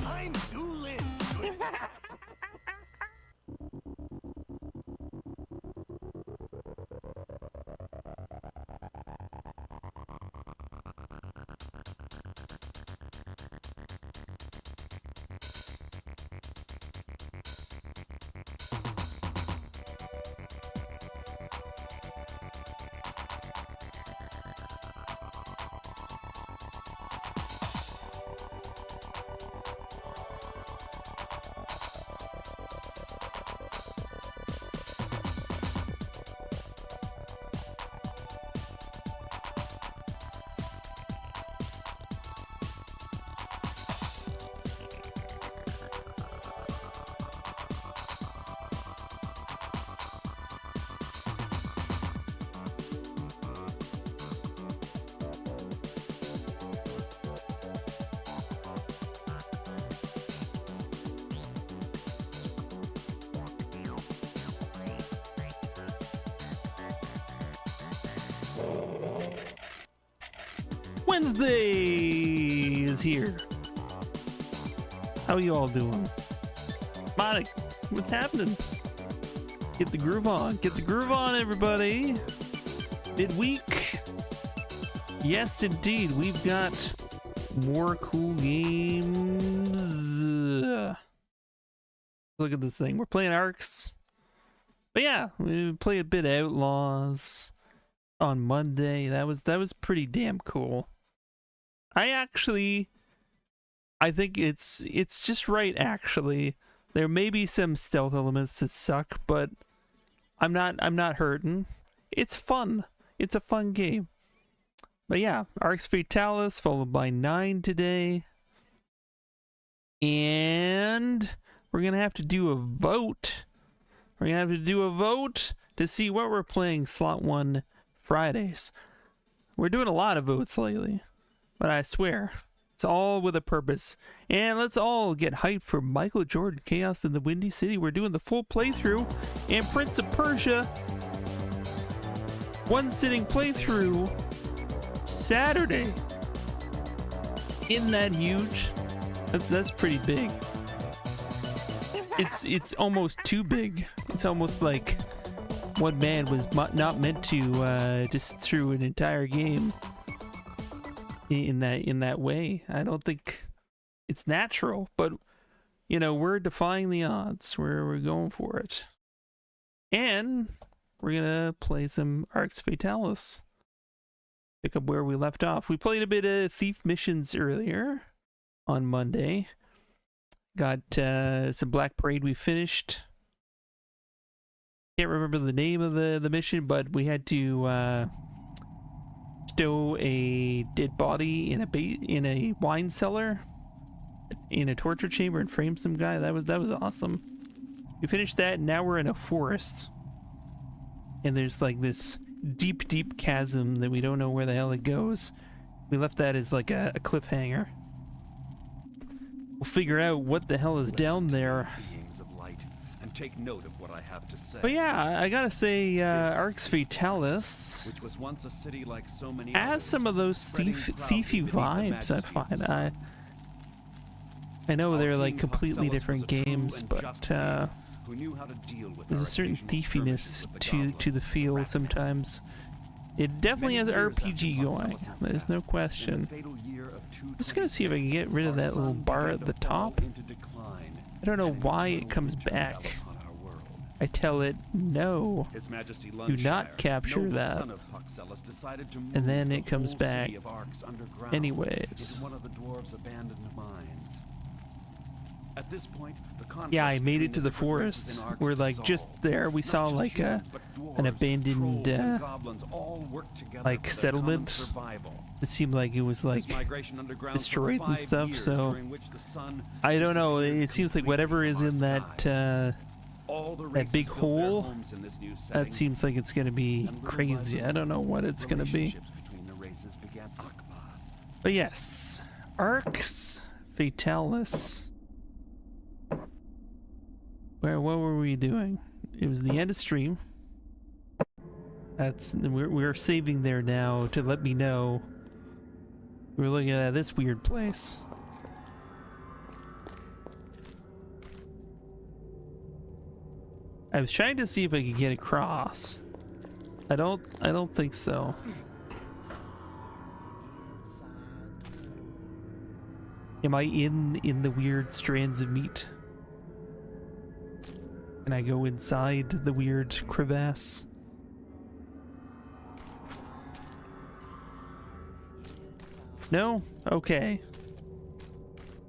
I'm Doolin. Wednesday is here. How you all doing? Monik, what's happening? Get the groove on. Get the groove on, everybody. Midweek. Yes, indeed. We've got more cool games. Look at this thing. We're playing Arcs. But yeah, we played a bit of Outlaws on Monday. That was pretty damn cool. I think it's just right, actually. There may be some stealth elements that suck, but I'm not hurting. It's fun. It's a fun game. But yeah, Arx Fatalis followed by 9 today. And we're gonna have to do a vote. We're gonna have to do a vote to see what we're playing slot 1 Fridays. We're doing a lot of votes lately, but I swear it's all with a purpose. And let's all get hyped for Michael Jordan Chaos in the Windy City. We're doing the full playthrough, and Prince of Persia one sitting playthrough Saturday. Isn't that huge? That's pretty big. It's almost too big. It's almost like one man was not meant to just through an entire game in that way. I don't think it's natural, but you know, we're defying the odds. We're going for it, and we're gonna play some Arx Fatalis. Pick up where we left off. We played a bit of Thief missions earlier on Monday. Got some Black Parade we finished. Can't remember the name of the mission, but we had to stow a dead body in a wine cellar, in a torture chamber, and frame some guy. That was awesome. We finished that, and now we're in a forest, and there's like this deep chasm that we don't know where the hell it goes. We left that as like a cliffhanger. We'll figure out what the hell is down there. Take note of what I have to say. But yeah, I gotta say, Arx Fatalis, which was once a city like so many has some of those thiefy vibes. I find. I know they're like completely different games, but there's a certain thiefiness to the feel sometimes. It definitely has RPG going. There's no question. I'm just gonna see if I can get rid of that little bar at the top. I don't know why it comes back. I tell it, no, do not capture that. And then it comes back anyways. Yeah, I made it to the forest. We're like just there. We saw like an abandoned like settlement. It seemed like it was like destroyed and stuff, so I don't know. It seems like whatever is in that All the That races big built their hole, homes in this new setting, that seems like it's gonna be and little by crazy. I little, don't know what it's gonna be. relationships between the races began. Akbar. But yes, Arx Fatalis. What were we doing? It was the end of stream. We're saving there now to let me know. We're looking at this weird place. I was trying to see if I could get across. I don't think so. Am I in the weird strands of meat? Can I go inside the weird crevasse? No? Okay.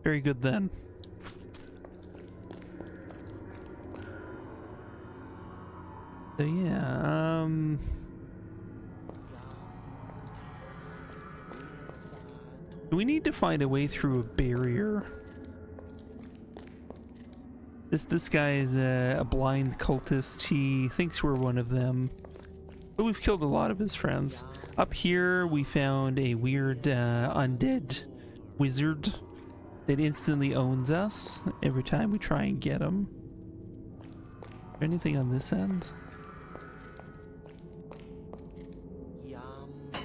Very good then. So yeah, we need to find a way through a barrier. This guy is a blind cultist. He thinks we're one of them, but we've killed a lot of his friends. Up here we found a weird undead wizard that instantly owns us every time we try and get him. Is there anything on this end?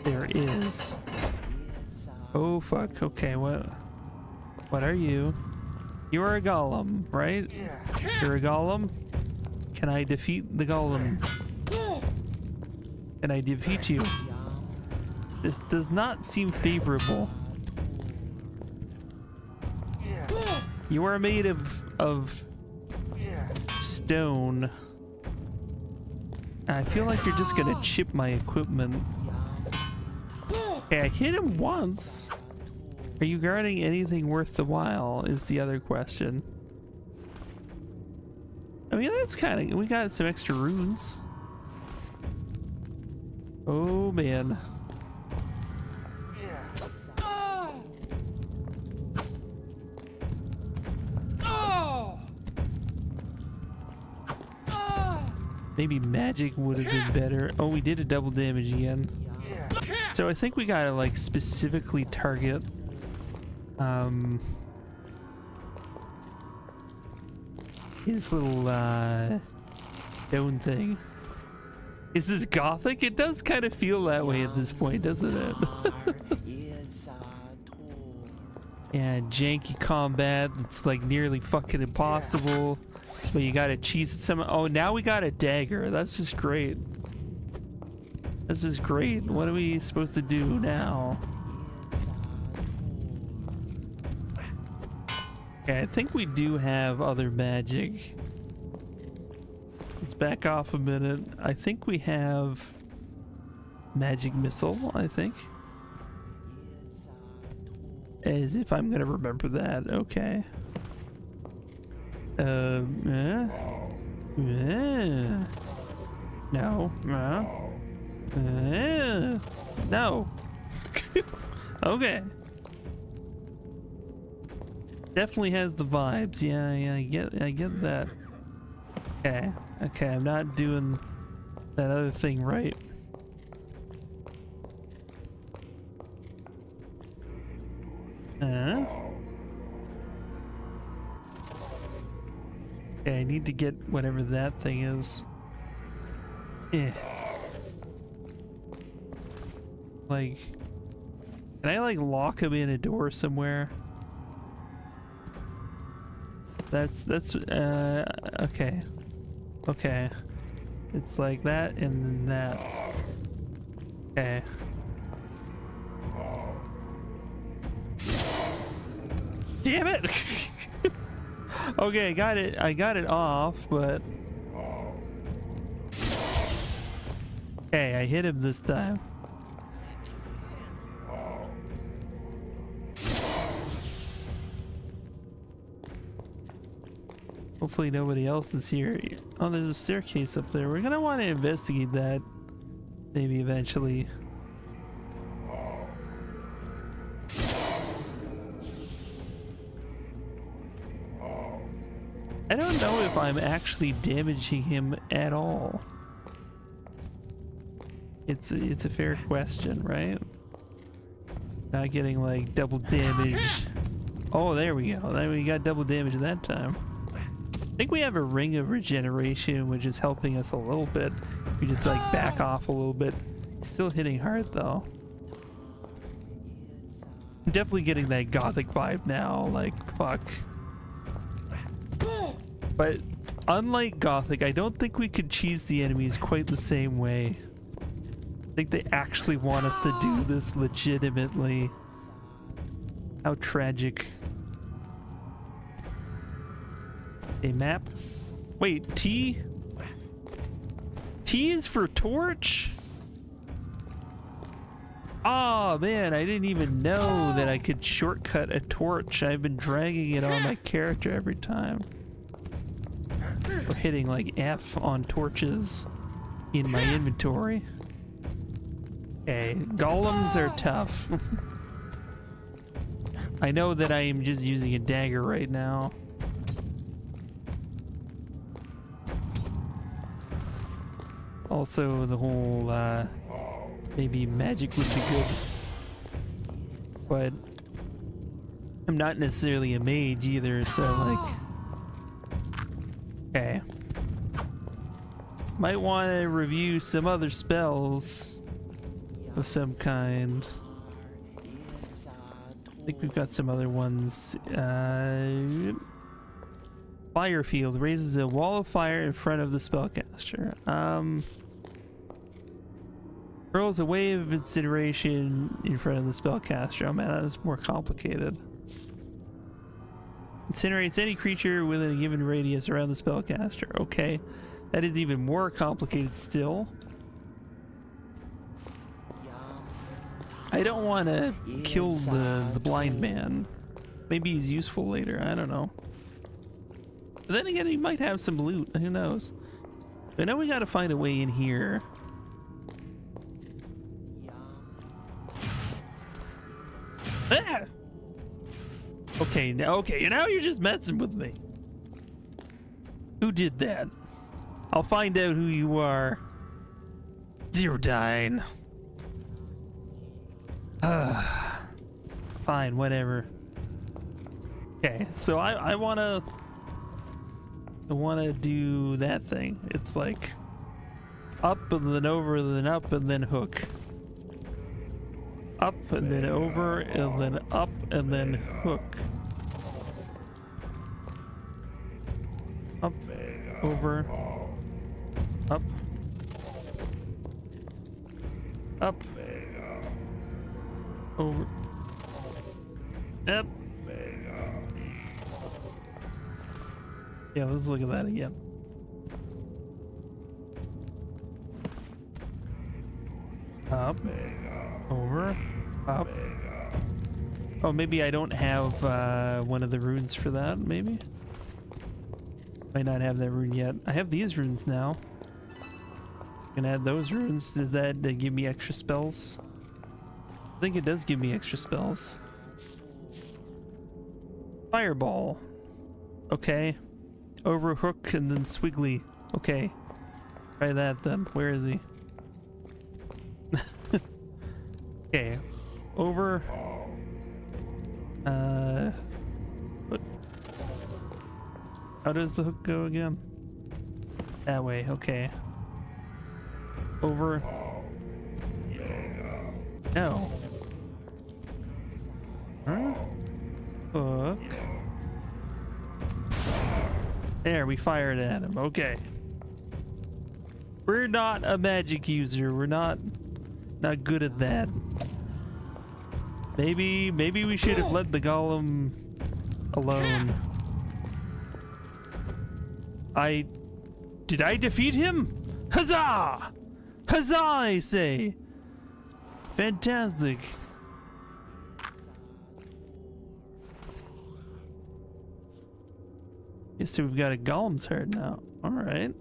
There is. Oh fuck, okay, what are you? You are a golem, right? You're a golem? Can I defeat the golem? Can I defeat you? This does not seem favorable. You are made of stone. I feel like you're just gonna chip my equipment. Okay, I hit him once. Are you guarding anything worth the while is the other question. I mean, that's kind of... We got some extra runes. Oh, man. Maybe magic would have been better. Oh, we did a double damage again. So I think we gotta, like, specifically target his little stone thing. Is this gothic? It does kind of feel that way at this point, doesn't it? Yeah, janky combat. It's like nearly fucking impossible. But you gotta cheese it some. Oh, now we got a dagger. That's just great. This is great. What are we supposed to do now? Okay, I think we do have other magic. Let's back off a minute. I think we have magic missile, I think. As if I'm gonna remember that. Okay. No. No. Okay. Definitely has the vibes. Yeah, I get that. Okay, I'm not doing that other thing right. Okay, I need to get whatever that thing is. Yeah. Like, can I like lock him in a door somewhere? That's okay. Okay. It's like that and then that. Okay. Damn it! Okay, I got it off, but okay, I hit him this time. Hopefully nobody else is here. Oh, there's a staircase up there. We're gonna want to investigate that maybe eventually. I don't know if I'm actually damaging him at all. It's a fair question, right? Not getting like double damage. Oh, there we go. Then we got double damage that time. I think we have a ring of regeneration, which is helping us a little bit. We just like back off a little bit. Still hitting hard though. I'm definitely getting that gothic vibe now. Like, fuck. But unlike gothic, I don't think we could cheese the enemies quite the same way. I think they actually want us to do this legitimately. How tragic. A map? Wait, T? T is for torch? Oh man, I didn't even know that I could shortcut a torch. I've been dragging it on my character every time. Or hitting like F on torches in my inventory. Okay, golems are tough. I know that I am just using a dagger right now. Also, the whole maybe magic would be good, but I'm not necessarily a mage either, so like, okay. Might want to review some other spells of some kind. I think we've got some other ones. Fire field raises a wall of fire in front of the spellcaster. Hurls a wave of incineration in front of the spellcaster. Oh man, that is more complicated. Incinerates any creature within a given radius around the spellcaster. Okay, that is even more complicated still. I don't want to kill the blind man. Maybe he's useful later. I don't know. But then again, he might have some loot. Who knows? I know we got to find a way in here. Ah! Okay, now you're just messing with me. Who did that? I'll find out who you are. Zerodyne. Fine, whatever. Okay, so I wanna do that thing. It's like up and then over and then up and then hook. Up and then over and then up and then hook. Up, over, up, up, over, up. Yeah, let's look at that again. Up, over, up. Oh, maybe I don't have one of the runes for that, maybe? Might not have that rune yet. I have these runes now. I can add those runes. Does that give me extra spells? I think it does give me extra spells. Fireball. Okay. Overhook and then Swiggly. Okay. Try that then. Where is he? Okay. Over. What? How does the hook go again? That way. Okay. Over. No. Huh? Hook. There, we fired at him. Okay. We're not a magic user. We're not good at that. Maybe we should have let the golem alone. Did I defeat him? Huzzah! Huzzah, I say. Fantastic. Yes, so we've got a golem's heart now. All right.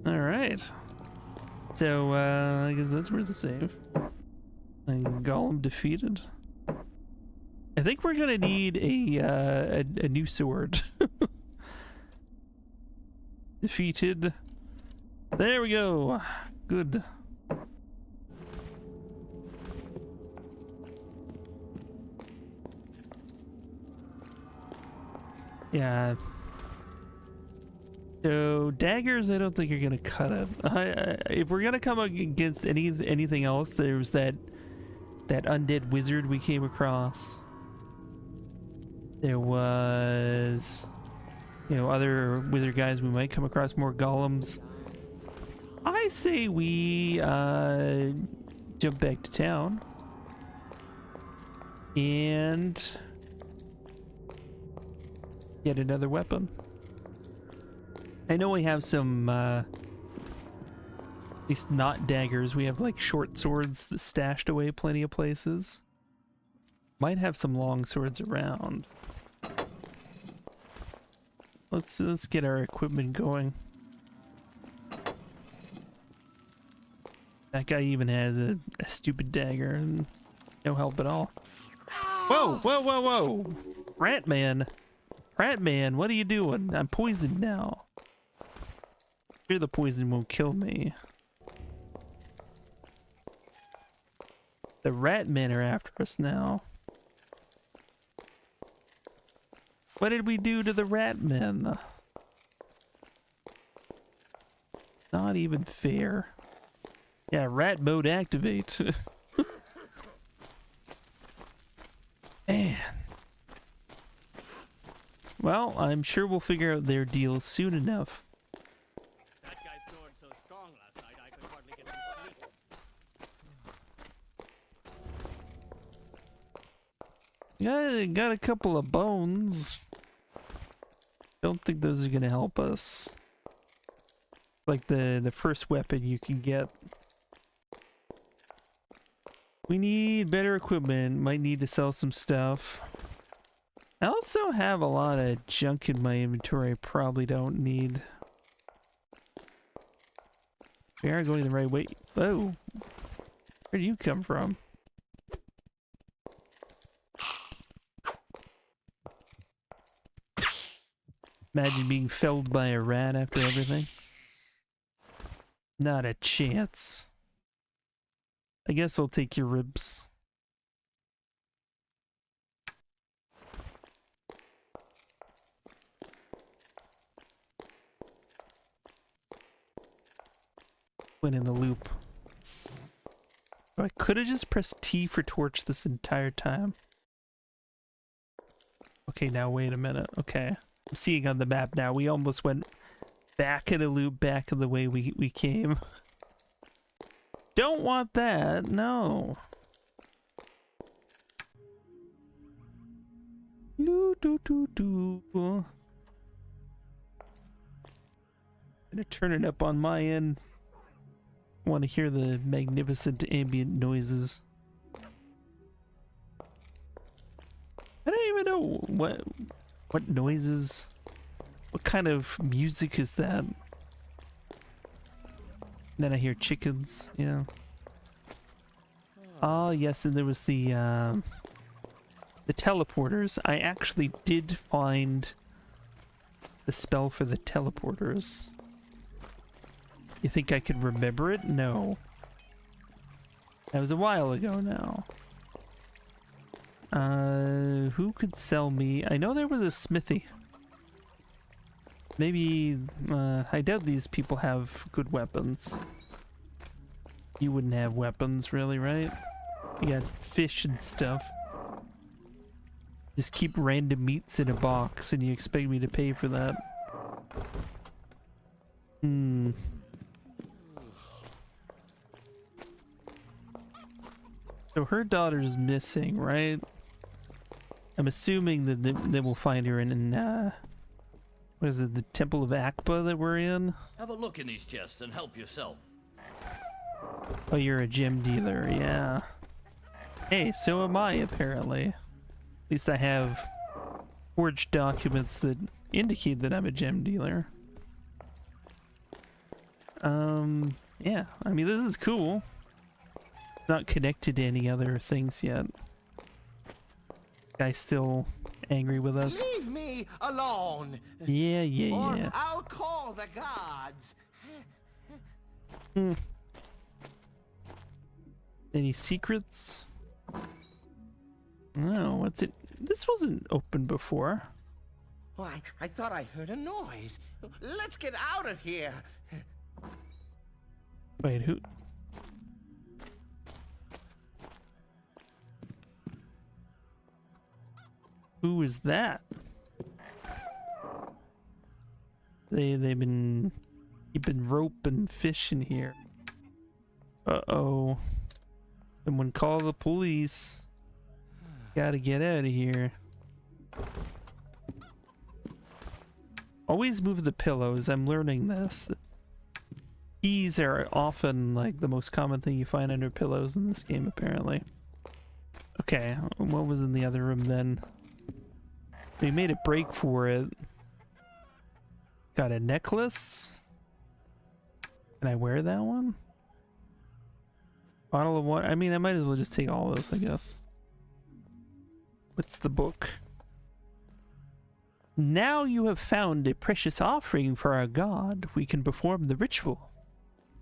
All right. So I guess that's worth a save. And golem defeated. I think we're gonna need a new sword. Defeated. There we go. Good. Yeah. So daggers, I don't think are gonna cut it. If we're gonna come against anything else, there's that undead wizard we came across. There was, you know, other wizard guys we might come across, more golems. I say we jump back to town and get another weapon. I know we have some at least not daggers. We have like short swords that stashed away plenty of places. Might have some long swords around. Let's get our equipment going. That guy even has a stupid dagger and no help at all. Whoa, whoa, whoa, whoa! Ratman! Ratman, what are you doing? I'm poisoned now. Sure, the poison won't kill me. The Ratmen are after us now. What did we do to the Ratmen? Not even fair. Yeah, rat mode activate. Man. Well, I'm sure we'll figure out their deal soon enough. That guy snored so strong last night I could hardly get to sleep. Yeah, got a couple of bones. Don't think those are gonna help us. Like the first weapon you can get. We need better equipment. Might need to sell some stuff. I also have a lot of junk in my inventory I probably don't need. We are going the right way. Oh, where'd you come from? Imagine being felled by a rat after everything. Not a chance. I guess I'll take your ribs. Went in the loop. Oh, I could have just pressed T for torch this entire time. Okay, now wait a minute. Okay. I'm seeing on the map now. We almost went back in a loop, back in the way we came. Don't want that. No. Gonna turn it up on my end. Want to hear the magnificent ambient noises. I don't even know what noises, what kind of music is that? And then I hear chickens, yeah. Oh yes, and there was the teleporters. I actually did find the spell for the teleporters. You think I could remember it? No. That was a while ago now. Who could sell me? I know there was a smithy. Maybe, I doubt these people have good weapons. You wouldn't have weapons, really, right? You got fish and stuff. Just keep random meats in a box and you expect me to pay for that. Hmm. So her daughter's missing, right? I'm assuming that then we'll find her in what is it, the Temple of Akba that we're in? Have a look in these chests and help yourself. Oh, you're a gem dealer, yeah. Hey, so am I, apparently. At least I have forged documents that indicate that I'm a gem dealer. Yeah, I mean, this is cool. Not connected to any other things yet. Guy's still angry with us. Leave me alone, Yeah, or yeah. I'll call the gods. Any secrets? No, what's it? This wasn't open before. Why, I thought I heard a noise. Let's get out of here. Wait, who? Who is that? They've been keeping rope and fish in here. Uh-oh. Someone call the police. Gotta get out of here. Always move the pillows. I'm learning this. Keys are often like the most common thing you find under pillows in this game, apparently. Okay, what was in the other room then? We made a break for it. Got a necklace. Can I wear that one? Bottle of water. I mean, I might as well just take all of this, I guess. What's the book? Now you have found a precious offering for our god. We can perform the ritual.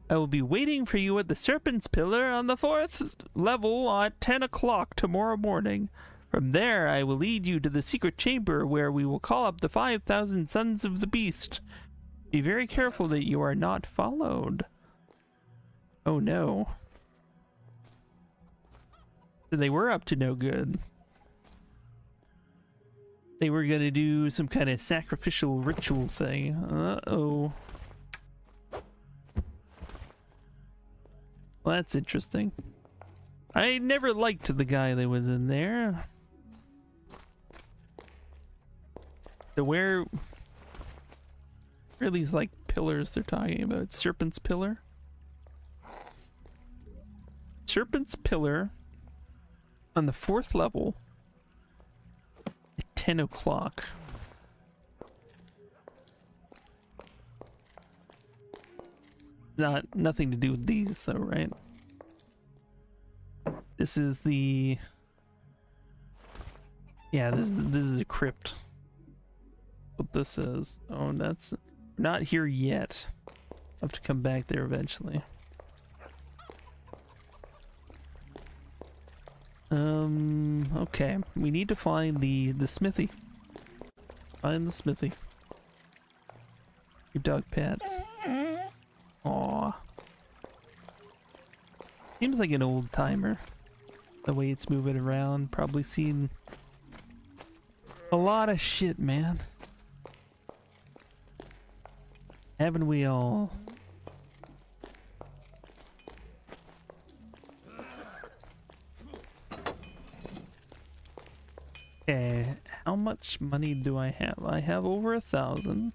I will be waiting for you at the Serpent's Pillar on the 4th level at 10 o'clock tomorrow morning. From there, I will lead you to the secret chamber where we will call up the 5,000 sons of the beast. Be very careful that you are not followed. Oh no. They were up to no good. They were gonna do some kind of sacrificial ritual thing. Uh-oh. Well, that's interesting. I never liked the guy that was in there. So where are these like pillars they're talking about? Serpent's Pillar? Serpent's Pillar on the 4th level at 10 o'clock. Nothing to do with these though, right? This is the... Yeah, this is a crypt. What this is. Oh, that's not here yet. I'll have to come back there eventually. Okay. We need to find the smithy. Find the smithy. Your dog pets. Aw. Seems like an old timer. The way it's moving around. Probably seen a lot of shit, man. Haven't we all? Okay, how much money do I have? I have over 1,000.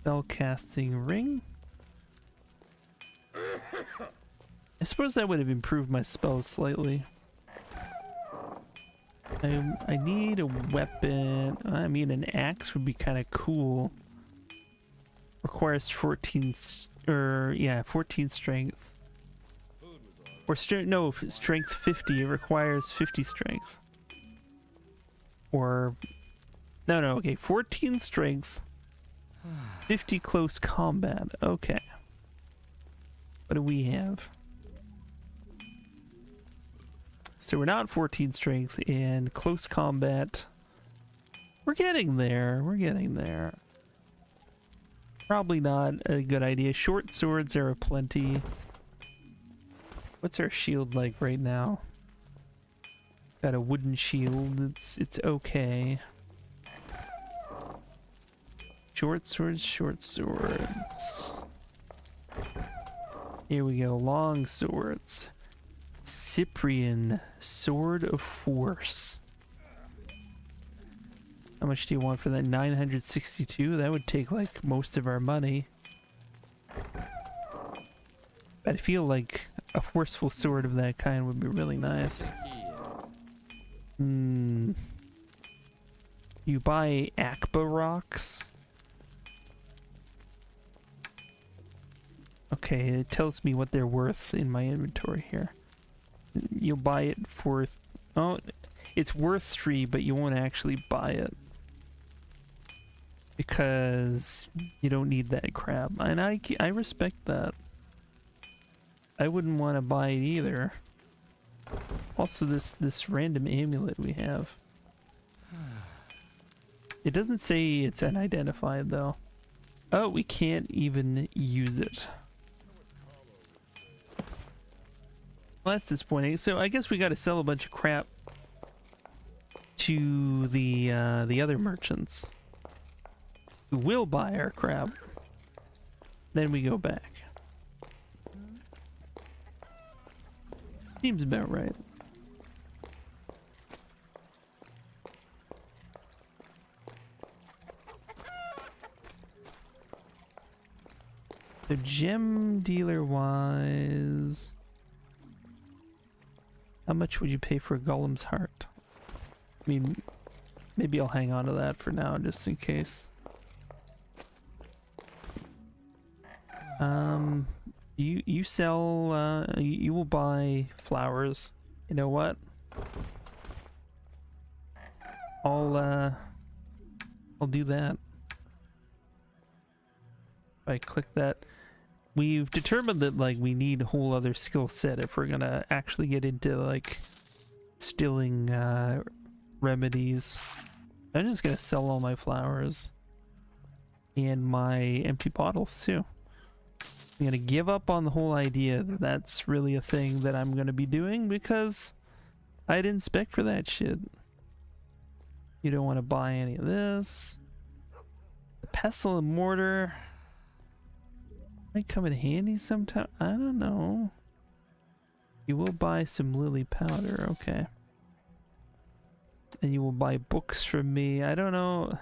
Spellcasting ring. I suppose that would have improved my spells slightly. I need a weapon. I mean, an axe would be kind of cool. Requires 14 strength. Or no, strength 50. It requires 50 strength. Or no, okay, 14 strength, 50 close combat. Okay. What do we have? So we're not 14 strength and close combat. We're getting there. We're getting there. Probably not a good idea. Short swords are aplenty. What's our shield like right now? Got a wooden shield. It's okay. Short swords, short swords. Here we go. Long swords. Cyprian, Sword of Force. How much do you want for that? 962? That would take like most of our money. But I feel like a forceful sword of that kind would be really nice. You buy Akba rocks? Okay, it tells me what they're worth in my inventory here. You'll buy it for... Oh, it's worth 3, but you won't actually buy it because you don't need that crap, and I respect that. I wouldn't want to buy it either. Also, this random amulet we have. It doesn't say it's unidentified though. Oh, we can't even use it. Well, that's disappointing. So I guess we got to sell a bunch of crap to the other merchants who will buy our crap. Then we go back. Seems about right. So gem dealer wise, how much would you pay for Golem's heart? I mean, maybe I'll hang on to that for now just in case. You sell, you will buy flowers. You know what? I'll do that. If I click that, we've determined that like we need a whole other skill set if we're gonna actually get into like stilling remedies. I'm just gonna sell all my flowers and my empty bottles too. I'm gonna give up on the whole idea that that's really a thing that I'm gonna be doing because I didn't spec for that shit. You don't want to buy any of this. The pestle and mortar might come in handy sometime. I don't know. You will buy some lily powder, okay. And you will buy books from me. I don't know.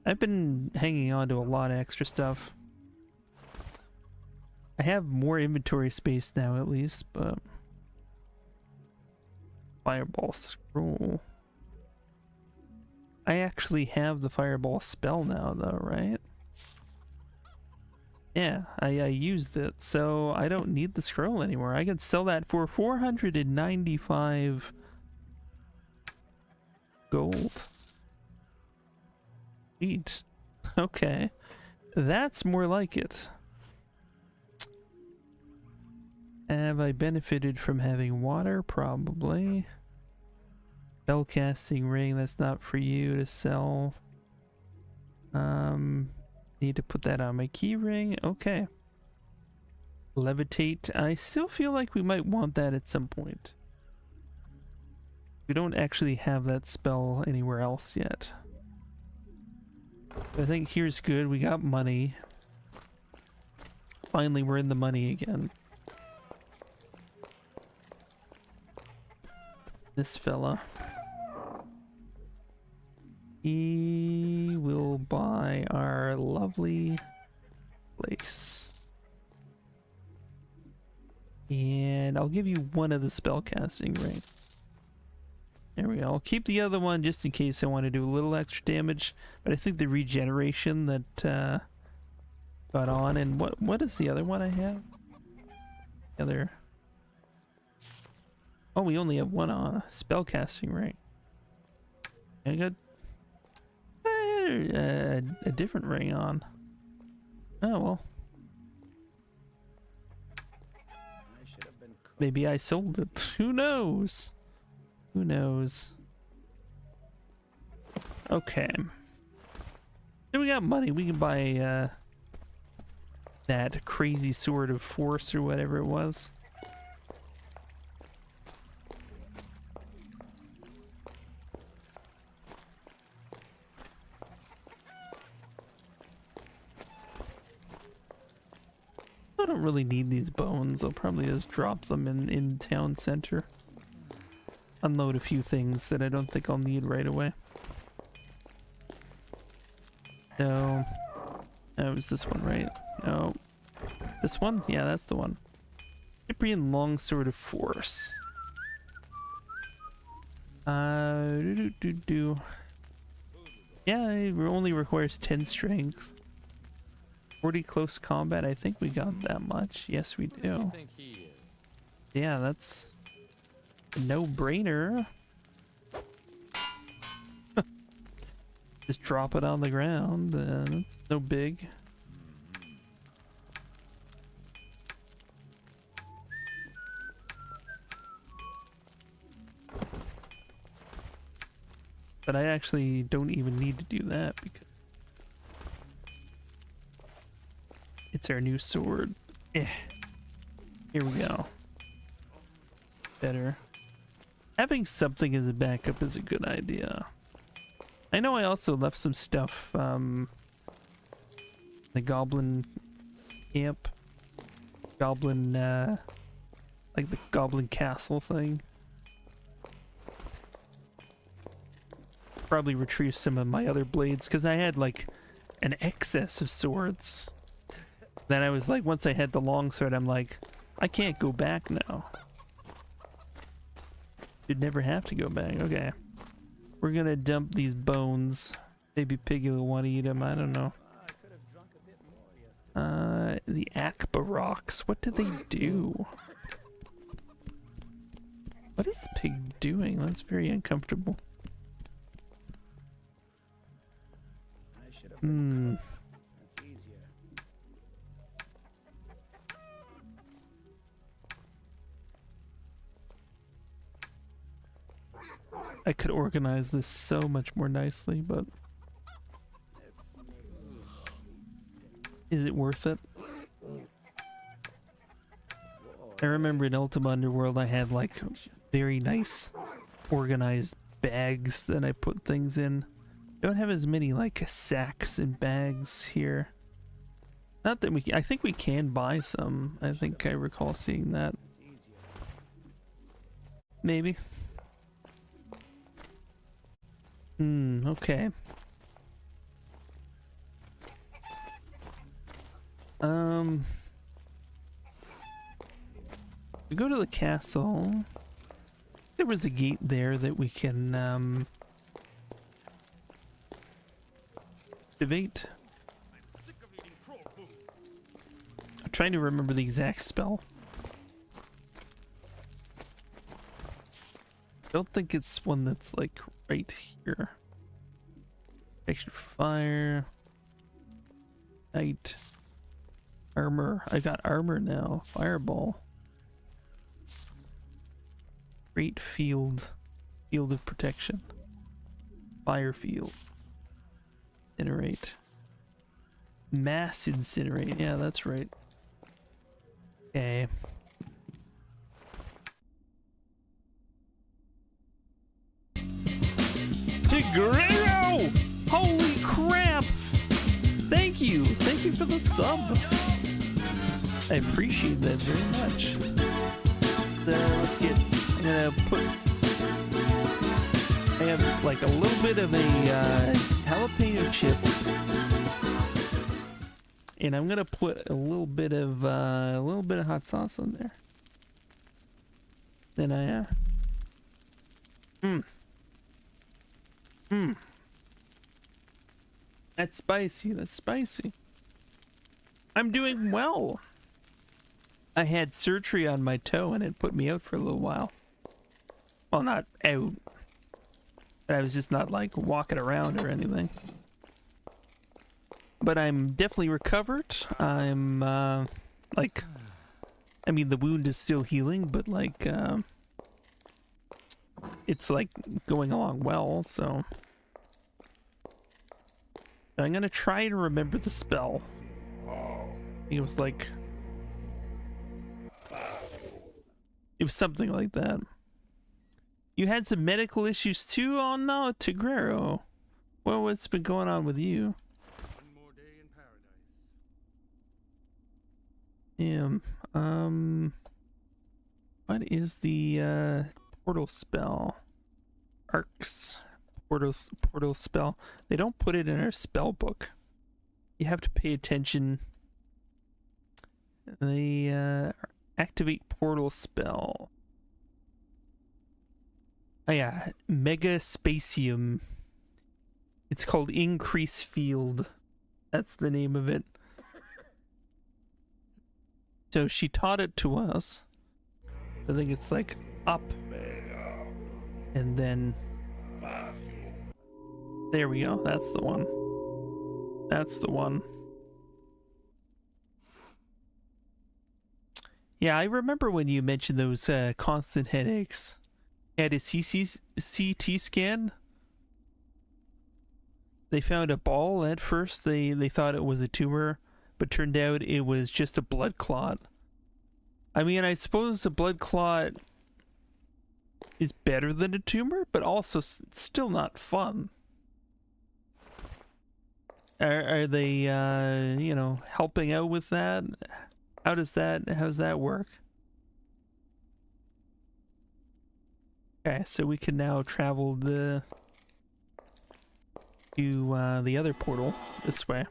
I've been hanging on to a lot of extra stuff. I have more inventory space now at least, but fireball scroll. I actually have the fireball spell now though, right? Yeah, I used it, so I don't need the scroll anymore. I can sell that for 495 gold. Sweet. Okay. That's more like it. Have I benefited from having water? Probably. Spellcasting ring, that's not for you to sell. Need to put that on my key ring. Okay. Levitate. I still feel like we might want that at some point. We don't actually have that spell anywhere else yet. I think here's good. We got money. Finally, we're in the money again. This fella. He will buy our lovely lace. And I'll give you one of the spellcasting ring. There we go. I'll keep the other one just in case I want to do a little extra damage. But I think the regeneration that got on. And what is the other one I have? The other... Oh, we only have one on. Spellcasting ring. I got a different ring on. Oh, well. Maybe I sold it. Who knows? Who knows? Okay. So we got money. We can buy that crazy sword of force or whatever it was. I don't really need these bones. I'll probably just drop them in town center. Unload a few things that I don't think I'll need right away. No. That was this one, right? No. This one? Yeah, that's the one. Cyprian Longsword of Force. Yeah, it only requires 10 strength. 40 close combat, I think we got that much. Yes, we do. Yeah, that's a no-brainer. Just drop it on the ground. That's no big. But I actually don't even need to do that because it's our new sword. Here we go. Better. Having something as a backup is a good idea. I know I also left some stuff, the goblin camp. Goblin, like the goblin castle thing. Probably retrieve some of my other blades because I had like an excess of swords. Then I was like, once I had the longsword, I'm like, I can't go back now. You'd never have to go back. Okay. We're gonna dump these bones. Maybe Piggy will want to eat them. I don't know. The Akba rocks. What did they do? What is the pig doing? That's very uncomfortable. I could organize this so much more nicely, but is it worth it? I remember in Ultima Underworld I had like very nice organized bags that I put things in. I don't have as many like sacks and bags here. Not that I think we can buy some. I think I recall seeing that. Maybe. Okay. We go to the castle. There was a gate there that we can, activate. I'm trying to remember the exact spell. I don't think it's one that's like right here. Protection for fire. Night. Armor. I got armor now. Fireball. Great field. Field of protection. Fire field. Incinerate. Mass incinerate. Yeah, that's right. Okay. Tigrero! Holy crap! Thank you! Thank you for the sub! I appreciate that very much. Let's get... I'm gonna put... I have like a little bit of a jalapeno chip. And I'm gonna put a little bit of hot sauce on there. Then I That's spicy. That's spicy. I'm doing well. I had surgery on my toe and it put me out for a little while. Well, not out. I was just not like walking around or anything. But I'm definitely recovered. I'm like, I mean the wound is still healing, but like it's like going along well, so I'm gonna try to remember the spell. It was like, it was something like that. You had some medical issues too? Oh no, Tigrero. Well, what's been going on with you? One more day in paradise. What is the portal spell? Arcs. Portal spell. They don't put it in our spell book. You have to pay attention. They activate portal spell. Oh yeah, Mega Spacium. It's called Increase Field. That's the name of it. So she taught it to us. I think it's like up. And then There we go. That's the one. That's the one. Yeah, I remember when you mentioned those constant headaches. You had a CT scan. They found a ball at first. They thought it was a tumor, but turned out it was just a blood clot. I mean, I suppose a blood clot is better than a tumor, but also still not fun. Are they, you know, helping out with that? How does that work? Okay, so we can now travel to the other portal this way.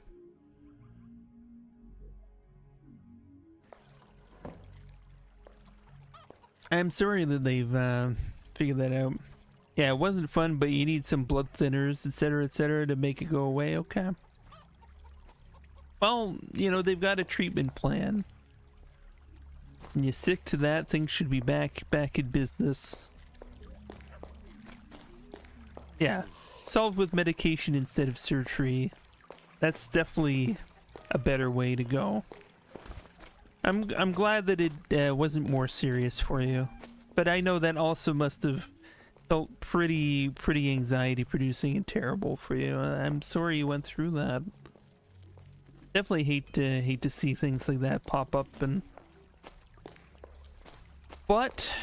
I'm sorry that they've figured that out. Yeah, it wasn't fun, but you need some blood thinners, etc., to make it go away. Okay. Well, you know, they've got a treatment plan. And you stick to that, things should be back in business. Yeah. Solved with medication instead of surgery. That's definitely a better way to go. I'm glad that it wasn't more serious for you, but I know that also must have felt pretty anxiety producing and terrible for you. I'm sorry you went through that. Definitely hate to see things like that pop up, but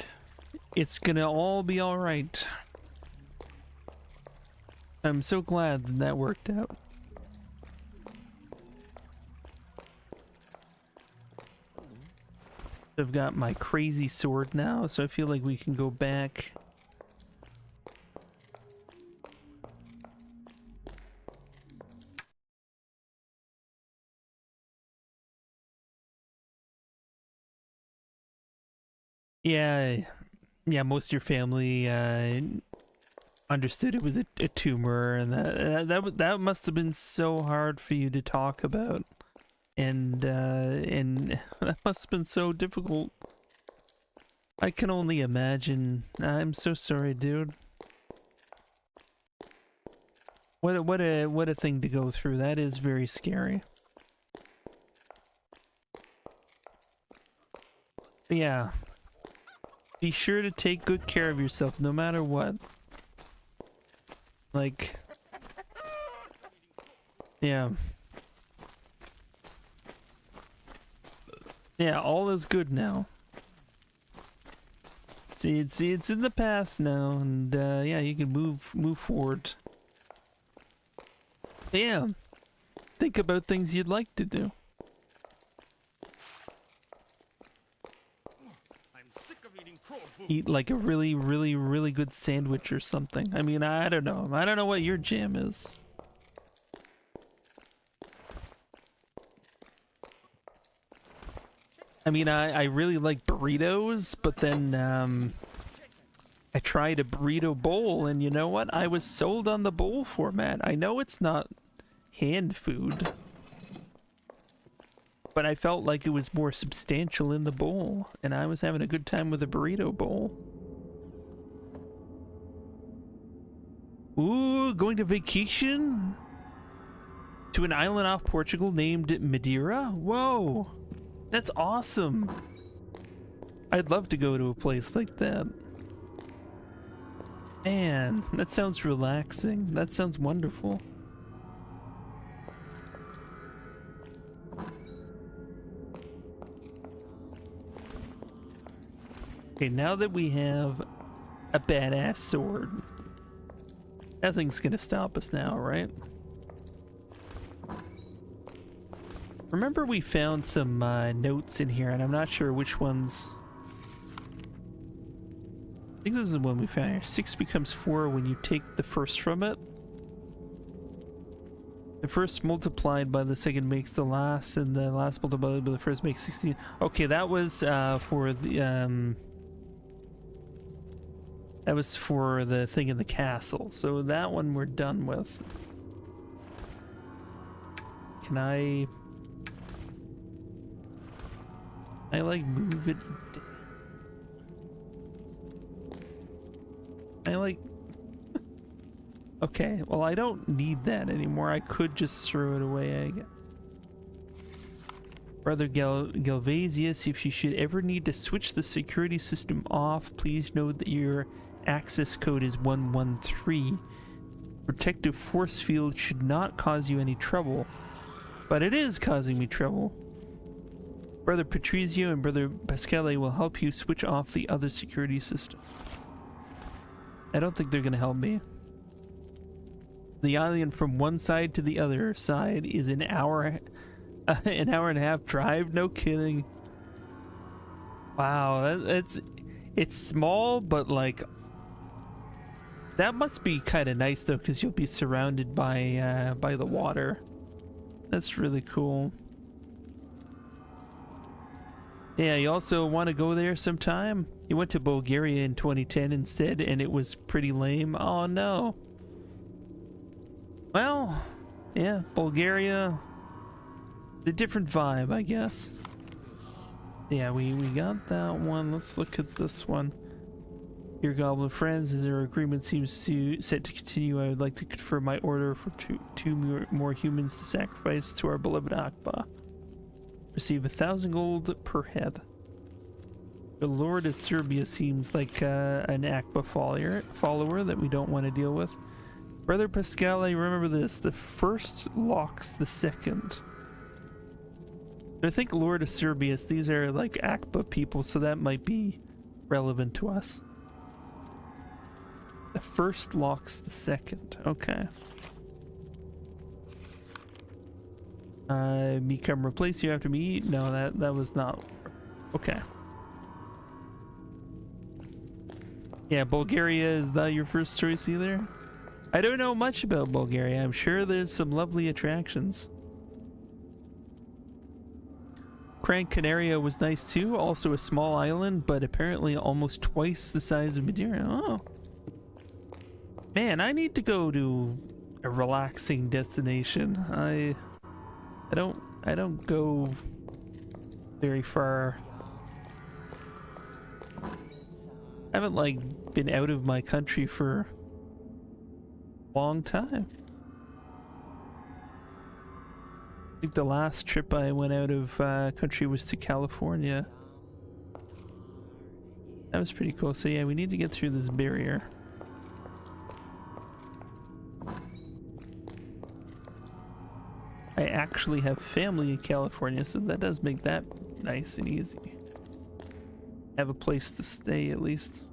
it's gonna all be all right. I'm so glad that worked out. I've got my crazy sword now, so I feel like we can go back. Yeah, most of your family understood it was a tumor, and that must have been so hard for you to talk about. And that must have been so difficult. I can only imagine. I'm so sorry, dude. What a thing to go through. That is very scary. But yeah. Be sure to take good care of yourself no matter what. Like, yeah. Yeah, all is good now. See, it's in the past now, and yeah, you can move forward. But yeah, think about things you'd like to do. I'm sick of eating crow food. Eat like a really good sandwich or something. I mean, I don't know. I don't know what your jam is. I mean, I really like burritos, but then I tried a burrito bowl, and you know what? I was sold on the bowl format. I know it's not hand food, but I felt like it was more substantial in the bowl, and I was having a good time with the burrito bowl. Ooh, going to vacation? To an island off Portugal named Madeira? Whoa! That's awesome. I'd love to go to a place like that. Man, that sounds relaxing. That sounds wonderful. Okay, now that we have a badass sword, nothing's gonna stop us now, right? Remember we found some notes in here, and I'm not sure which ones. I think this is the one we found here. 6 becomes 4 when you take the first from it. The first multiplied by the second makes the last, and the last multiplied by the first makes 16. Okay, that was for the that was for the thing in the castle. So that one we're done with. Can I like move it? I like Okay, well, I don't need that anymore. I could just throw it away, I guess. Brother Galvasius, if you should ever need to switch the security system off, please note that your access code is 113. Protective force field should not cause you any trouble, but it is causing me trouble. Brother Patrizio and Brother Pasquale will help you switch off the other security system. I don't think they're gonna help me. The island from one side to the other side is an hour and a half drive. No kidding. Wow, it's small, but like that must be kind of nice though, because you'll be surrounded by the water. That's really cool. Yeah, you also want to go there sometime? You went to Bulgaria in 2010 instead, and it was pretty lame. Oh no. Well, yeah, Bulgaria, a different vibe, I guess. Yeah, we got that one. Let's look at this one. Your goblin friends, as our agreement seems set to continue, I would like to confirm my order for two more humans to sacrifice to our beloved Akba. Receive 1,000 gold per head. The Lord of Serbia seems like an Akba follower that we don't want to deal with. Brother Pasquale, remember this: the first locks the second. I think Lord of Serbius, these are like Akba people, so that might be relevant to us. The first locks the second. Okay. Me come replace you after me eat? No, that was not. Okay. Yeah, Bulgaria is not your first choice either? I don't know much about Bulgaria. I'm sure there's some lovely attractions. Gran Canaria was nice too, also a small island, but apparently almost twice the size of Madeira. Oh. Man, I need to go to a relaxing destination. I don't go very far. I haven't like been out of my country for a long time. I think the last trip I went out of country was to California. That was pretty cool. So yeah, we need to get through this barrier. I actually have family in California, so that does make that nice and easy. Have a place to stay at least.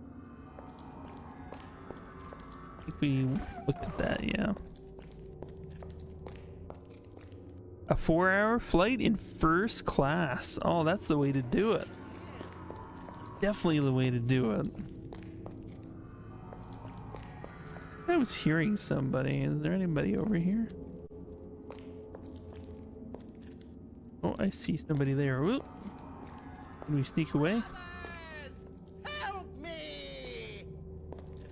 I think we looked at that, yeah. A 4-hour flight in first class. Oh, that's the way to do it. Definitely the way to do it. I was hearing somebody. Is there anybody over here? Oh, I see somebody there. Whoop. Can we sneak away? Help me!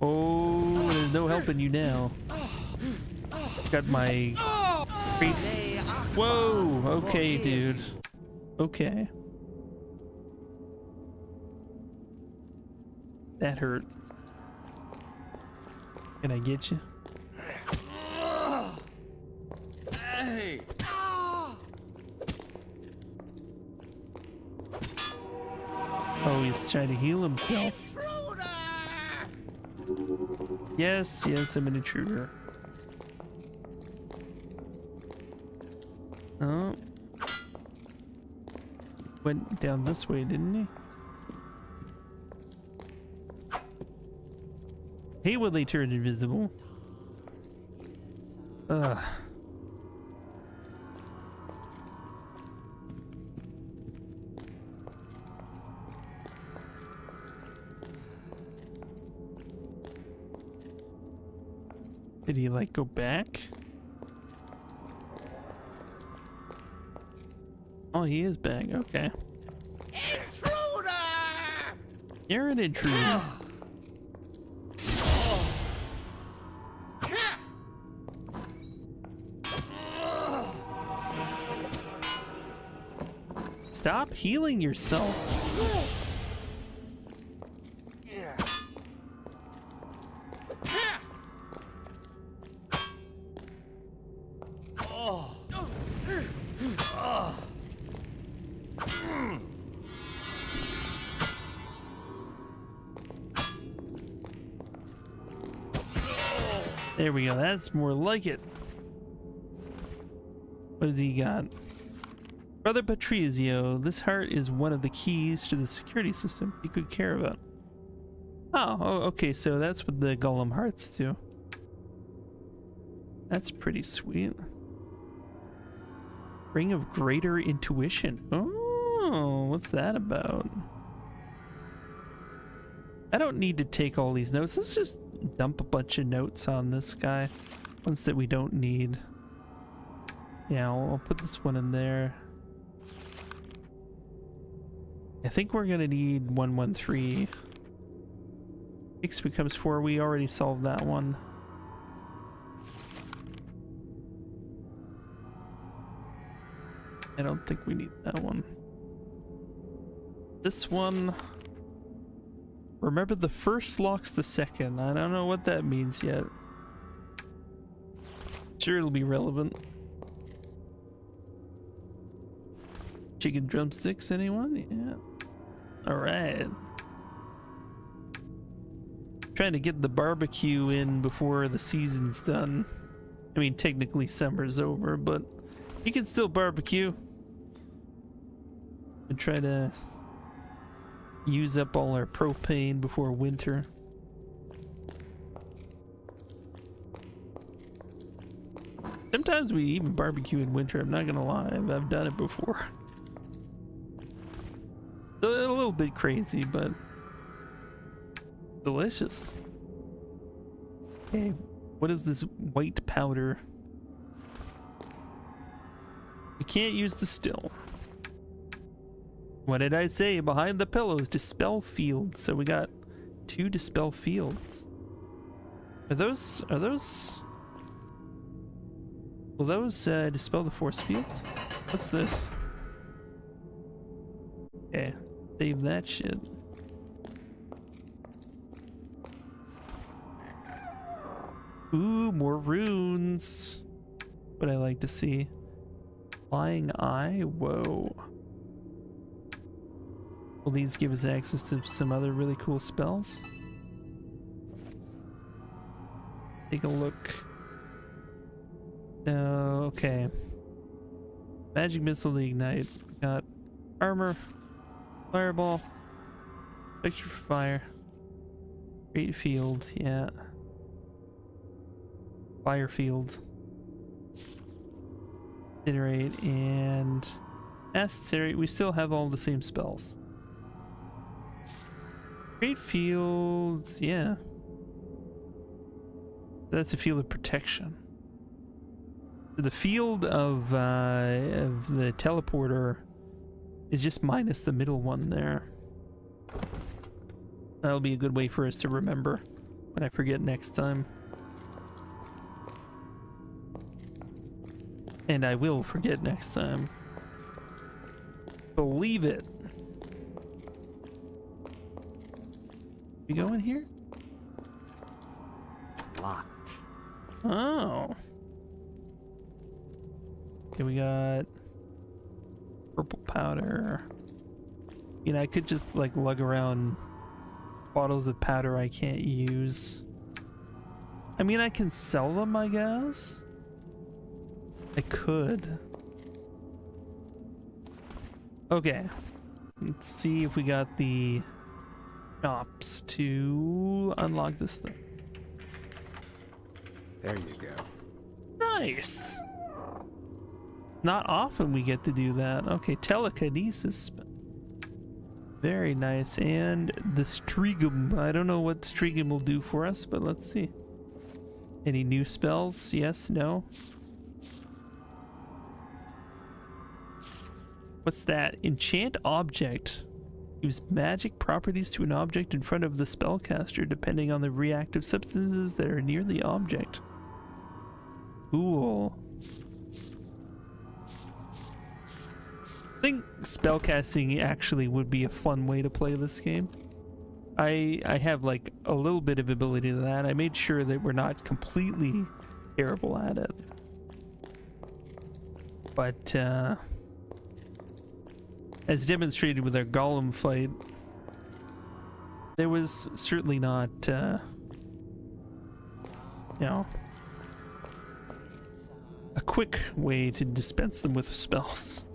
Oh, there's no helping you now. Got my great... Whoa! Okay, dude. Okay. That hurt. Can I get you? Hey! Oh, he's trying to heal himself. Yes, I'm an intruder. Oh. Went down this way, didn't he? Hate when they turn invisible. Ugh. Did he like go back? Oh, he is back. Okay. Intruder! You're an intruder. Stop healing yourself. There we go. That's more like it. What has he got? Brother Patrizio, this heart is one of the keys to the security system you could care about. Oh, okay, so that's what the Golem hearts do. That's pretty sweet. Ring of Greater Intuition. Oh, what's that about? I don't need to take all these notes. Let's just dump a bunch of notes on this guy. Ones that we don't need. Yeah, I'll put this one in there. I think we're gonna need 113. 6 becomes 4. We already solved that one. I don't think we need that one. This one. Remember, the first locks the second. I don't know what that means yet. Sure, it'll be relevant. Chicken drumsticks, anyone? Yeah. Alright. Trying to get the barbecue in before the season's done. I mean, technically summer's over, but you can still barbecue. And try to use up all our propane before winter. Sometimes we even barbecue in winter, I'm not gonna lie. I've done it before. A little bit crazy, but delicious. Okay, what is this white powder? We can't use the still. What did I say? Behind the pillows, dispel fields. So we got 2 dispel fields. Are those will those dispel the force field? What's this? Okay, save that shit. Ooh, more runes. What I like to see. Flying Eye, whoa. Will these give us access to some other really cool spells? Take a look. Okay. Magic Missile to ignite. Got armor, fireball, picture for fire, great field, yeah. Fire field. Incinerate and Incinerate. We still have all the same spells. Great fields, yeah. That's a field of protection. The field of the teleporter is just minus the middle one there. That'll be a good way for us to remember when I forget next time. And I will forget next time. Believe it. We go in here? Locked. Oh. Okay, we got purple powder. You know, I could just like lug around bottles of powder I can't use. I mean, I can sell them, I guess. I could. Okay. Let's see if we got the shops to unlock this thing. There you go. Nice. Not often we get to do that. Okay, telekinesis. Very nice. And the Strigum. I don't know what Strigum will do for us, but let's see. Any new spells? Yes, no? What's that? Enchant object. Use magic properties to an object in front of the spellcaster depending on the reactive substances that are near the object. Cool. I think spellcasting actually would be a fun way to play this game. I have like a little bit of ability to that. I made sure that we're not completely terrible at it. But As demonstrated with our golem fight, there was certainly not, you know, a quick way to dispense them with spells.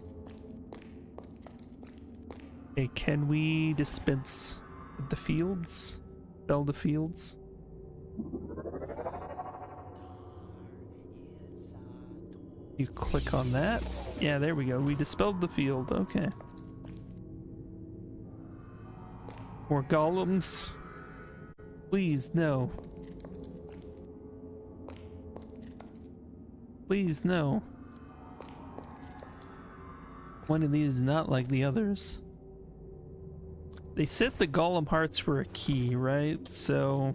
Okay, can we dispense with the fields? Spell the fields? You click on that. Yeah, there we go. We dispelled the field. Okay. More golems. Please, no. Please, no. One of these is not like the others. They said the golem hearts were a key, right? So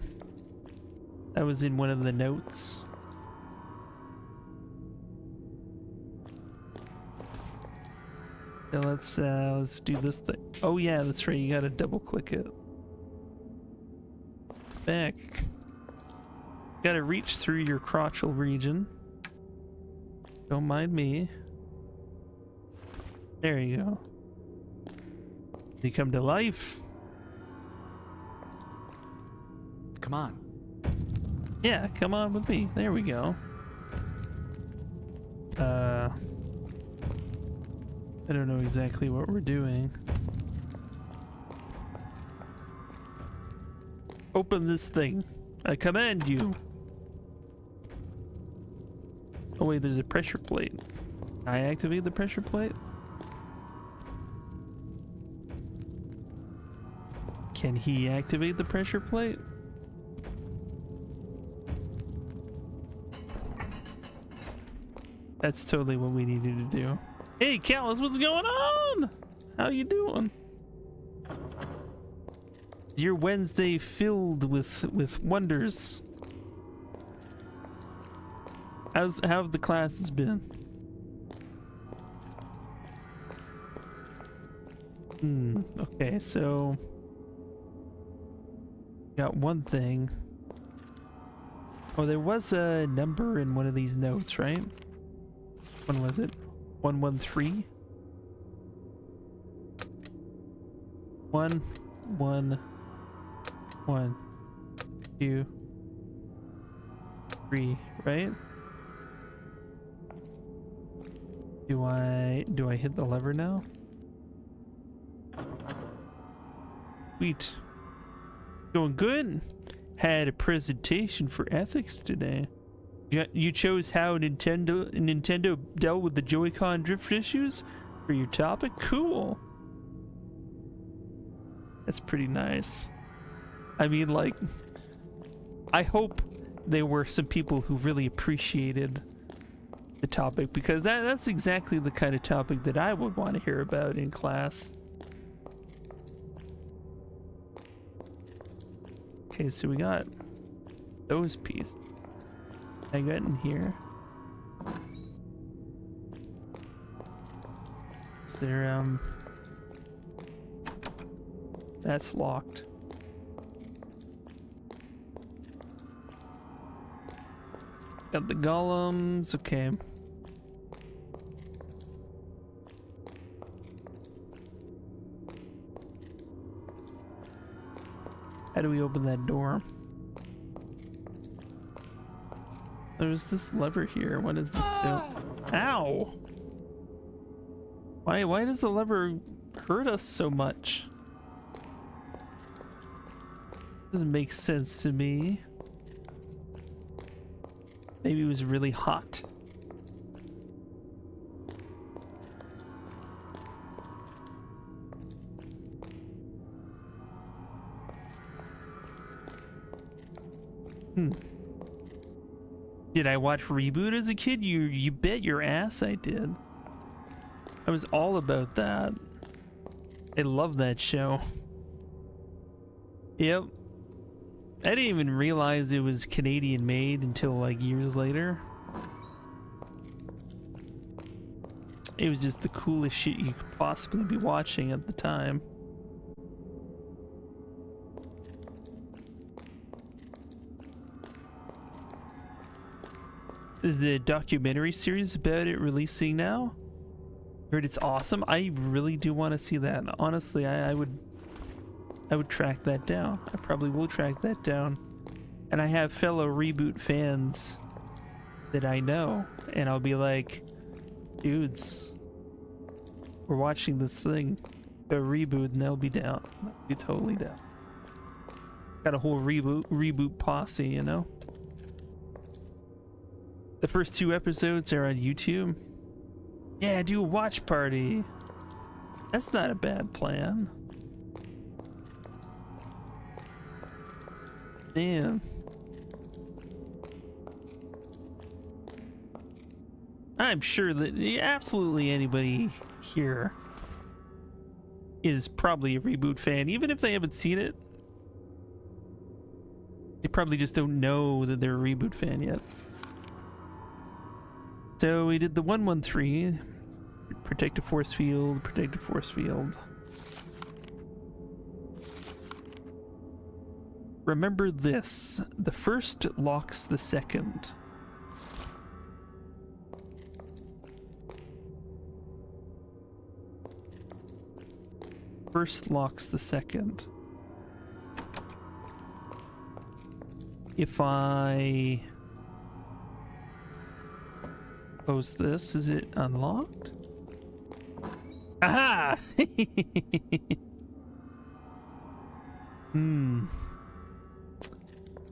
that was in one of the notes. Yeah, let's do this thing. Oh yeah, that's right. You gotta double click it. Back. Gotta reach through your crotchal region. Don't mind me. There you go. You come to life. Come on. Yeah, come on with me. There we go. I don't know exactly what we're doing. Open this thing. I command you. Oh wait, there's a pressure plate. Can I activate the pressure plate? Can he activate the pressure plate? That's totally what we needed to do. Hey, Callus, what's going on? How you doing? Your Wednesday filled with wonders. How have the classes been? Okay, so got one thing. Oh, there was a number in one of these notes, right? When was it? 113? 1 1 1 2 3, right? Do I hit the lever now? Sweet. Going good? Had a presentation for ethics today. You chose how Nintendo dealt with the Joy-Con drift issues for your topic? Cool. That's pretty nice. I mean, like, I hope there were some people who really appreciated the topic, because that's exactly the kind of topic that I would want to hear about in class. Okay, so we got those pieces. I got in here. Is there, that's locked. Got the golems, okay. How do we open that door? There's this lever here. What does this do? Ow! Why does the lever hurt us so much? Doesn't make sense to me. Maybe it was really hot. Did I watch Reboot as a kid? You bet your ass I did. I was all about that. I love that show. Yep. I didn't even realize it was Canadian made until like years later. It was just the coolest shit you could possibly be watching at the time. Is the documentary series about it releasing now? Heard it's awesome. I really do want to see that. Honestly, I would track that down. I probably will track that down. And I have fellow Reboot fans that I know, and I'll be like, dudes, we're watching this thing, a Reboot, and they'll be down. They'll be totally down. Got a whole reboot posse, you know? The first 2 episodes are on YouTube. Yeah, do a watch party. That's not a bad plan. Damn. I'm sure that absolutely anybody here is probably a Reboot fan, even if they haven't seen it. They probably just don't know that they're a Reboot fan yet. So we did the 113, protect a force field, protect a force field. Remember this, the first locks the second. First locks the second. If I close this, is it unlocked? Aha!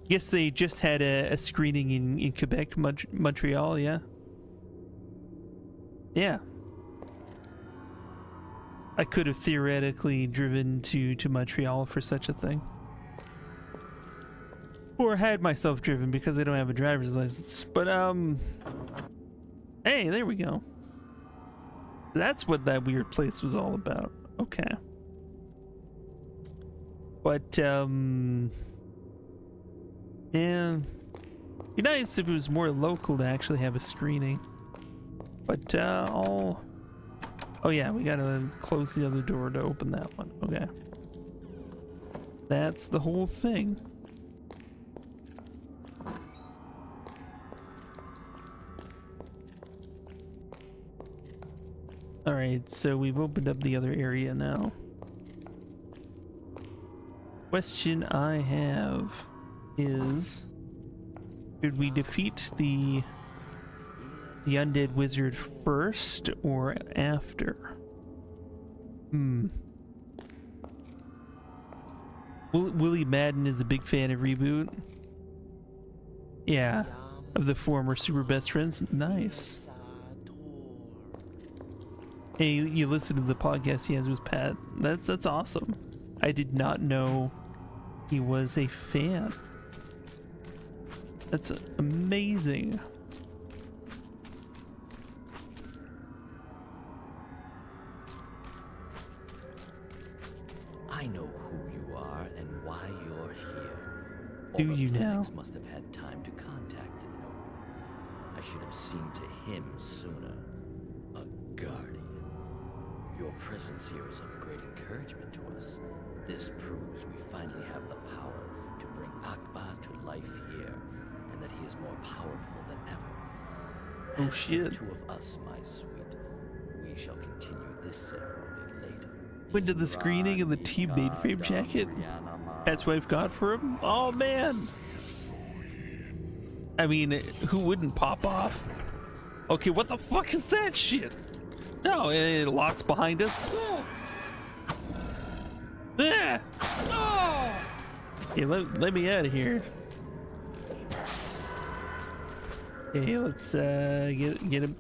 Guess they just had a screening in Quebec, Montreal, yeah? Yeah. I could have theoretically driven to Montreal for such a thing. Or had myself driven because I don't have a driver's license. But, hey, there we go. That's what that weird place was all about. Okay. But, yeah. Be nice if it was more local to actually have a screening. But, oh yeah, we gotta close the other door to open that one. Okay. That's the whole thing. Alright, so we've opened up the other area now. Question I have is, should we defeat the undead wizard first or after? Willie Madden is a big fan of Reboot. Yeah, of the former Super Best Friends. Nice. Hey, you listen to the podcast he has with Pat. That's awesome. I did not know he was a fan. That's amazing. I know who you are and why you're here. Do you now? Phoenix must have had time to contact the Gnome. I should have seen to him sooner. A guardian. Your presence here is of great encouragement to us. This proves we finally have the power to bring Akba to life here, and that he is more powerful than ever. Oh shit. The 2 of us, my sweet. We shall continue this ceremony later. When did the screening of the Team Mainframe jacket Pat's wife got for him? Oh man. I mean, who wouldn't pop off? Okay, what the fuck is that shit? No, it locks behind us. Yeah. Hey, let me out of here. Okay, let's let's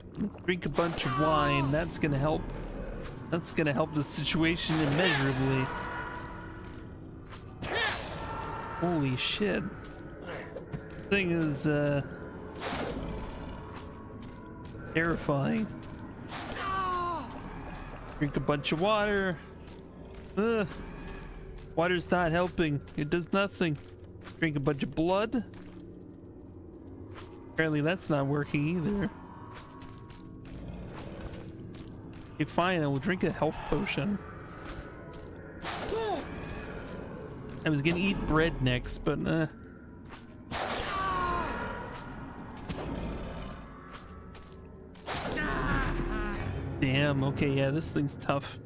drink a bunch of wine. That's gonna help. That's gonna help the situation immeasurably. Holy shit. Thing is terrifying. Drink a bunch of water. Ugh. Water's not helping. It does nothing. Drink a bunch of blood. Apparently that's not working either. Okay, fine, I will drink a health potion. I was gonna eat bread next, but Damn, okay, yeah, this thing's tough.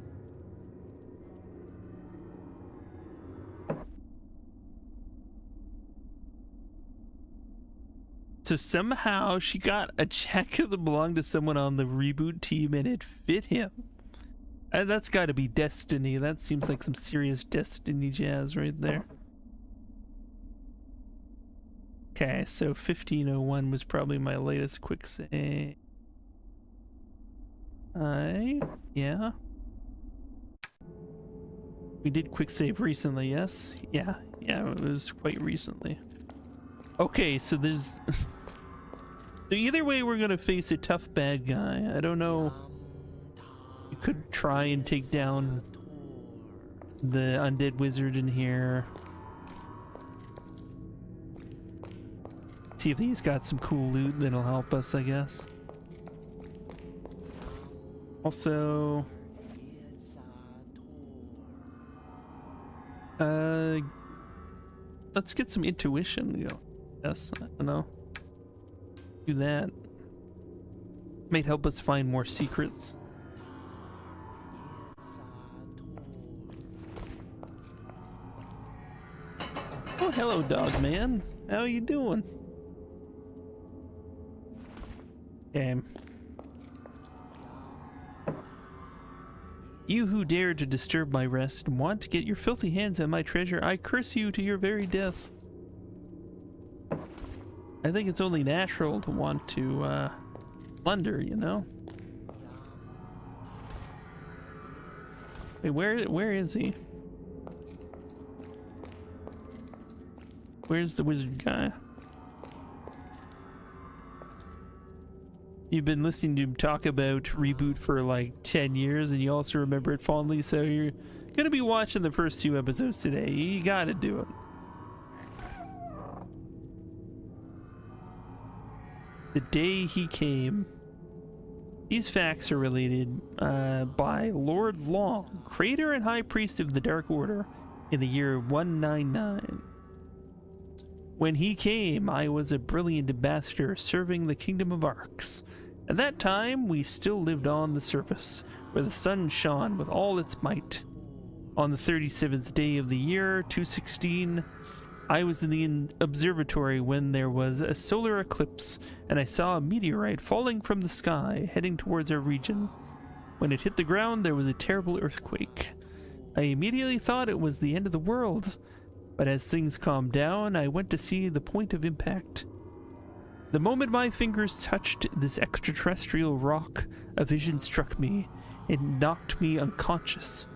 So somehow she got a jacket that belonged to someone on the reboot team and it fit him. And that's got to be destiny. That seems like some serious destiny jazz right there. Okay, so 1501 was probably my latest quick save. Yeah. We did quick save recently, yes? Yeah, it was quite recently. Okay, so there's... So either way, we're gonna face a tough bad guy. I don't know. You could try and take down the undead wizard in here. See if he's got some cool loot that'll help us, I guess. Also... let's get some intuition. Yes, I don't know. Do that. Might help us find more secrets. Oh, hello, dog man. How you doing? Okay. You who dare to disturb my rest and want to get your filthy hands on my treasure, I curse you to your very death. I think it's only natural to want to plunder, you know? Wait, where is he? Where's the wizard guy? You've been listening to him talk about Reboot for like 10 years and you also remember it fondly, so you're gonna be watching the first 2 episodes today. You gotta do it. The day he came. These facts are related by Lord Long, creator and high priest of the Dark Order, in the year 199. When he came, I was a brilliant ambassador serving the kingdom of Arx. At that time, we still lived on the surface, where the sun shone with all its might. On the 37th day of the year 216, I was in the observatory when there was a solar eclipse, and I saw a meteorite falling from the sky, heading towards our region. When it hit the ground, there was a terrible earthquake. I immediately thought it was the end of the world, but as things calmed down, I went to see the point of impact. The moment my fingers touched this extraterrestrial rock, a vision struck me. It knocked me unconscious.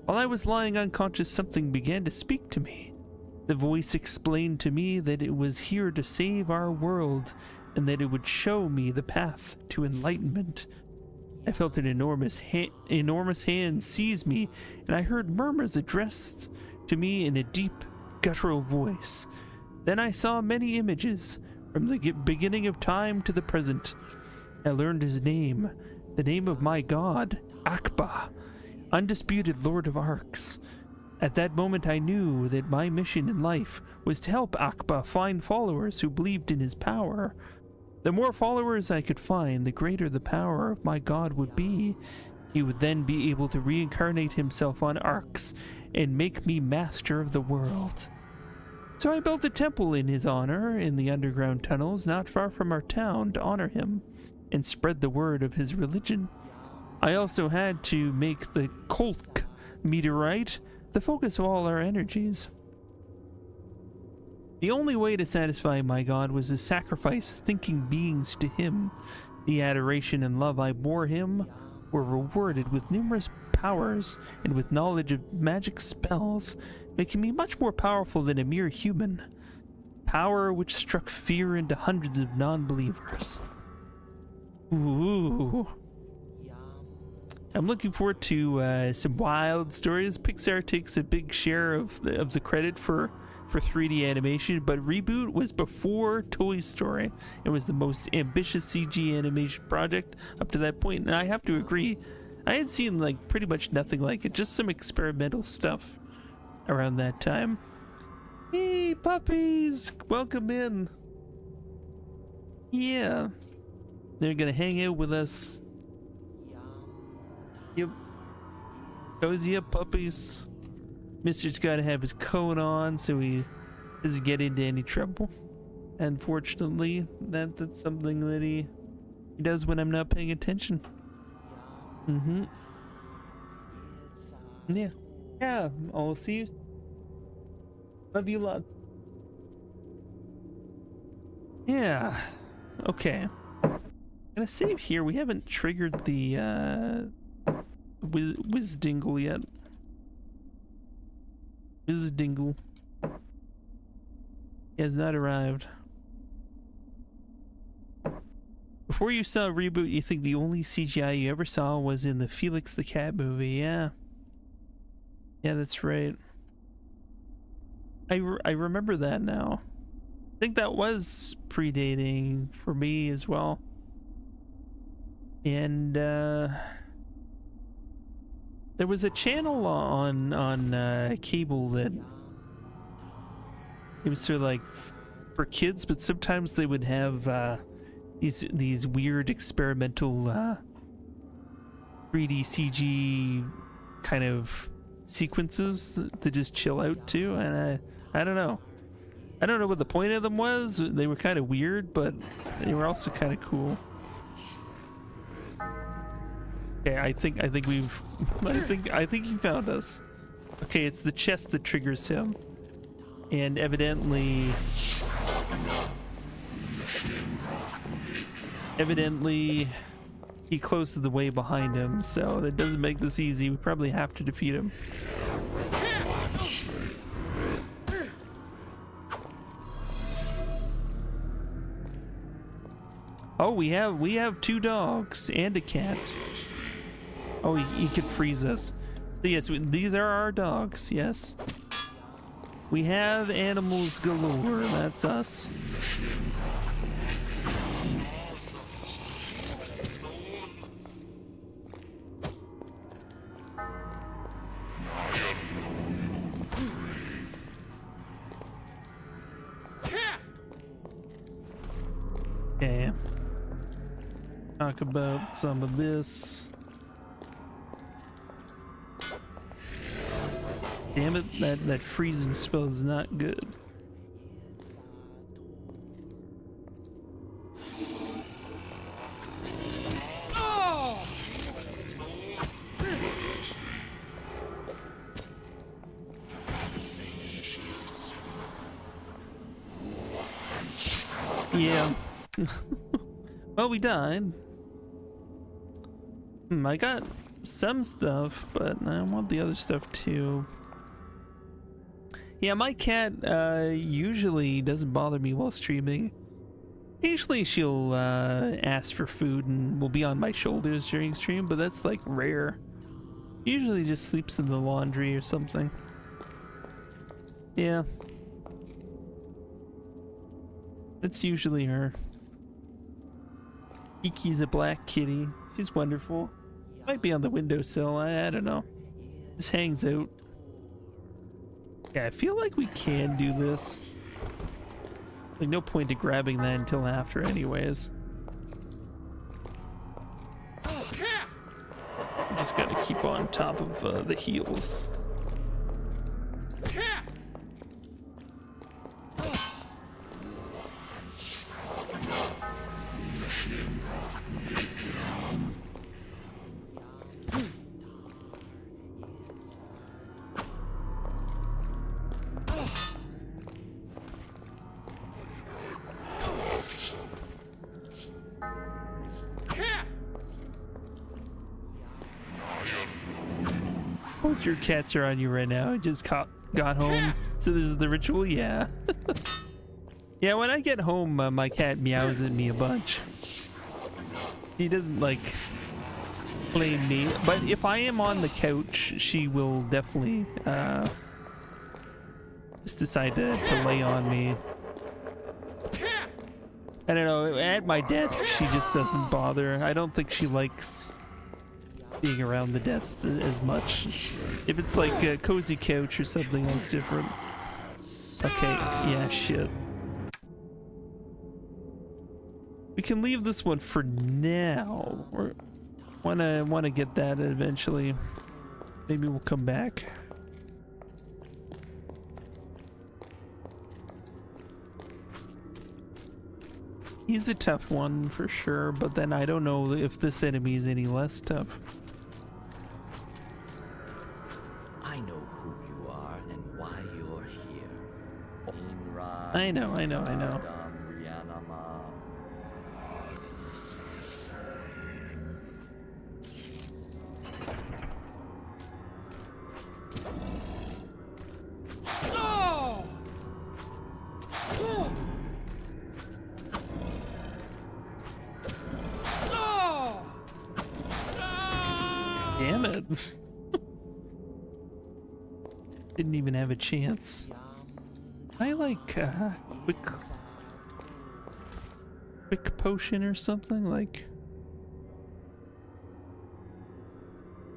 While I was lying unconscious, something began to speak to me. The voice explained to me that it was here to save our world, and that it would show me the path to enlightenment. I felt an enormous hand seize me, and I heard murmurs addressed to me in a deep, guttural voice. Then I saw many images, from the beginning of time to the present. I learned his name, the name of my god, Akba, undisputed Lord of Arx. At that moment I knew that my mission in life was to help Akba find followers who believed in his power. The more followers I could find, the greater the power of my god would be. He would then be able to reincarnate himself on Arx and make me master of the world. So I built a temple in his honor in the underground tunnels not far from our town to honor him and spread the word of his religion. I also had to make the Kolk meteorite the focus of all our energies. The only way to satisfy my god was to sacrifice thinking beings to him. The adoration and love I bore him were rewarded with numerous powers and with knowledge of magic spells, making me much more powerful than a mere human. Power which struck fear into hundreds of non-believers. Ooh. I'm looking forward to some wild stories. Pixar takes a big share of the credit for 3D animation, but Reboot was before Toy Story. It was the most ambitious CG animation project up to that point, and I have to agree, I had seen like pretty much nothing like it, just some experimental stuff around that time. Hey puppies, welcome in. Yeah, they're gonna hang out with us. Yep. Cozy up, puppies. Mister's got to have his coat on so he doesn't get into any trouble. Unfortunately, that's something that he does when I'm not paying attention. Mm-hmm. Yeah. Yeah, I'll see you. Love you lots. Yeah. Okay. Gonna save here. We haven't triggered the Wizdingle yet. Wizdingle. He has not arrived. Before you saw Reboot, you think the only CGI you ever saw was in the Felix the Cat movie. Yeah. Yeah, that's right. I remember that now. I think that was predating for me as well. And there was a channel on cable that it was sort of like for kids, but sometimes they would have these weird experimental 3D CG kind of sequences to just chill out to, and I don't know what the point of them was. They were kind of weird, but they were also kind of cool. Okay, I think we've I think he found us. Okay, it's the chest that triggers him, and evidently he closes the way behind him, so that doesn't make this easy. We probably have to defeat him. Oh, we have 2 dogs and a cat. Oh, he could freeze us. So yes, these are our dogs. Yes, we have animals galore. That's us. Okay. Talk about some of this. Damn it, that freezing spell is not good. Yeah. Well, we died. I got some stuff, but I want the other stuff too. Yeah, my cat usually doesn't bother me while streaming. Occasionally she'll ask for food and will be on my shoulders during stream, but that's like rare. Usually just sleeps in the laundry or something. Yeah. That's usually her. Kiki's a black kitty. She's wonderful. Might be on the windowsill. I don't know. Just hangs out. Yeah, I feel like we can do this. Like, no point to grabbing that until after anyways. Just gotta keep on top of the heels. Both your cats are on you right now. I just got home. So this is the ritual? Yeah. Yeah, when I get home, my cat meows at me a bunch. He doesn't, like, blame me. But if I am on the couch, she will definitely just decide to lay on me. I don't know, at my desk, she just doesn't bother. I don't think she likes being around the desk as much. If it's like a cozy couch or something, that's different. Okay, yeah, shit. We can leave this one for now. Wanna get that eventually. Maybe we'll come back. He's a tough one for sure, but then I don't know if this enemy is any less tough. I know who you are and why you're here. I know. Damn it. Didn't even have a chance. I like quick potion or something, like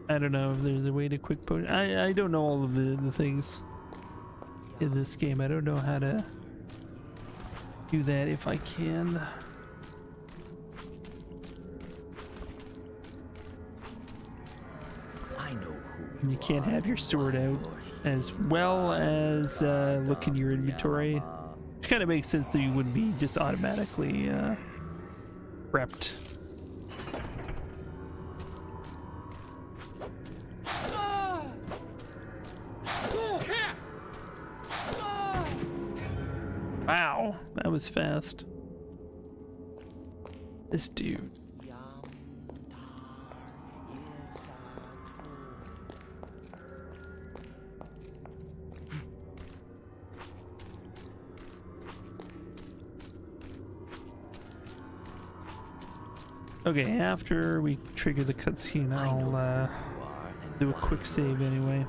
I don't know if there's a way to quick potion. I don't know all of the things in this game. I don't know how to do that if I can. I know who And you can't have your sword out as well as look in your inventory. Which kind of makes sense that you wouldn't be just automatically prepped. Wow, that was fast. This dude. Okay, after we trigger the cutscene, I'll do a quick save anyway.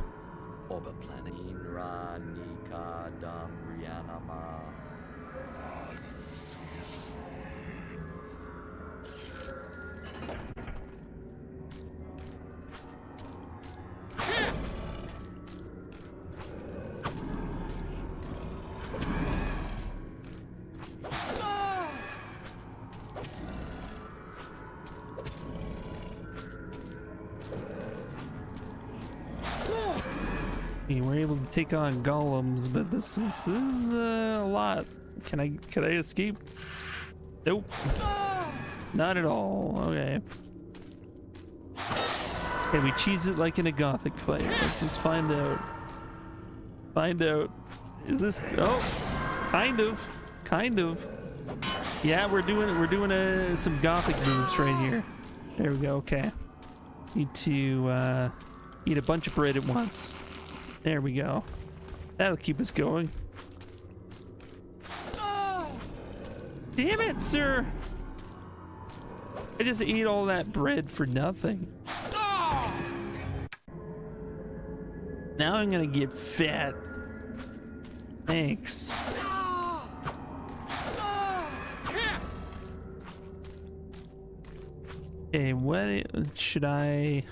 We're able to take on golems, but this is a lot. Can I escape? Nope. Not at all. Okay. Okay, we cheese it like in a gothic fight. Let's find out. Find out. Is this? Oh, kind of. Yeah, we're doing some gothic moves right here. There we go. Okay. Need to eat a bunch of bread at once. There we go. That'll keep us going. Damn it, sir! I just ate all that bread for nothing. Now I'm gonna get fat. Thanks. Okay, what should I...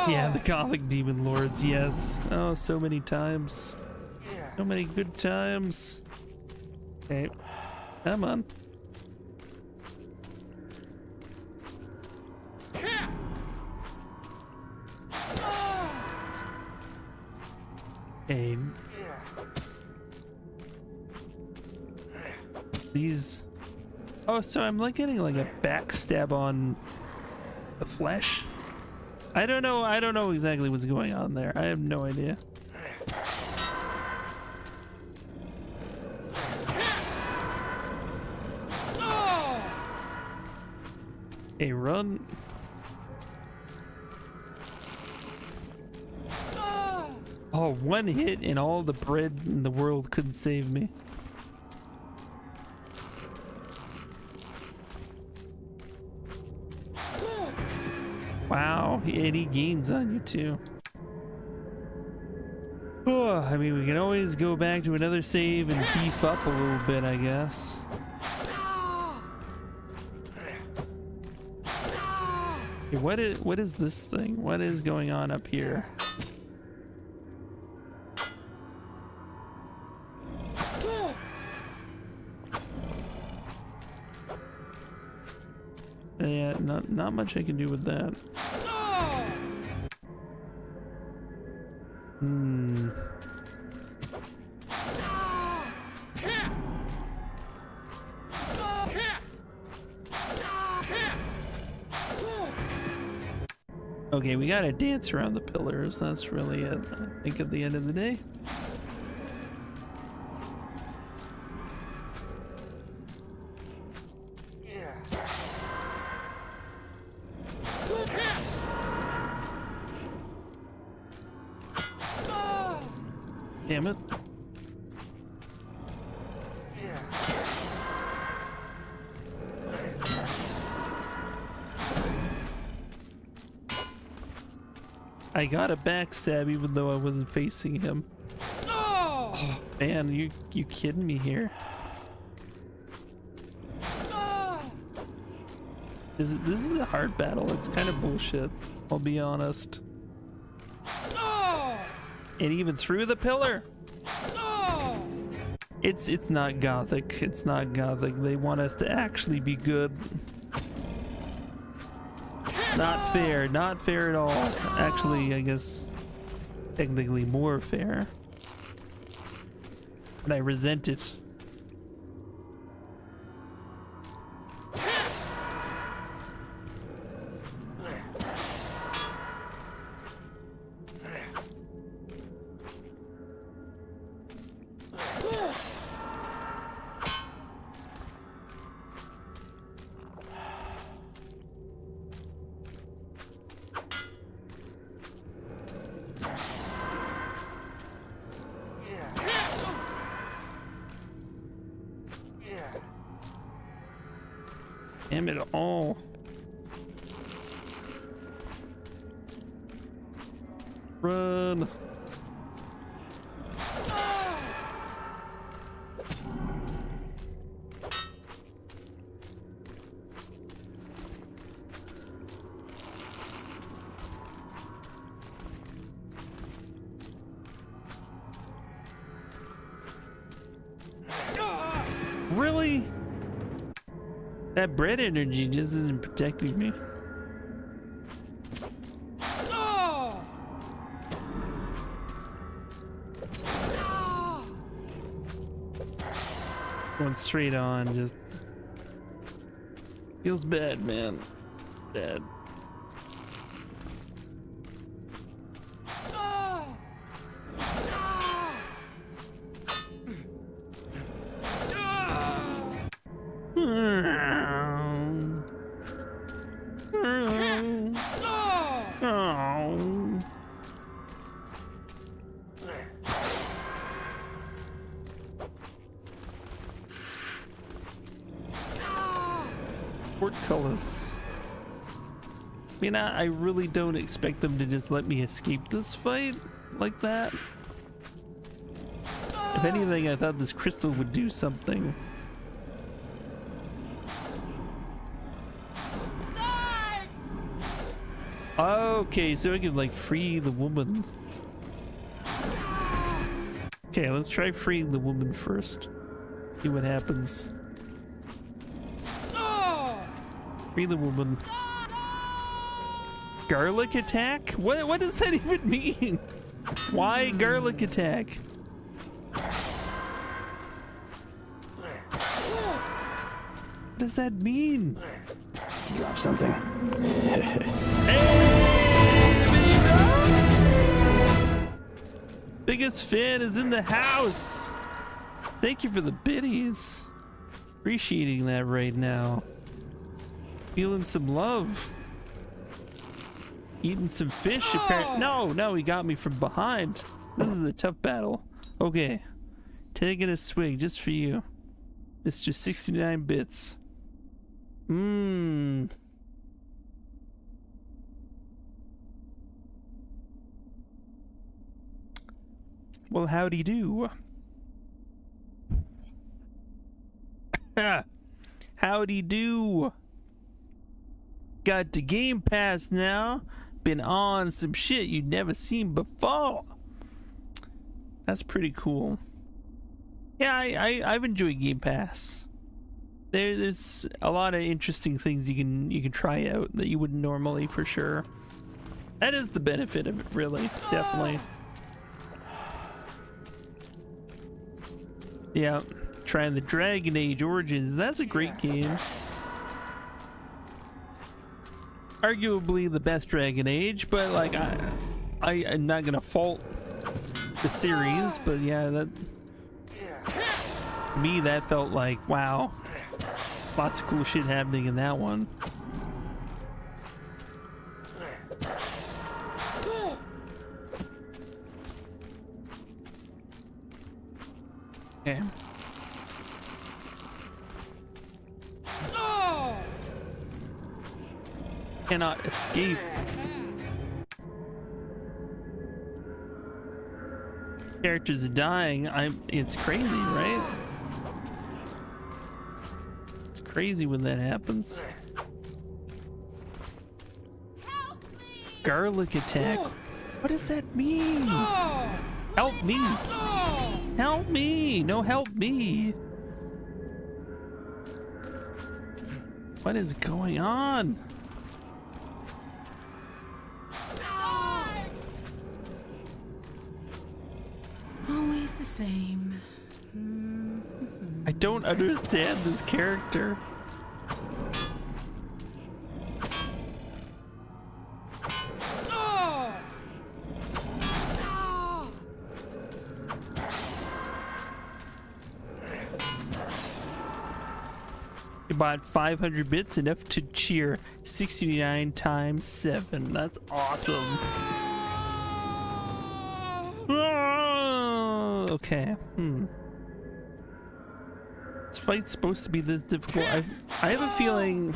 Yeah, the Gothic Demon Lords, yes. Oh, so many times. So many good times. Okay, come on. Okay. These... Oh, so I'm like getting like a backstab on the flesh. I don't know exactly what's going on there. I have no idea. Hey, run. Oh, one hit and all the bread in the world couldn't save me. Wow, and he gains on you too. Oh, I mean, we can always go back to another save and beef up a little bit, I guess. Okay, what is this thing? What is going on up here? Yeah, not much I can do with that. Hmm. Okay, we gotta dance around the pillars. That's really it, I think, at the end of the day. Damn it. I got a backstab even though I wasn't facing him. Oh, man, you kidding me here? This is a hard battle. It's kind of bullshit, I'll be honest. And even through the pillar. It's not gothic. It's not gothic. They want us to actually be good. Not fair. Not fair at all. Actually, I guess technically more fair. But I resent it. Damn it all. Run. Really? That bread energy just isn't protecting me. Going straight on just feels bad, man. Bad. Portcullis. I mean, I really don't expect them to just let me escape this fight like that. If anything, I thought this crystal would do something. Okay, so I can like free the woman. Okay, let's try freeing the woman first. See what happens. Free the woman. Garlic attack? What does that even mean? Why garlic attack? What does that mean? Drop something. Biggest fan is in the house. Thank you for the biddies. Appreciating that right now. Feeling some love. Eating some fish apparently. No, he got me from behind. This is a tough battle. Okay. Taking a swig just for you. It's just 69 bits. Mmm. Well, howdy do. Howdy do. Got the Game Pass now. Been on some shit you'd never seen before. That's pretty cool. Yeah, I've enjoyed Game Pass. There's a lot of interesting things you can try out that you wouldn't normally, for sure. That is the benefit of it, really. Definitely. Yeah, trying the Dragon Age Origins. That's a great game. Arguably the best Dragon Age, but like I'm not gonna fault the series, but yeah, that to me that felt like, wow, lots of cool shit happening in that one. Okay. Cannot escape. Characters are dying. It's crazy, right? It's crazy when that happens. Garlic attack. What does that mean? Help me. Help me. No, help me. What is going on? Always the same. I don't understand this character. You bought 500 bits, enough to cheer 69 times 7. That's awesome. Okay. This fight's supposed to be this difficult. I have a feeling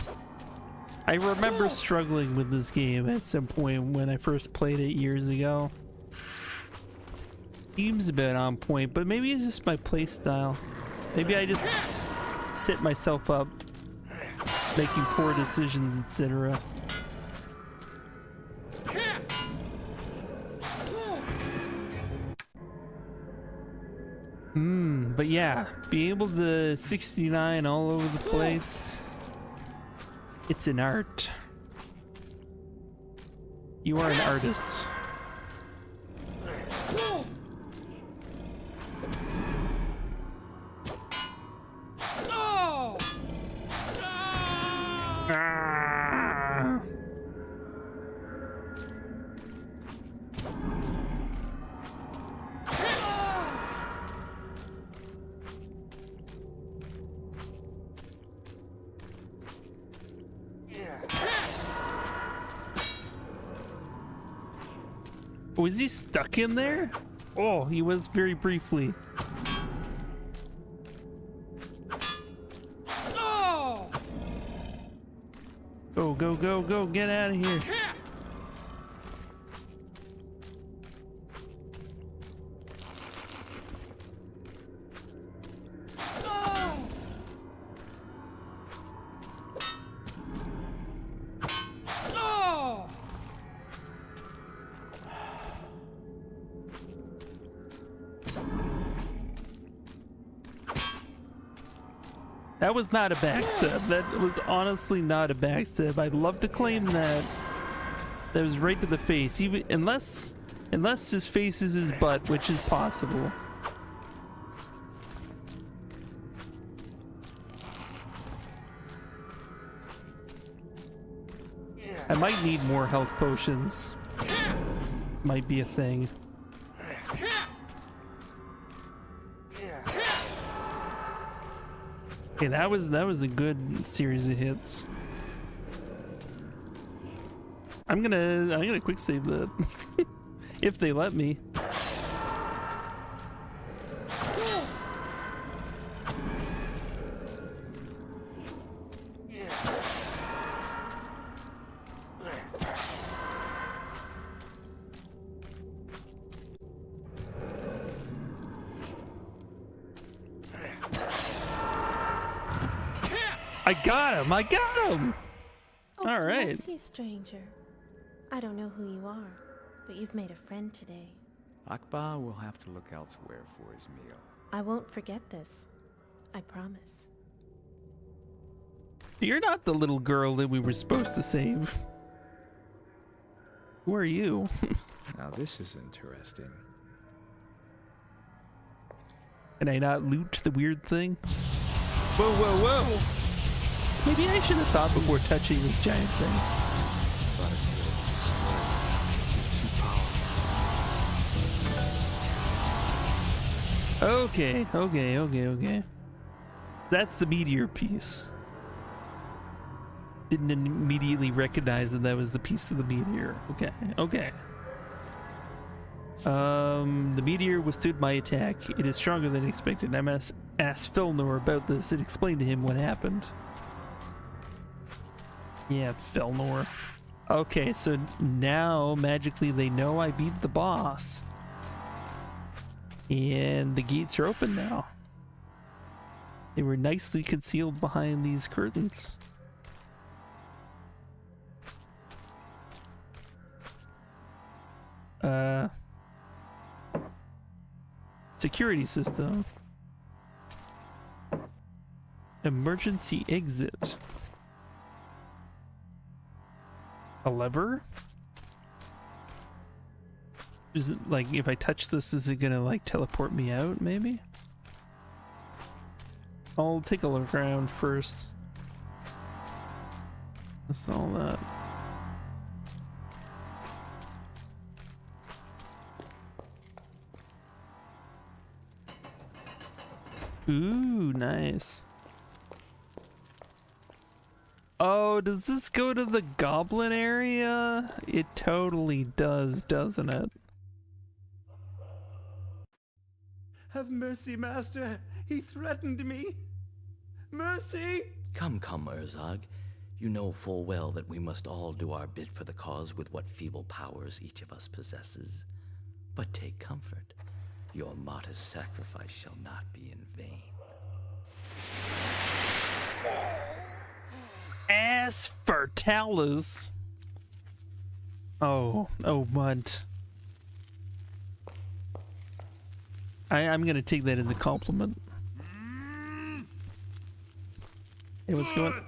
I remember struggling with this game at some point when I first played it years ago. Seems a bit on point, but maybe it's just my playstyle. Maybe I just set myself up making poor decisions, etc. But yeah, being able to 69 all over the place, it's an art. You are an artist. Was he stuck in there? Oh, he was very briefly. Go, go, go, go, get out of here. That was not a backstab. That was honestly not a backstab. I'd love to claim that. That was right to the face. Even unless his face is his butt, which is possible. I might need more health potions. Might be a thing. Okay, that was a good series of hits. I'm gonna quick save that if they let me. I got him! I got him! Oh, All right. Bless you, stranger. I don't know who you are, but you've made a friend today. Akbar will have to look elsewhere for his meal. I won't forget this. I promise. You're not the little girl that we were supposed to save. Who are you? Now this is interesting. Can I not loot the weird thing? Whoa, whoa, whoa! Maybe I should have thought before touching this giant thing. But it's too powerful. Okay. That's the meteor piece. Didn't immediately recognize that was the piece of the meteor. Okay. The meteor withstood my attack. It is stronger than expected. I must ask Felnor about this and explain to him what happened. Yeah, Felnor. Okay, so now magically they know I beat the boss. And the gates are open now. They were nicely concealed behind these curtains. Security system. Emergency exit. A lever? Is it like if I touch this, is it gonna like teleport me out maybe? I'll take a look around first. That's all that. Ooh, nice. Oh, does this go to the goblin area? It totally does, doesn't it? Have mercy, master. He threatened me. Mercy! Come, Urzag. You know full well that we must all do our bit for the cause with what feeble powers each of us possesses. But take comfort. Your modest sacrifice shall not be in vain. Asphaltalis. Oh, Munt. I'm gonna take that as a compliment. Hey, what's going on?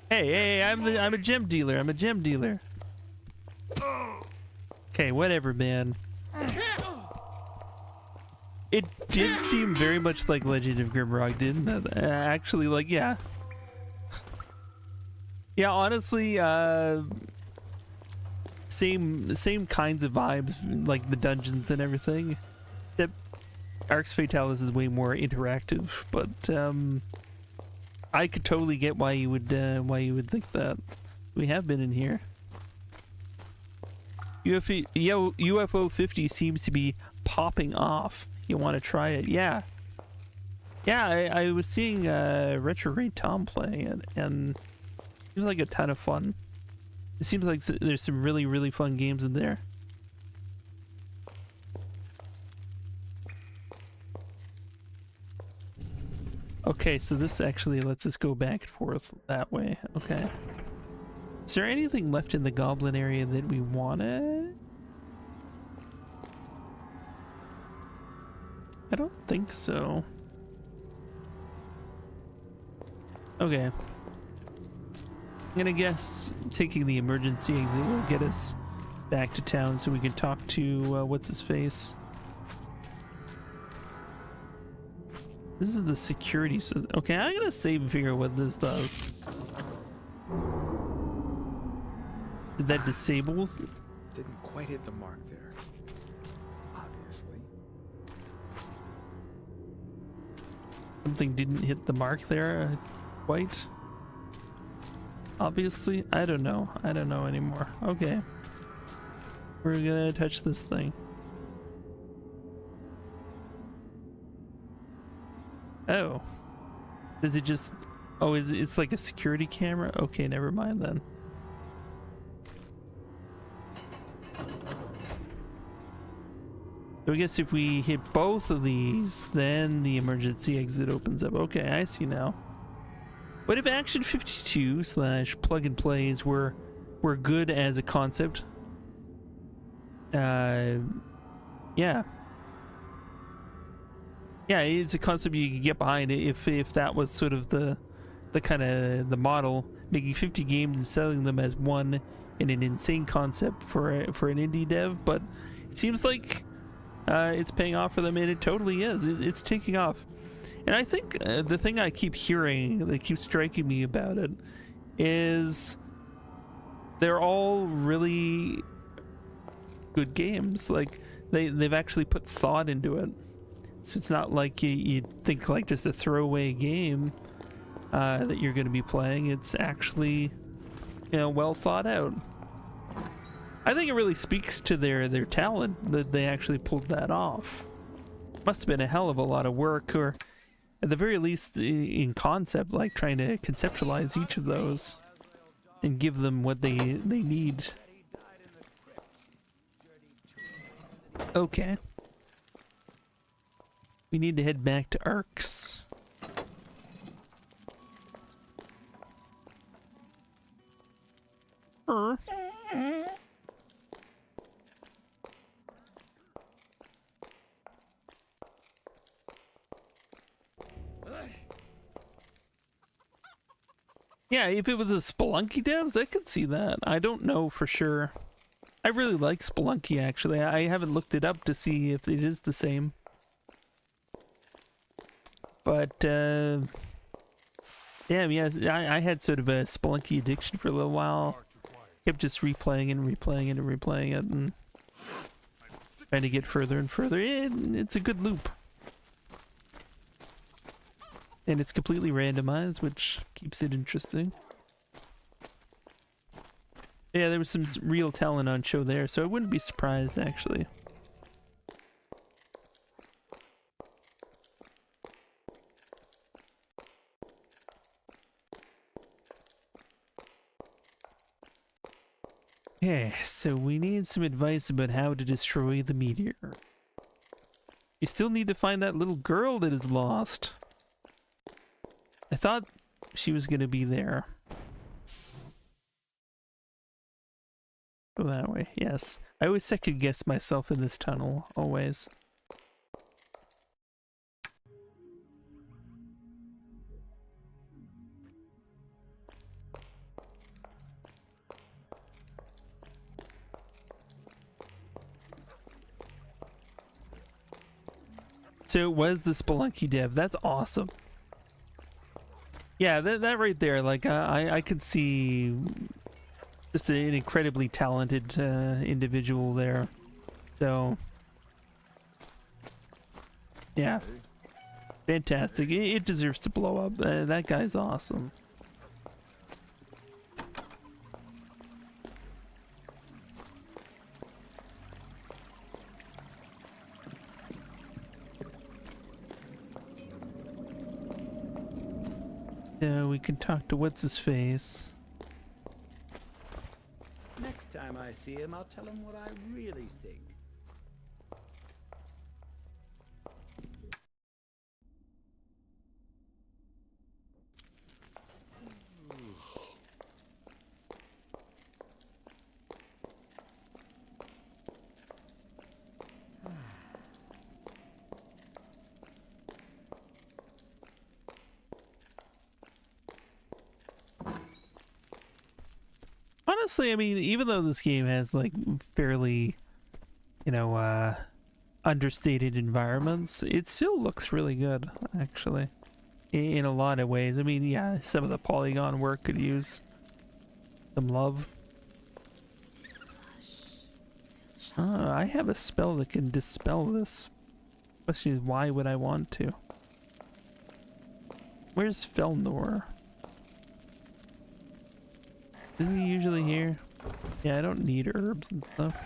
Hey, I'm a gem dealer. I'm a gem dealer. Okay, whatever, man. It did seem very much like Legend of Grimrock, didn't it? Actually, like, yeah. Yeah, honestly, same kinds of vibes, like the dungeons and everything. Yep. Arx Fatalis is way more interactive, but I could totally get why you would think that. We have been in here. UFO 50 seems to be popping off. You want to try it? Yeah. I was seeing Retrograde Tom play it, and it was like a ton of fun. It seems like there's some really fun games in there. Okay, so this actually lets us go back and forth that way. Okay. Is there anything left in the goblin area that we wanted? I don't think so. Okay. I'm gonna guess taking the emergency exit will get us back to town so we can talk to what's his face. This is the security system. Okay, I'm gonna save and figure out what this does. Did that disable? Didn't quite hit the mark there. Obviously. Something didn't hit the mark there quite. Obviously, I don't know anymore. Okay, we're gonna touch this thing. Oh, does it just, oh, it's like a security camera? Okay, never mind then. So I guess if we hit both of these, then the emergency exit opens up. Okay, I see now. What if Action 52 / plug and plays were good as a concept? Yeah. Yeah, it's a concept you can get behind if that was sort of the kind of the model, making 50 games and selling them as one in an insane concept for an indie dev. But it seems like it's paying off for them, and it totally is. It's taking off. And I think the thing I keep hearing that keeps striking me about it is they're all really good games. Like they've actually put thought into it. So it's not like you think like just a throwaway game that you're going to be playing. It's actually, well thought out. I think it really speaks to their talent that they actually pulled that off. Must have been a hell of a lot of work, or at the very least in concept, like trying to conceptualize each of those and give them what they need. Okay. We need to head back to Arx. Yeah, if it was a Spelunky devs, I could see that. I don't know for sure. I really like Spelunky, actually. I haven't looked it up to see if it is the same. But, yeah, I had sort of a Spelunky addiction for a little while. Kept just replaying it and replaying it and replaying it and trying to get further and further. It's a good loop. And it's completely randomized, which keeps it interesting. Yeah, there was some real talent on show there, so I wouldn't be surprised, actually. Okay, so we need some advice about how to destroy the meteor. You still need to find that little girl that is lost. I thought she was gonna be there. Go that way, yes. I always second guess myself in this tunnel, always. So it was the Spelunky dev. That's awesome. Yeah, that right there, like I could see just an incredibly talented individual there. So yeah, fantastic. It deserves to blow up. That guy's awesome. We can talk to what's-his-face. Next time I see him, I'll tell him what I really think. Honestly, I mean, even though this game has like fairly, understated environments, it still looks really good, actually, in a lot of ways. I mean, yeah, some of the polygon work could use some love. I have a spell that can dispel this. Question is, why would I want to? Where's Felnor? Isn't he usually here? Yeah, I don't need herbs and stuff.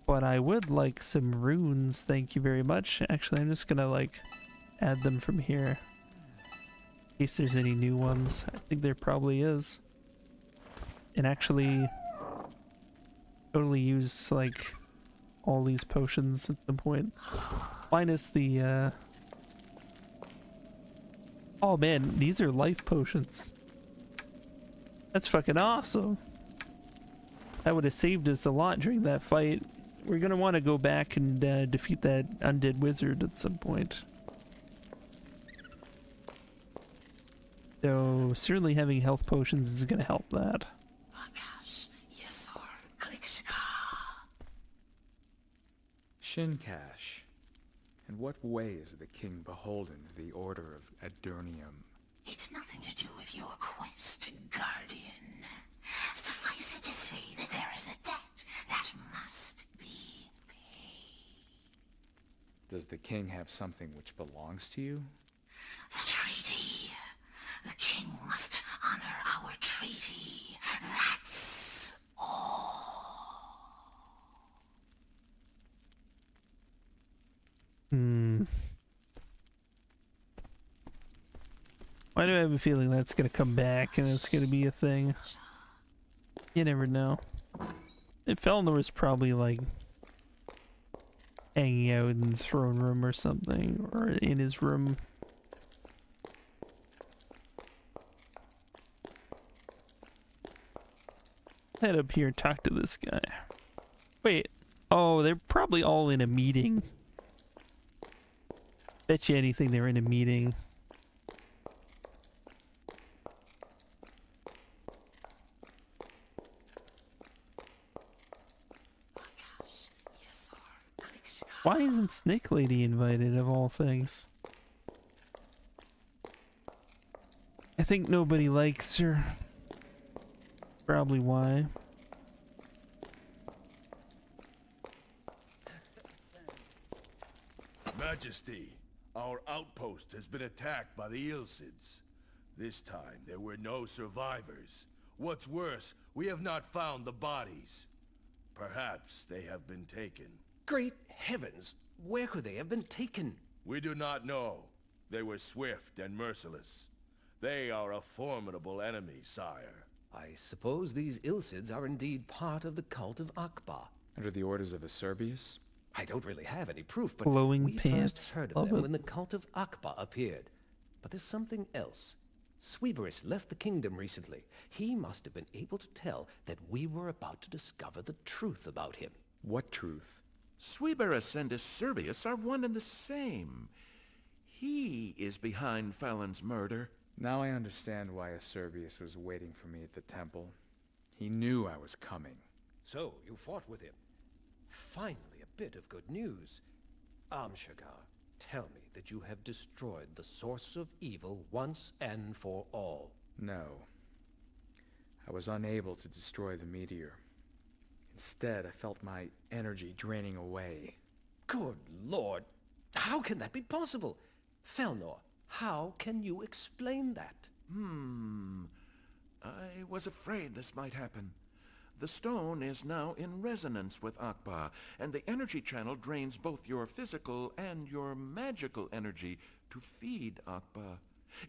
But I would like some runes, thank you very much. Actually, I'm just gonna like add them from here. In case there's any new ones. I think there probably is. And actually totally use like all these potions at some point. Minus the Oh man, these are life potions. That's fucking awesome. That would have saved us a lot during that fight. We're gonna want to go back and defeat that undead wizard at some point. So certainly having health potions is gonna help that. Shinkash. In what way is the king beholden to the Order of Aedirnium? It's nothing to do with your quest, Guardian. Suffice it to say that there is a debt that must be paid. Does the king have something which belongs to you? The treaty. The king must honor our treaty. That's all. Why do I have a feeling that's gonna come back and it's gonna be a thing? You never know. If Felnor was probably like hanging out in the throne room or something, or in his room. Head up here and talk to this guy. Wait. Oh, they're probably all in a meeting. Bet you anything they're in a meeting. Why isn't Snake Lady invited, of all things? I think nobody likes her. Probably why. Majesty, our outpost has been attacked by the Ilsids. This time, there were no survivors. What's worse, we have not found the bodies. Perhaps they have been taken. Great heavens! Where could they have been taken? We do not know. They were swift and merciless. They are a formidable enemy, sire. I suppose these Ilsids are indeed part of the cult of Akbar. Under the orders of Acerbius? I don't really have any proof, but Glowing we pants. first heard of Love them it. when the cult of Akbar appeared. But there's something else. Sweeberus left the kingdom recently. He must have been able to tell that we were about to discover the truth about him. What truth? Sweeberus and Acerbius are one and the same. He is behind Fallon's murder. Now I understand why Acerbius was waiting for me at the temple. He knew I was coming. So, you fought with him. Finally, a bit of good news. Amshagar, tell me that you have destroyed the source of evil once and for all. No. I was unable to destroy the meteor. Instead, I felt my energy draining away. Good Lord! How can that be possible? Felnor, how can you explain that? I was afraid this might happen. The stone is now in resonance with Akbar, and the energy channel drains both your physical and your magical energy to feed Akbar.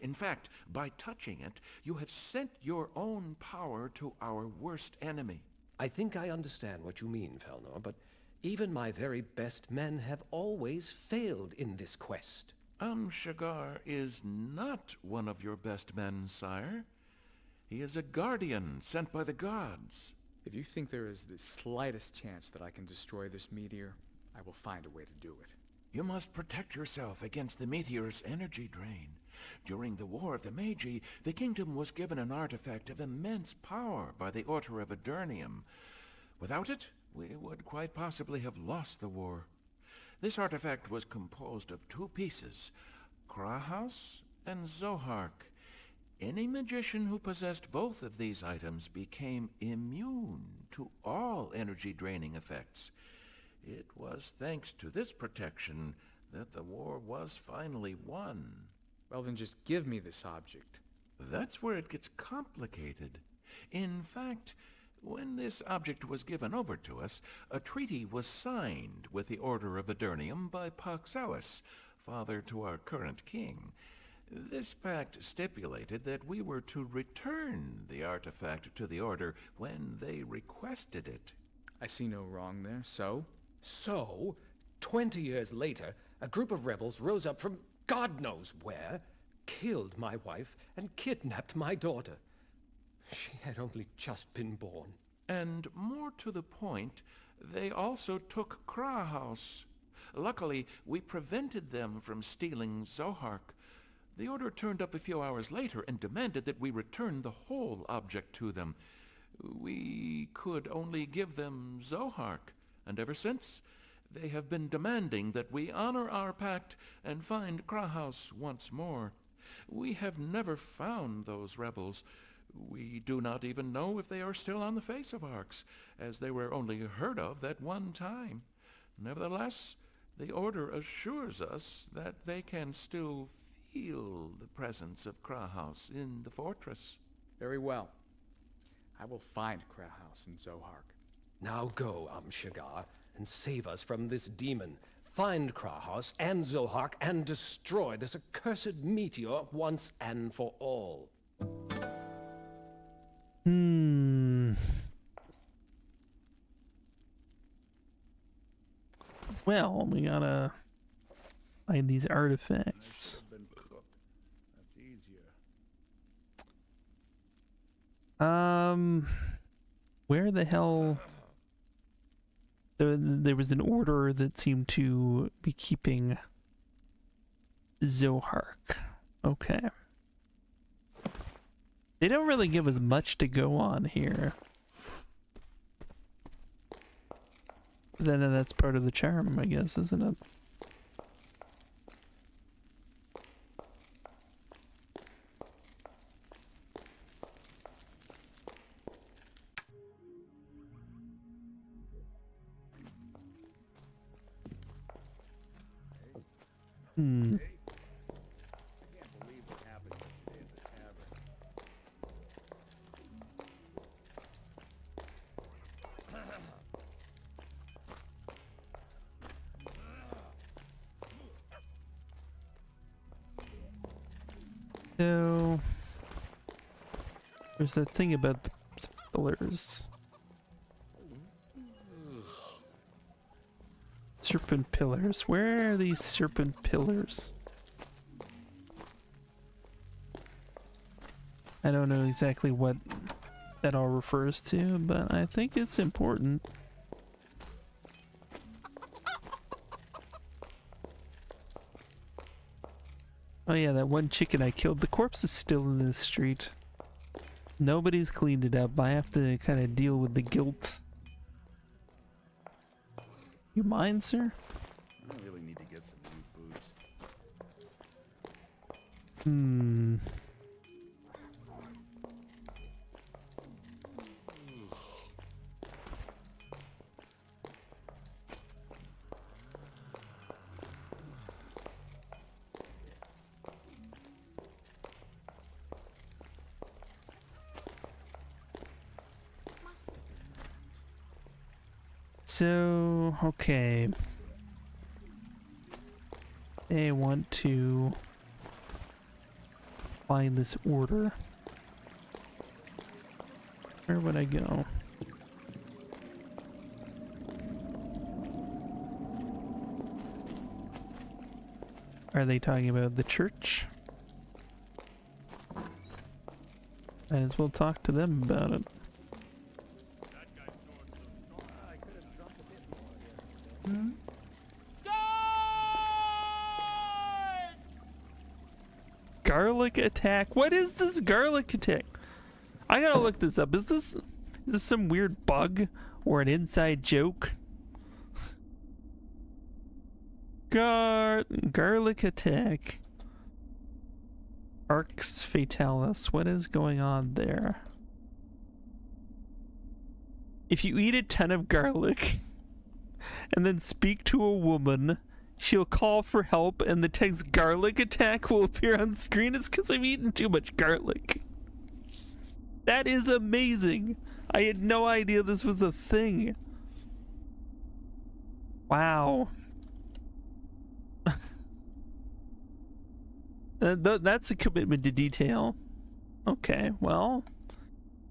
In fact, by touching it, you have sent your own power to our worst enemy. I think I understand what you mean, Felnor, but even my very best men have always failed in this quest. Amshagar is not one of your best men, sire. He is a guardian sent by the gods. If you think there is the slightest chance that I can destroy this meteor, I will find a way to do it. You must protect yourself against the meteor's energy drain. During the War of the Magi, the kingdom was given an artifact of immense power by the Order of Aedirnium. Without it, we would quite possibly have lost the war. This artifact was composed of two pieces, Krahas and Zohark. Any magician who possessed both of these items became immune to all energy-draining effects. It was thanks to this protection that the war was finally won. Well, then just give me this object. That's where it gets complicated. In fact, when this object was given over to us, a treaty was signed with the Order of Aedirnium by Paxalis, father to our current king. This pact stipulated that we were to return the artifact to the Order when they requested it. I see no wrong there, so? So, 20 years later, a group of rebels rose up from God knows where, killed my wife and kidnapped my daughter. She had only just been born. And more to the point, they also took Krahaus. Luckily, we prevented them from stealing Zohark. The Order turned up a few hours later and demanded that we return the whole object to them. We could only give them Zohark, and ever since, they have been demanding that we honor our pact and find Krahaus once more. We have never found those rebels. We do not even know if they are still on the face of Arx, as they were only heard of that one time. Nevertheless, the Order assures us that they can still feel the presence of Krahaus in the fortress. Very well. I will find Krahaus and Zohark. Now go, Amshagar, and save us from this demon. Find Krahaus and Zohark and destroy this accursed meteor once and for all. Well, we gotta find these artifacts. That's easier. Where the hell? There was an order that seemed to be keeping Zohark. Okay. They don't really give us much to go on here. Then that's part of the charm, I guess, isn't it? So there's that thing about the pillars. Serpent pillars. Where are these serpent pillars? I don't know exactly what that all refers to, but I think it's important. Oh yeah, that one chicken I killed. The corpse is still in the street. Nobody's cleaned it up. I have to kind of deal with the guilt. You mind, sir? I really need to get some new boots. So, okay. They want to find this order. Where would I go? Are they talking about the church? Might as well talk to them about it. Garlic attack? What is this garlic attack? I gotta look this up. Is this some weird bug or an inside joke? Garlic attack. Arx Fatalis. What is going on there? If you eat a ton of garlic and then speak to a woman, she'll call for help and the text garlic attack will appear on screen. It's because I've eaten too much garlic. That is amazing. I had no idea this was a thing. Wow. That's a commitment to detail. Okay, well,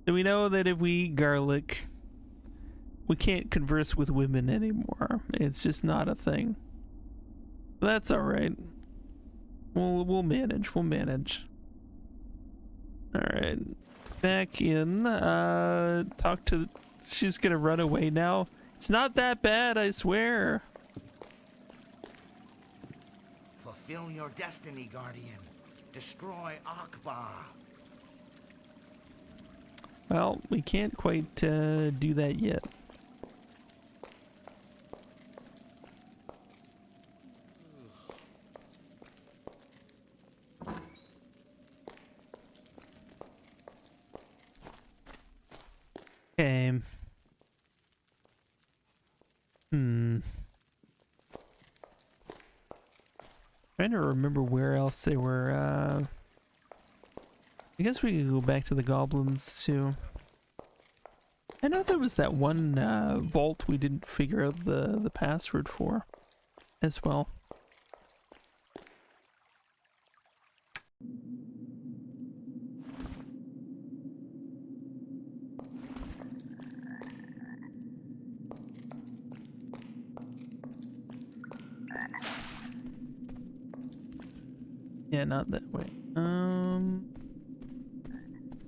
do we know that if we eat garlic, we can't converse with women anymore? It's just not a thing. That's alright. We'll manage. We'll manage. All right, back in. Talk to. She's gonna run away now. It's not that bad, I swear. Fulfill your destiny, Guardian. Destroy Akbar. Well, we can't quite do that yet. Okay. Trying to remember where else they were. I guess we could go back to the goblins too. I know there was that one vault we didn't figure out the password for as well. Yeah, not that way.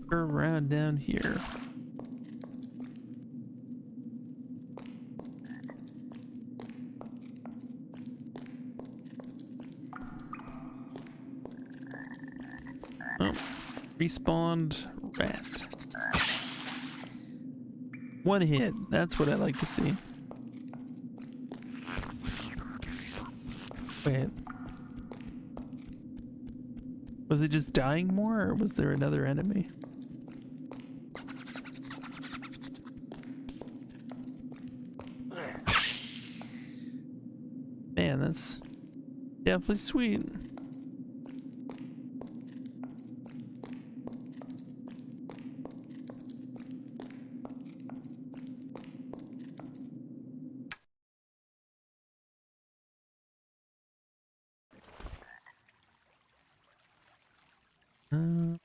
We're around down here. Oh, respawned rat. One hit. That's what I like to see. Wait. Was it just dying more, or was there another enemy? Man, that's definitely sweet.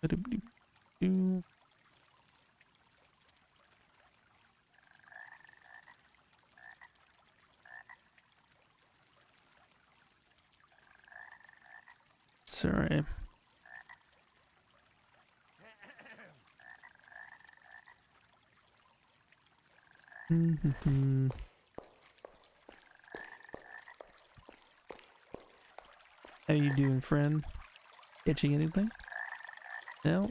Ba-dum-dum-dum. Sorry. How you doing, friend? Catching anything? No.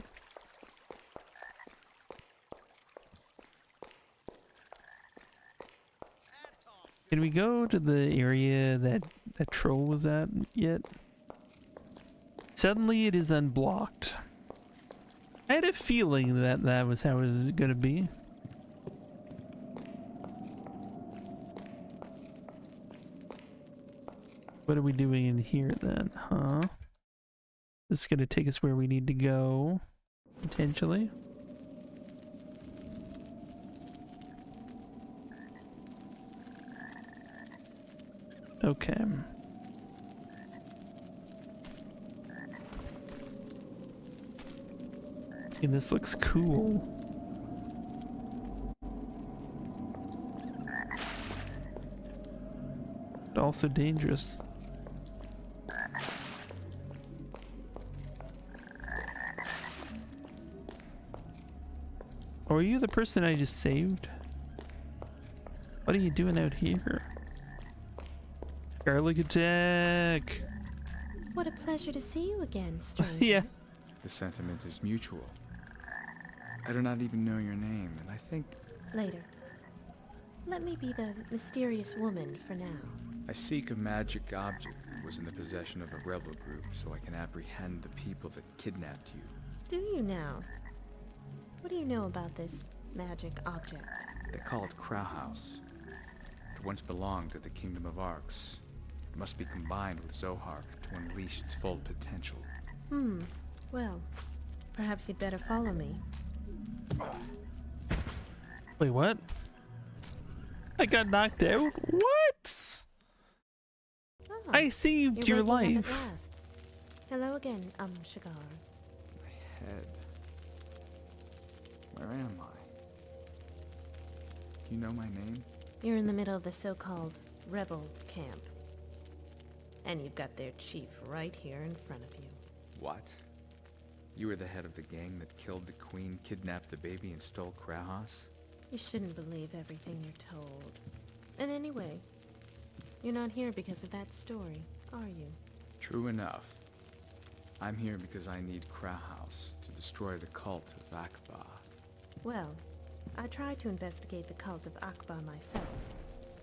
Can we go to the area that troll was at yet? Suddenly it is unblocked. I had a feeling that was how it was gonna be. What are we doing in here then, huh? This is gonna take us where we need to go, potentially. Okay. And this looks cool. But also dangerous. Or are you the person I just saved? What are you doing out here? Garlic attack! What a pleasure to see you again, stranger. Yeah. The sentiment is mutual. I do not even know your name, and I think... Later. Let me be the mysterious woman for now. I seek a magic object that was in the possession of a rebel group so I can apprehend the people that kidnapped you. Do you now? What do you know about this magic object? They call it Krauhaus. It once belonged to the Kingdom of Arx. It must be combined with Zohar to unleash its full potential. Well, perhaps you'd better follow me. Wait, what? I got knocked out? What? Oh, I saved your you're waking up life. at last. Hello again, Shagar. My head. Where am I? Do you know my name? You're in the middle of the so-called rebel camp. And you've got their chief right here in front of you. What? You were the head of the gang that killed the queen, kidnapped the baby, and stole Krahas? You shouldn't believe everything you're told. And anyway, you're not here because of that story, are you? True enough. I'm here because I need Krahas to destroy the cult of Akba. Well, I tried to investigate the cult of Akba myself,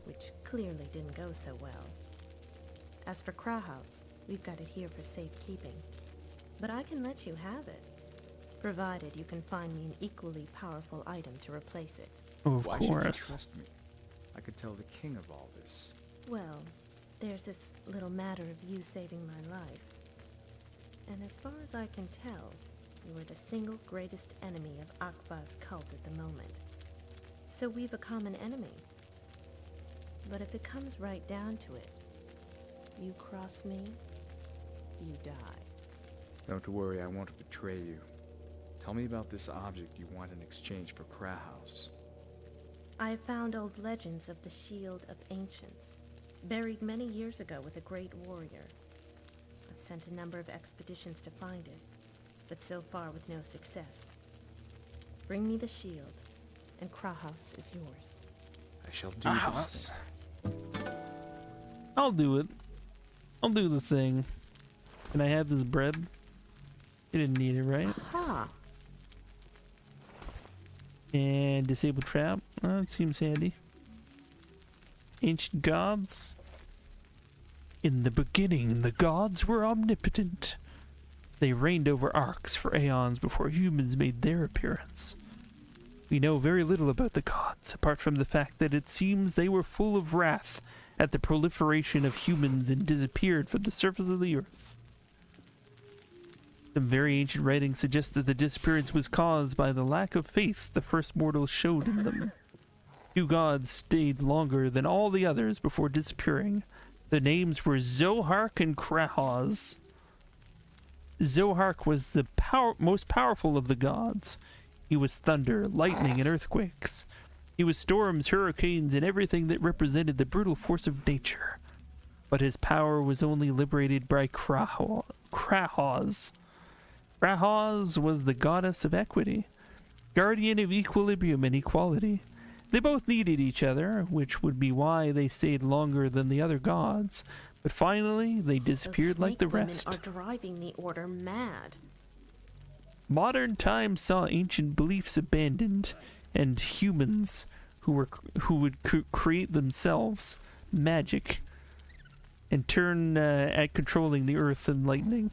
which clearly didn't go so well. As for Krahas, we've got it here for safekeeping. But I can let you have it, provided you can find me an equally powerful item to replace it. Of Why course. should you trust me? I could tell the king of all this. Well, there's this little matter of you saving my life. And as far as I can tell, you are the single greatest enemy of Akba's cult at the moment. So we've a common enemy. But if it comes right down to it, you cross me, you die. Don't worry, I won't betray you. Tell me about this object you want in exchange for Krahas. I have found old legends of the Shield of Ancients, buried many years ago with a great warrior. I've sent a number of expeditions to find it, but so far with no success. Bring me the shield, and Krahas is yours. I shall do this. I'll do it. I'll do the thing. Can I have this bread? You didn't need it, right? Aha! And disable trap. That seems handy. Ancient gods. In the beginning, the gods were omnipotent. They reigned over Arx for aeons before humans made their appearance. We know very little about the gods, apart from the fact that it seems they were full of wrath at the proliferation of humans and disappeared from the surface of the earth. Some very ancient writings suggest that the disappearance was caused by the lack of faith the first mortals showed in them. Two gods stayed longer than all the others before disappearing. The names were Zohark and Krahas. Zohark was the most powerful of the gods. He was thunder, lightning, and earthquakes. He was storms, hurricanes, and everything that represented the brutal force of nature. But his power was only liberated by Krahas. Krahas was the goddess of equity, guardian of equilibrium and equality. They both needed each other, which would be why they stayed longer than the other gods. But finally, they disappeared like the rest. Those snake women are driving the Order mad. Modern times saw ancient beliefs abandoned, and humans who would create themselves magic and turn at controlling the earth and lightning.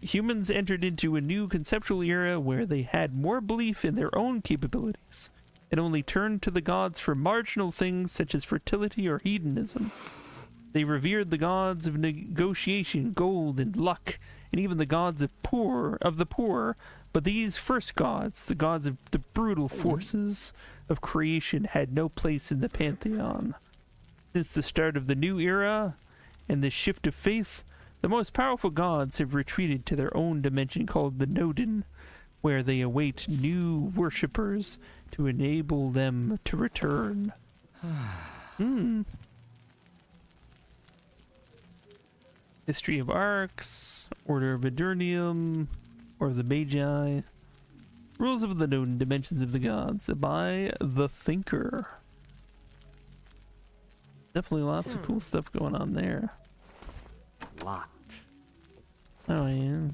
Humans entered into a new conceptual era where they had more belief in their own capabilities and only turned to the gods for marginal things such as fertility or hedonism. They revered the gods of negotiation, gold, and luck, and even the gods of the poor. But these first gods, the gods of the brutal forces of creation, had no place in the pantheon. Since the start of the new era and the shift of faith, the most powerful gods have retreated to their own dimension called the Nodin, where they await new worshippers to enable them to return. History of Arx, Order of Aeternium, or the Magi. Rules of the Known Dimensions of the Gods by The Thinker. Definitely lots of cool stuff going on there. Locked. Oh, yeah.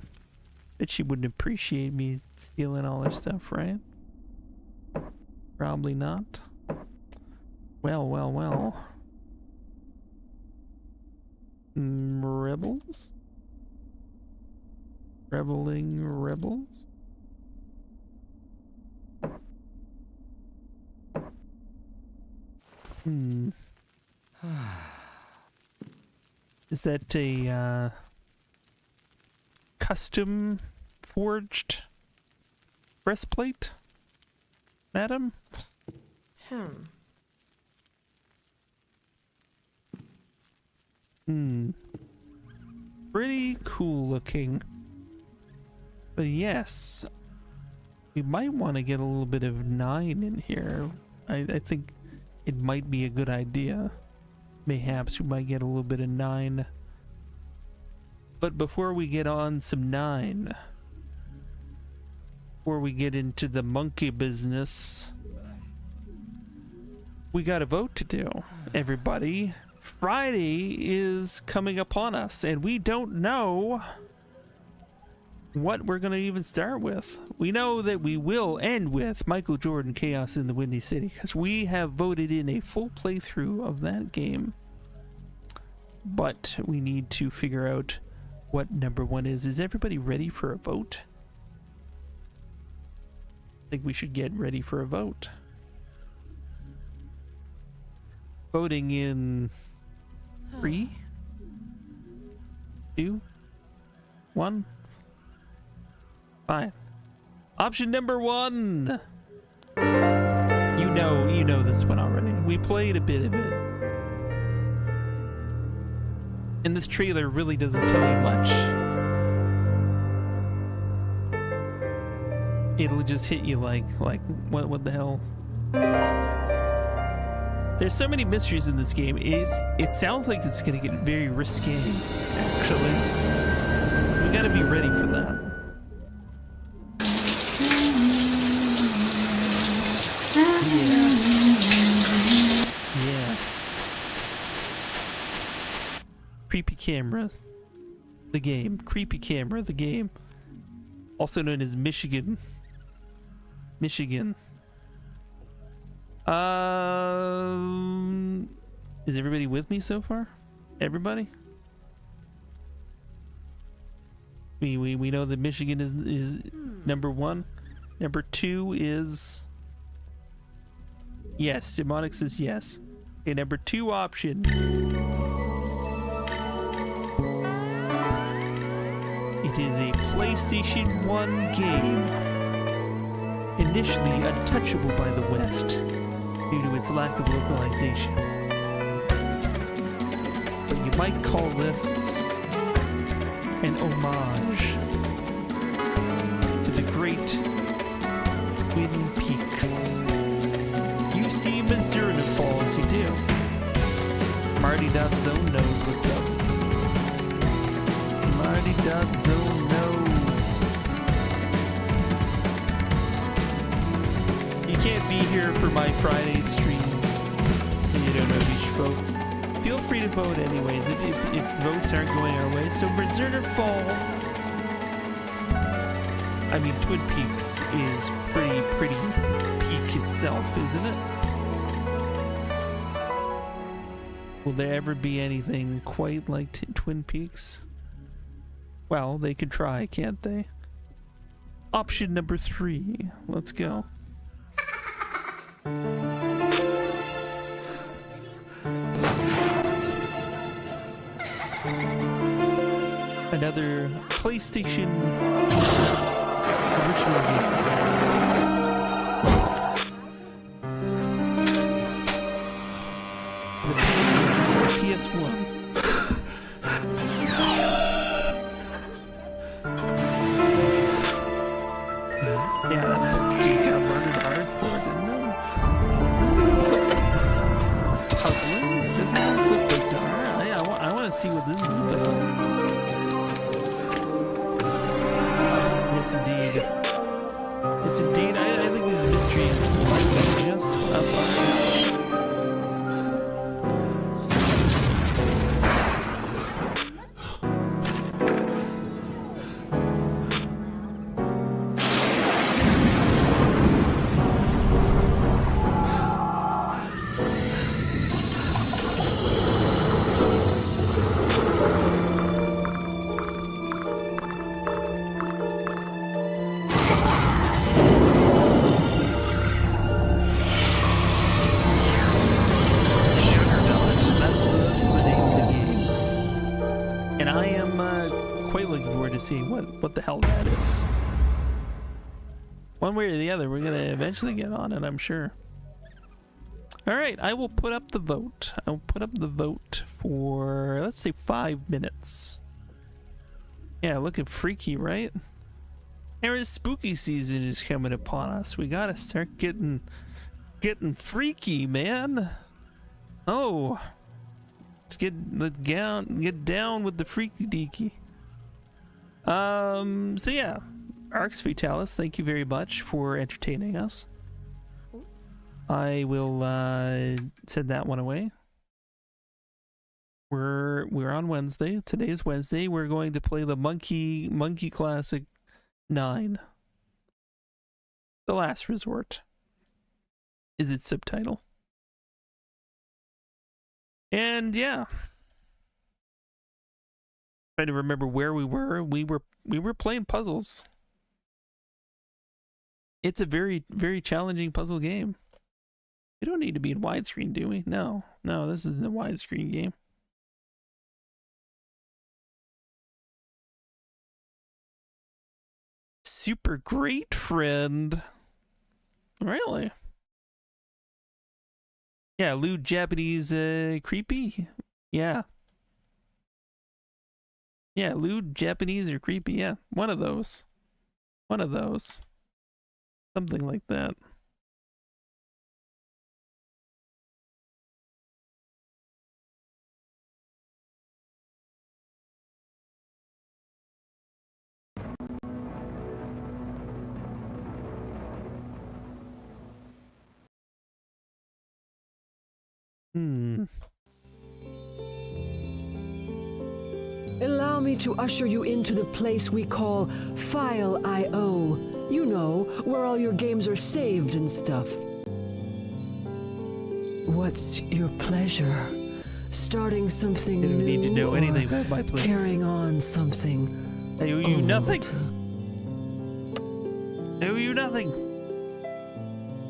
Bet she wouldn't appreciate me stealing all her stuff, right? Probably not. Well. Rebels? Reveling rebels? Is that a custom forged breastplate, madam? Pretty cool looking. But yes, we might want to get a little bit of 9 in here. I think it might be a good idea. Mayhaps we might get a little bit of 9. But before we get on some 9, before we get into the monkey business, we got a vote to do, everybody. Friday is coming upon us, and we don't know what we're going to even start with. We know that we will end with Michael Jordan Chaos in the Windy City, because we have voted in a full playthrough of that game. But we need to figure out what number 1 is. Is everybody ready for a vote? I think we should get ready for a vote. Voting in 3, 2, 1. Fine. Option number 1. You know this one already. We played a bit of it. And this trailer really doesn't tell you much. It'll just hit you like what the hell? There's so many mysteries in this game. It sounds like it's gonna get very risque, actually. We gotta be ready for that. Yeah. Creepy Camera, the game. Creepy Camera, the game. Also known as Michigan. Is everybody with me so far? Everybody? We know that Michigan is number 1. Number 2 is yes. Demonic says yes. Okay, number 2 option. It is a PlayStation 1 game, initially untouchable by the West due to its lack of localization. But you might call this an homage to the great Twin Peaks. You see Missouri Falls, you do. Marty.zone knows what's up. Marty.zone knows. You can't be here for my Friday stream and you don't know who you should vote. Feel free to vote anyways if votes aren't going our way. So Berserker Falls, I mean Twin Peaks is pretty peak itself, isn't it? Will there ever be anything quite like Twin Peaks? Well, they could try, can't they? Option number 3. Let's go. Another PlayStation original game. The PS1. Yeah, that just got murdered hardcore, didn't it? Doesn't this look puzzling? Doesn't this look bizarre? I want to see what this is about. Yes, indeed. Yes, indeed. I think these mysteries might be just up our alley. See what the hell that is. One way or the other, we're gonna eventually get on it, I'm sure. All right, I will put up the vote. I'll put up the vote for, let's say, 5 minutes. Yeah, looking freaky, right? Here, spooky season is coming upon us. We gotta start getting freaky, man. Oh, get down with the freaky deaky. So yeah, Arx Fatalis, thank you very much for entertaining us. I will send that one away. We're on Wednesday. Today is Wednesday. We're going to play the Monkey Classic 9. The Last Resort is its subtitle. And yeah, trying to remember where we were. We were playing puzzles. It's a very, very challenging puzzle game. We don't need to be in widescreen, do we? No, this isn't a widescreen game. Super great friend. Really? Yeah, lewd Japanese creepy. Yeah. Yeah, lewd Japanese or creepy. Yeah, one of those. Something like that. Allow me to usher you into the place we call File I.O. You know, where all your games are saved and stuff. What's your pleasure? Starting something new? You don't need to know anything about my pleasure. Carrying on something. I owe you nothing. I owe you nothing.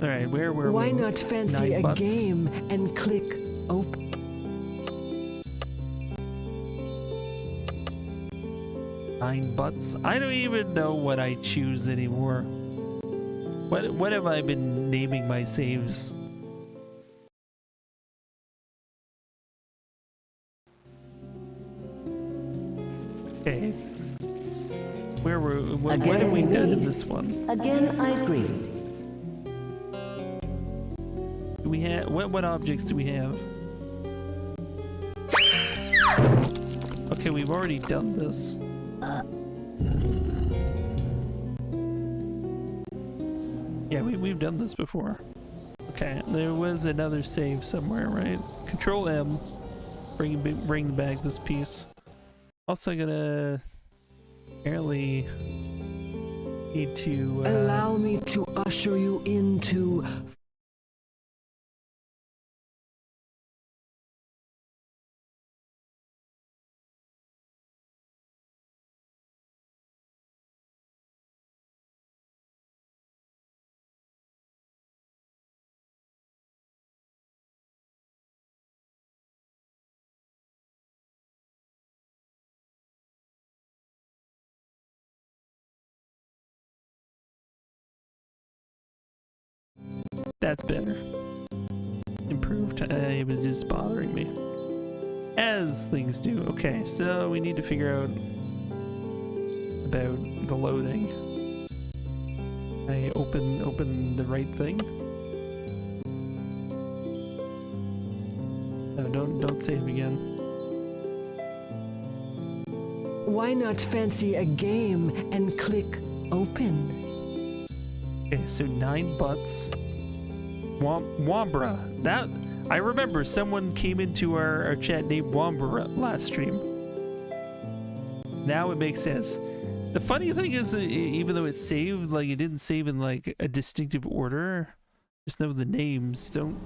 Alright, where were we? Why not fancy a game and click open? Nine butts? I don't even know what I choose anymore. What have I been naming my saves? Okay. What have we done in this one? Again, I agreed. Do we have what objects do we have? Okay, we've already done this. Yeah, we've done this before. Okay, there was another save somewhere, right? Control M, bring back this piece. Also gonna apparently need to allow me to usher you into That's better. Improved. It was just bothering me. As things do. Okay, so we need to figure out about the loading. I open the right thing. No, don't save again. Why not fancy a game and click open? Okay, so 9 butts. Wambra. That I remember someone came into our chat named Wambra last stream. Now it makes sense. The funny thing is that even though it's saved, like it didn't save in like a distinctive order. Just know the names. Don't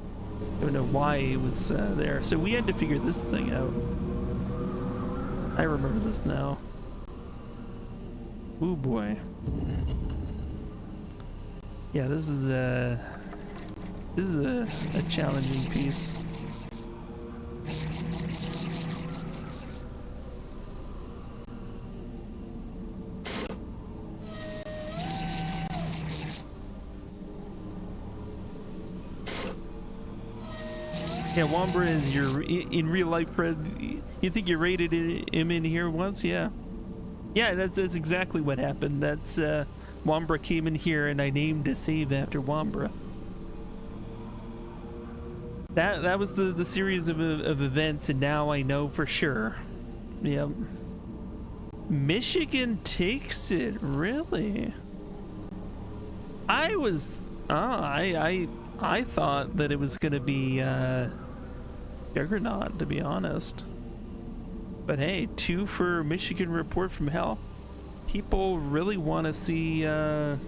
know why it was there. So we had to figure this thing out. I remember this now. Ooh boy. Yeah, this is a challenging piece. Yeah, Wambra is your in real life friend. You think you raided him in here once? Yeah. Yeah, that's exactly what happened. That's Wambra came in here and I named a save after Wambra. That was the series of events, and now I know for sure. Yep. Michigan takes it, really? I thought that it was gonna be Juggernaut, to be honest. But hey, 2 for Michigan Report from Hell. People really want to see, you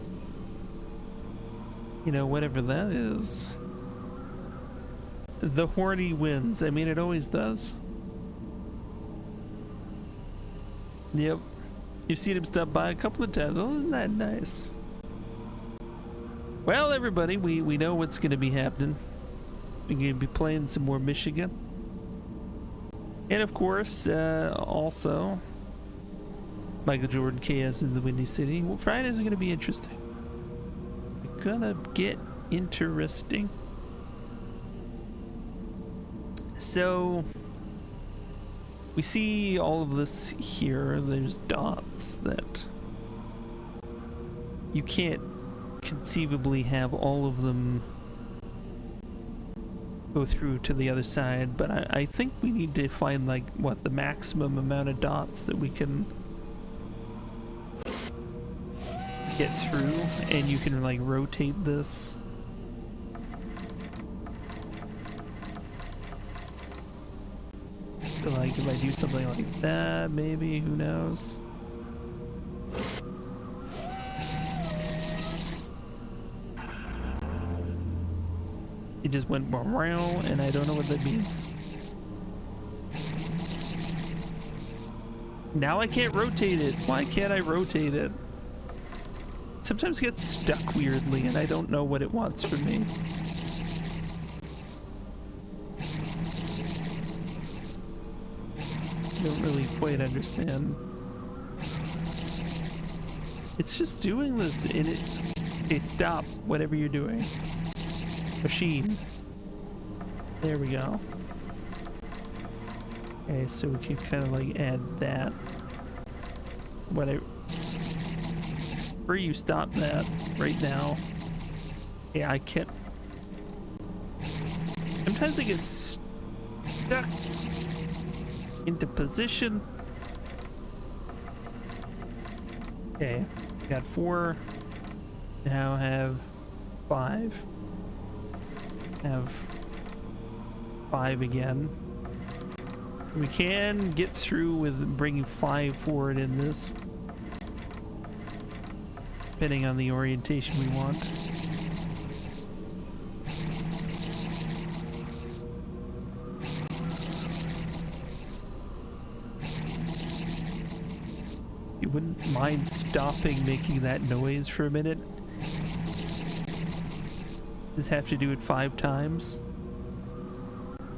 know, whatever that is. The horny wins. I mean, it always does. Yep. You've seen him stop by a couple of times. Oh, isn't that nice? Well, everybody, we know what's going to be happening. We're going to be playing some more Michigan. And of course, also, Michael Jordan KS in the Windy City. Well, Fridays are going to be interesting. It's going to get interesting. So, we see all of this here. There's dots that you can't conceivably have all of them go through to the other side, but I think we need to find, like, what, the maximum amount of dots that we can get through, and you can, like, rotate this. So, like, if I do something like that, maybe, who knows? It just went around, and I don't know what that means. Now I can't rotate it. Why can't I rotate it? Sometimes it gets stuck weirdly, and I don't know what it wants from me. I don't really quite understand. It's just doing this, and it... Okay, stop, whatever you're doing. Machine. There we go. Okay, so we can kind of like add that. Whatever. Where you stop that right now. Yeah, I can't. Sometimes it gets stuck into position. Okay, got 4. Now have 5. Have 5 again. We can get through with bringing 5 forward in this, depending on the orientation we want. You wouldn't mind stopping making that noise for a minute? Does it have to do it 5 times?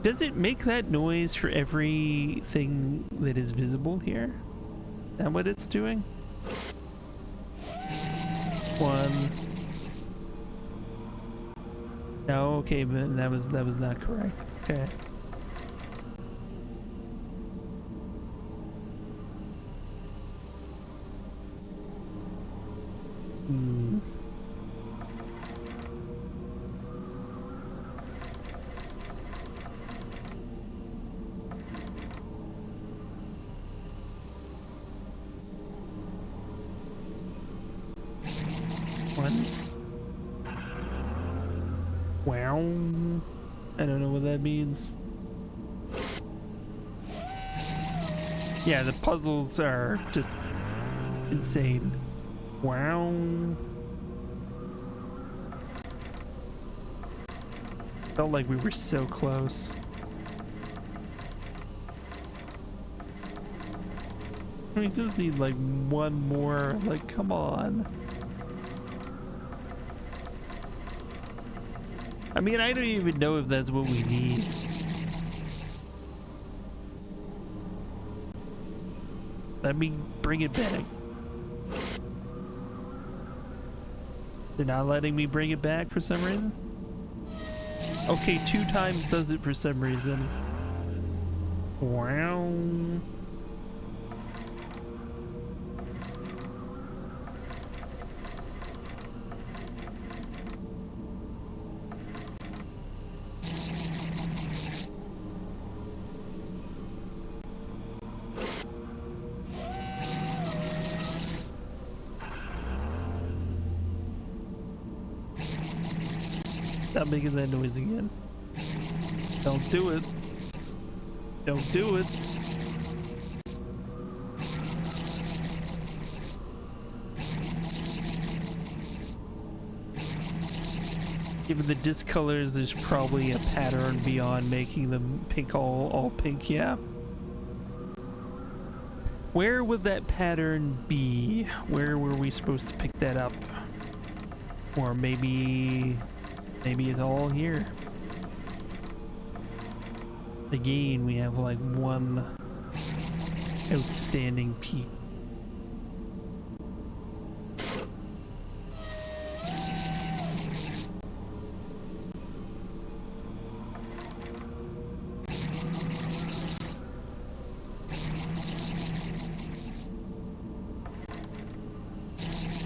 Does it make that noise for everything that is visible here? Is that what it's doing? 1. No, okay, but that was not correct. Okay. Wow. I don't know what that means. Yeah, the puzzles are just insane. Wow. Felt like we were so close. We just need like one more. Like, come on. I mean, I don't even know if that's what we need. Let me bring it back. They're not letting me bring it back for some reason? Okay, 2 times does it for some reason. Wow. Stop making that noise again. Don't do it. Don't do it. Given the discolors, there's probably a pattern beyond making them pink, all pink, yeah. Where would that pattern be? Where were we supposed to pick that up? Or maybe it's all here. Again, we have like one outstanding peak.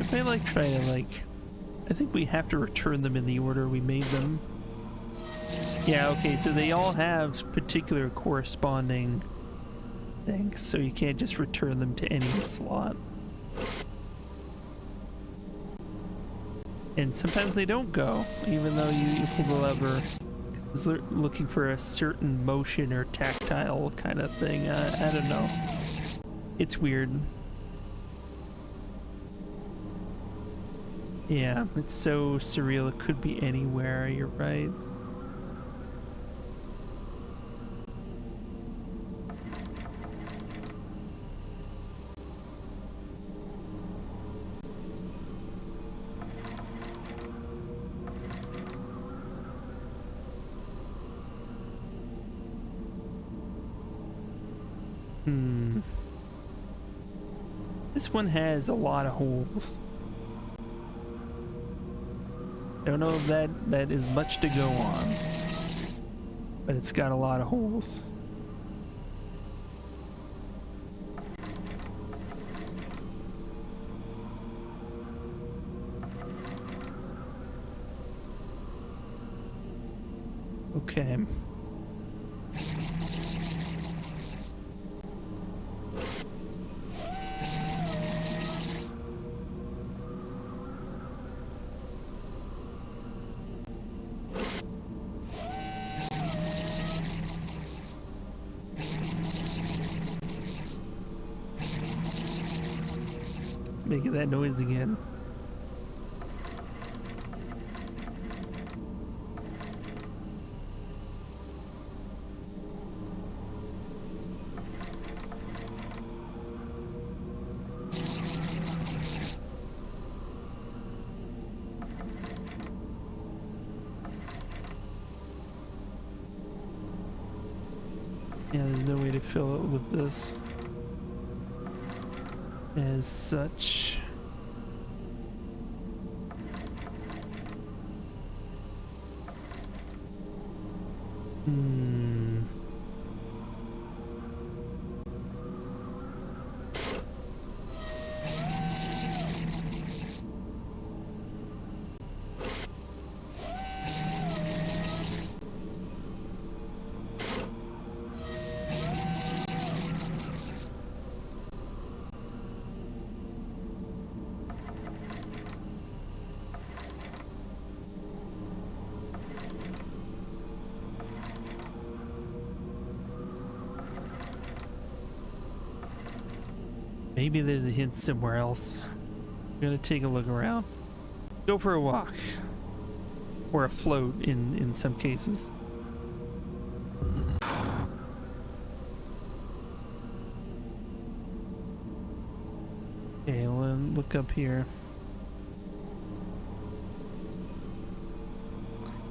If I like try to like, I think we have to return them in the order we made them. Yeah, okay, so they all have particular corresponding things, so you can't just return them to any slot. And sometimes they don't go, even though you pull the lever. It's looking for a certain motion or tactile kind of thing. I don't know. It's weird. Yeah, it's so surreal. It could be anywhere, you're right. This one has a lot of holes. I don't know if that is much to go on, but it's got a lot of holes. Okay. Making that noise again. Yeah, there's no way to fill it with this as such. Maybe there's a hint somewhere else. I'm gonna take a look around. Go for a walk. Or a float in some cases. Okay, we'll look up here.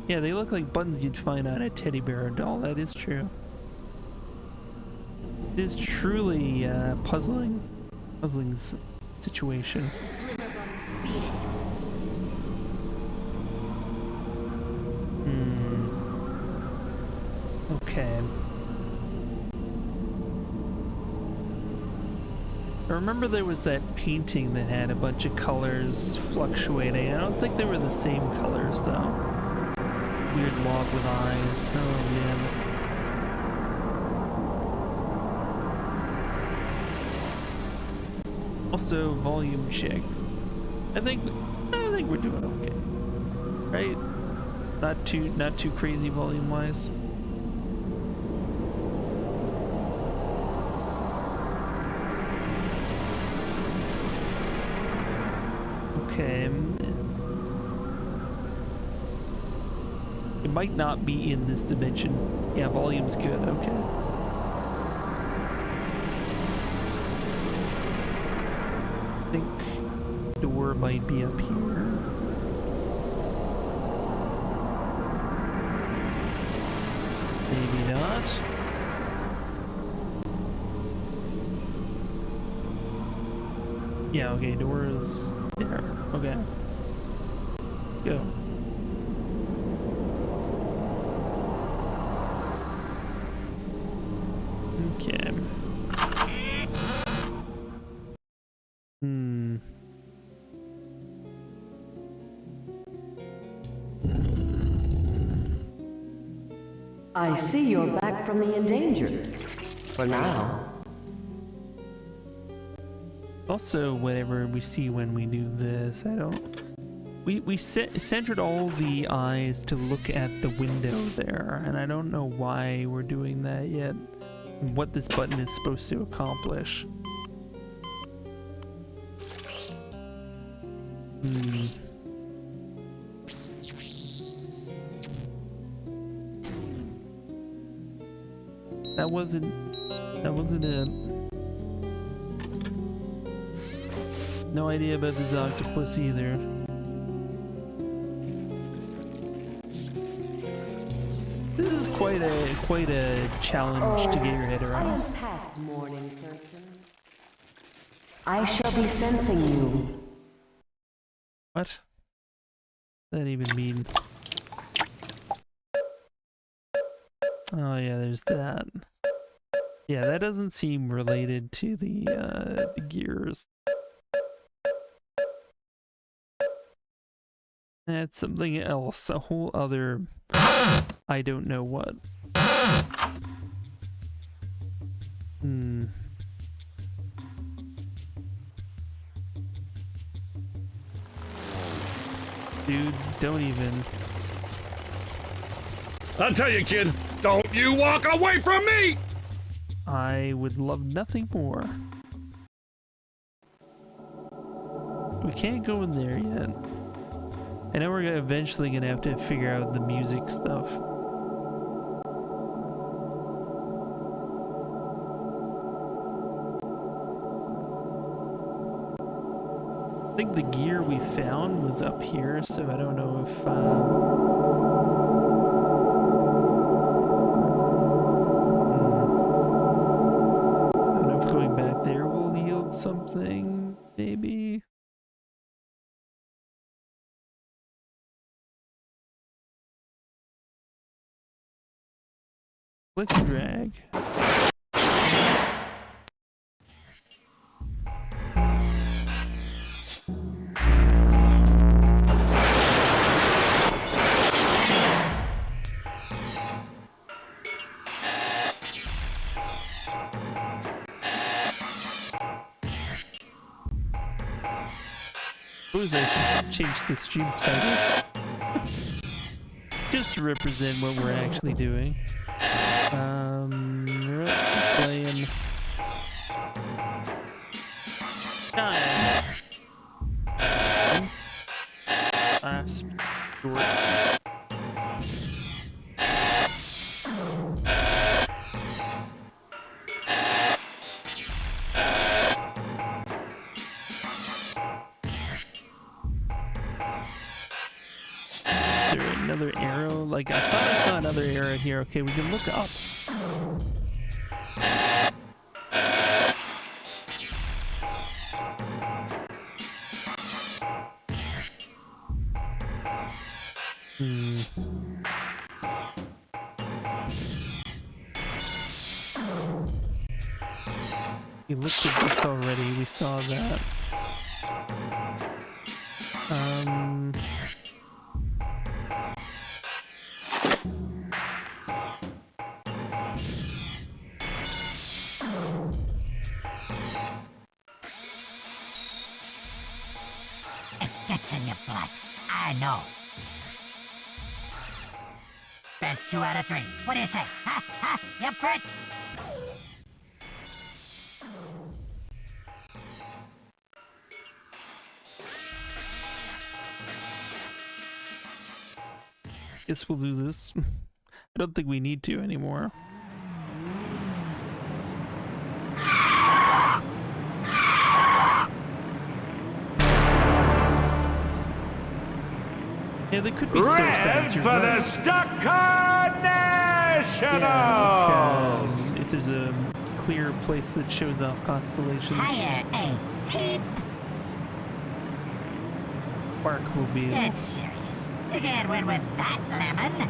Yeah, they look like buttons you'd find on a teddy bear or doll. That is true. It is truly puzzling situation. Okay. I remember there was that painting that had a bunch of colors fluctuating. I don't think they were the same colors though. Weird log with eyes. Oh man. Also, volume check. I think we're doing okay, right? Not too crazy volume wise. Okay. It might not be in this dimension. Yeah, volume's good. Okay. I think door might be up here. Maybe not. Yeah, okay, door is there. Okay. Go. Okay. I see you're back from the endangered. For now. Also, whatever we see when we do this, I don't... We centered all the eyes to look at the window there, and I don't know why we're doing that yet, and what this button is supposed to accomplish. That wasn't it. No idea about this octopus either. This is quite a challenge to get your head around. I am past mourning, Thurston. I shall be sensing you. What? What does that even mean? Oh yeah, there's that. Yeah, that doesn't seem related to the gears. That's something else, a whole other... I don't know what. Dude, don't even... I'll tell you, kid, don't you walk away from me! I would love nothing more. We can't go in there yet. I know we're eventually gonna have to figure out the music stuff. I think the gear we found was up here, so I don't know if I don't know if going back there will yield something, maybe. Click and drag. Suppose I should change the stream title just to represent what we're actually doing. Playing time. Last short. Is there another arrow? Like, I thought I saw another arrow here. Okay, we can look up. We looked at this already, we saw that. It gets in your blood. I know. Best 2 out of 3. What do you say? Huh? Huh? You up for it? Guess we'll do this. I don't think we need to anymore. Yeah, there could be still signatures. For the Stuttgart Nationals! Yeah, if there's a clear place that shows off constellations. Hiya, hey. Bark will be. Dead serious. You can't win with that, Lemon.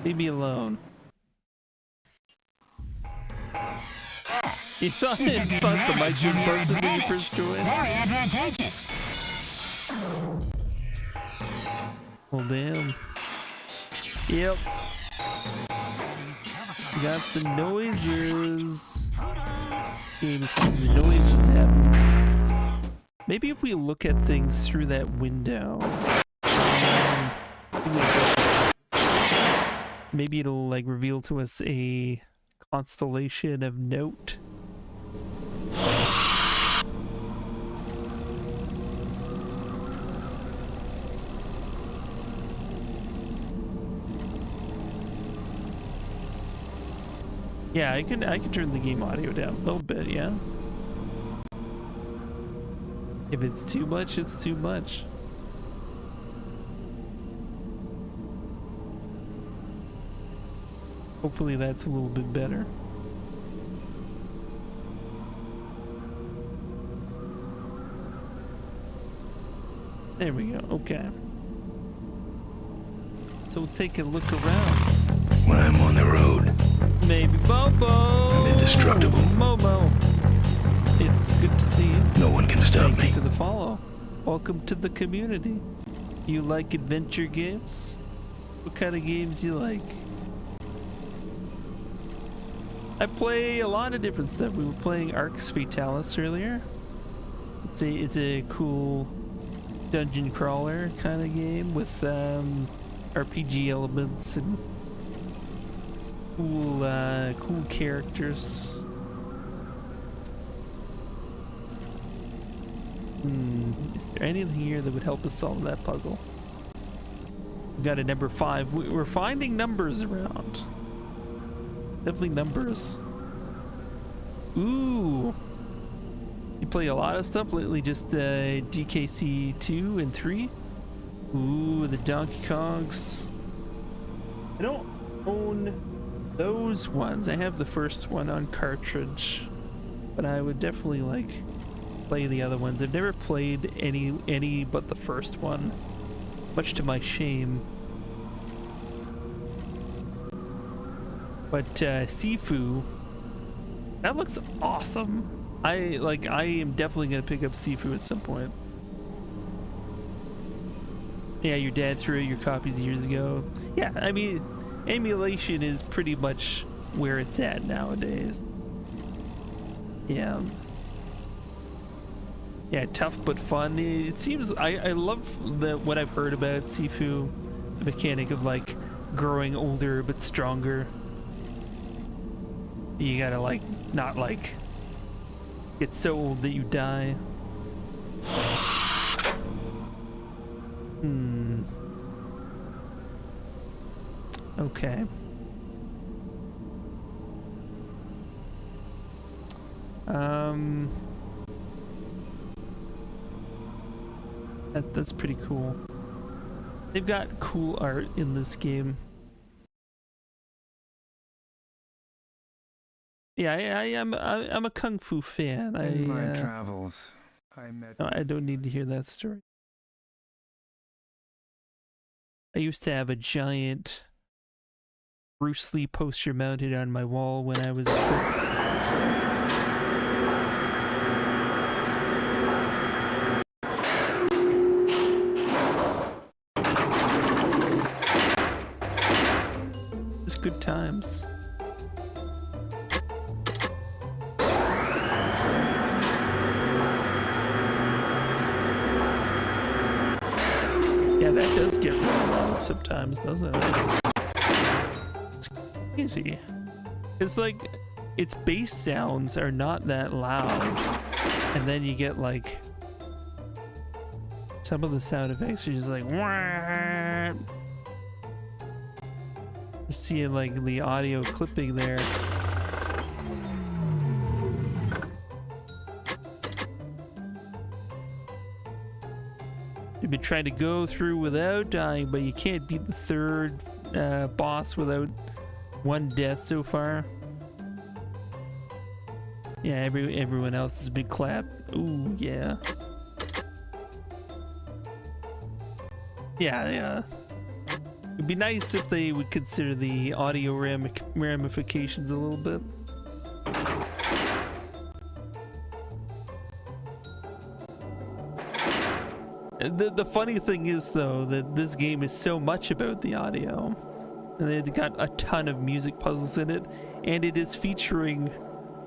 Leave me alone. You saw it fuck the mic just busted when you first joined. Very advantageous. Well, damn. Yep. Got some noises. Game's keeping the noises happening. Maybe if we look at things through that window. Maybe it'll like reveal to us a constellation of note. Yeah, I can turn the game audio down a little bit, yeah. If it's too much, it's too much. Hopefully that's a little bit better. There we go, okay. So we'll take a look around. When I'm on the road, maybe Bobo! I'm indestructible. Momo! It's good to see you. No one can stop me. Thank you for the follow. Welcome to the community. You like adventure games? What kind of games you like? I play a lot of different stuff. We were playing Arx Fatalis earlier. It's a cool dungeon crawler kind of game with RPG elements and cool characters. Is there anything here that would help us solve that puzzle? We got a number 5. We're finding numbers around. Definitely numbers. Ooh. You play a lot of stuff lately, just DKC 2 and 3. Ooh, the Donkey Kongs. I don't own those ones. I have the first one on cartridge, but I would definitely like play the other ones. I've never played any but the first one, much to my shame. But Sifu, that looks awesome. I am definitely gonna pick up Sifu at some point. Yeah, your dad threw out your copies years ago. Yeah, I mean, emulation is pretty much where it's at nowadays. Yeah. Yeah, tough but fun. It seems, I love what I've heard about Sifu, the mechanic of like growing older but stronger. You gotta like not like get so old that you die. Okay. That's pretty cool. They've got cool art in this game. Yeah, I'm a kung fu fan. In my travels, I met. No, I don't need to hear that story. I used to have a giant Bruce Lee poster mounted on my wall when I was a kid. It's good times. Yeah, that does get really loud sometimes, doesn't it? It's crazy. It's like, its bass sounds are not that loud, and then you get like some of the sound effects are just like wah. See like the audio clipping there. You've been trying to go through without dying, but you can't beat the third boss without one death so far. Yeah, everyone else has been clapped. Ooh, yeah. Yeah. It'd be nice if they would consider the audio ramifications a little bit. The funny thing is, though, that this game is so much about the audio. And they've got a ton of music puzzles in it, and it is featuring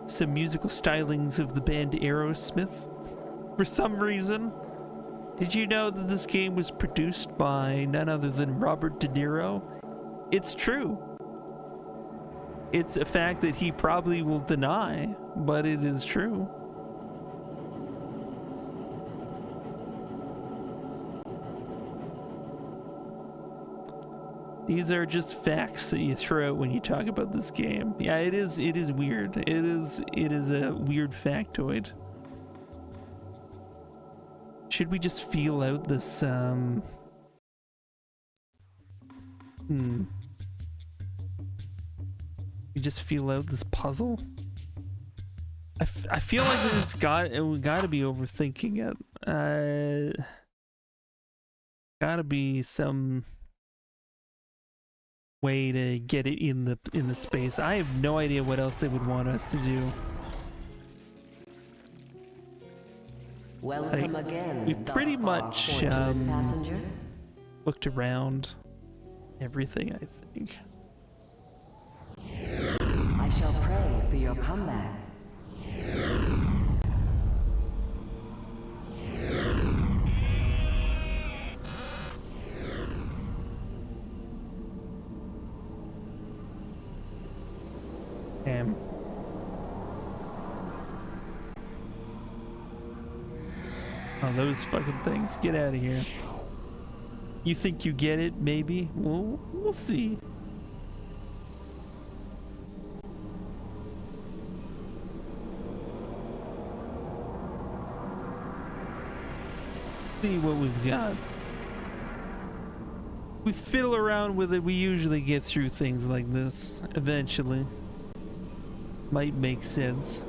some musical stylings of the band Aerosmith. For some reason. Did you know that this game was produced by none other than Robert De Niro? It's true. It's a fact that he probably will deny, but it is true. These are just facts that you throw out when you talk about this game. Yeah, it is weird. It is a weird factoid. Should we just feel out this We just feel out this puzzle? I feel like we gotta be overthinking it. Gotta be some way to get it in the space. I have no idea what else they would want us to do. Welcome again. We pretty much looked around everything, I think. I shall pray for your comeback. Oh, those fucking things. Get out of here. You think you get it, maybe? We'll see. See what we've got. We fiddle around with it, we usually get through things like this eventually. Might make sense.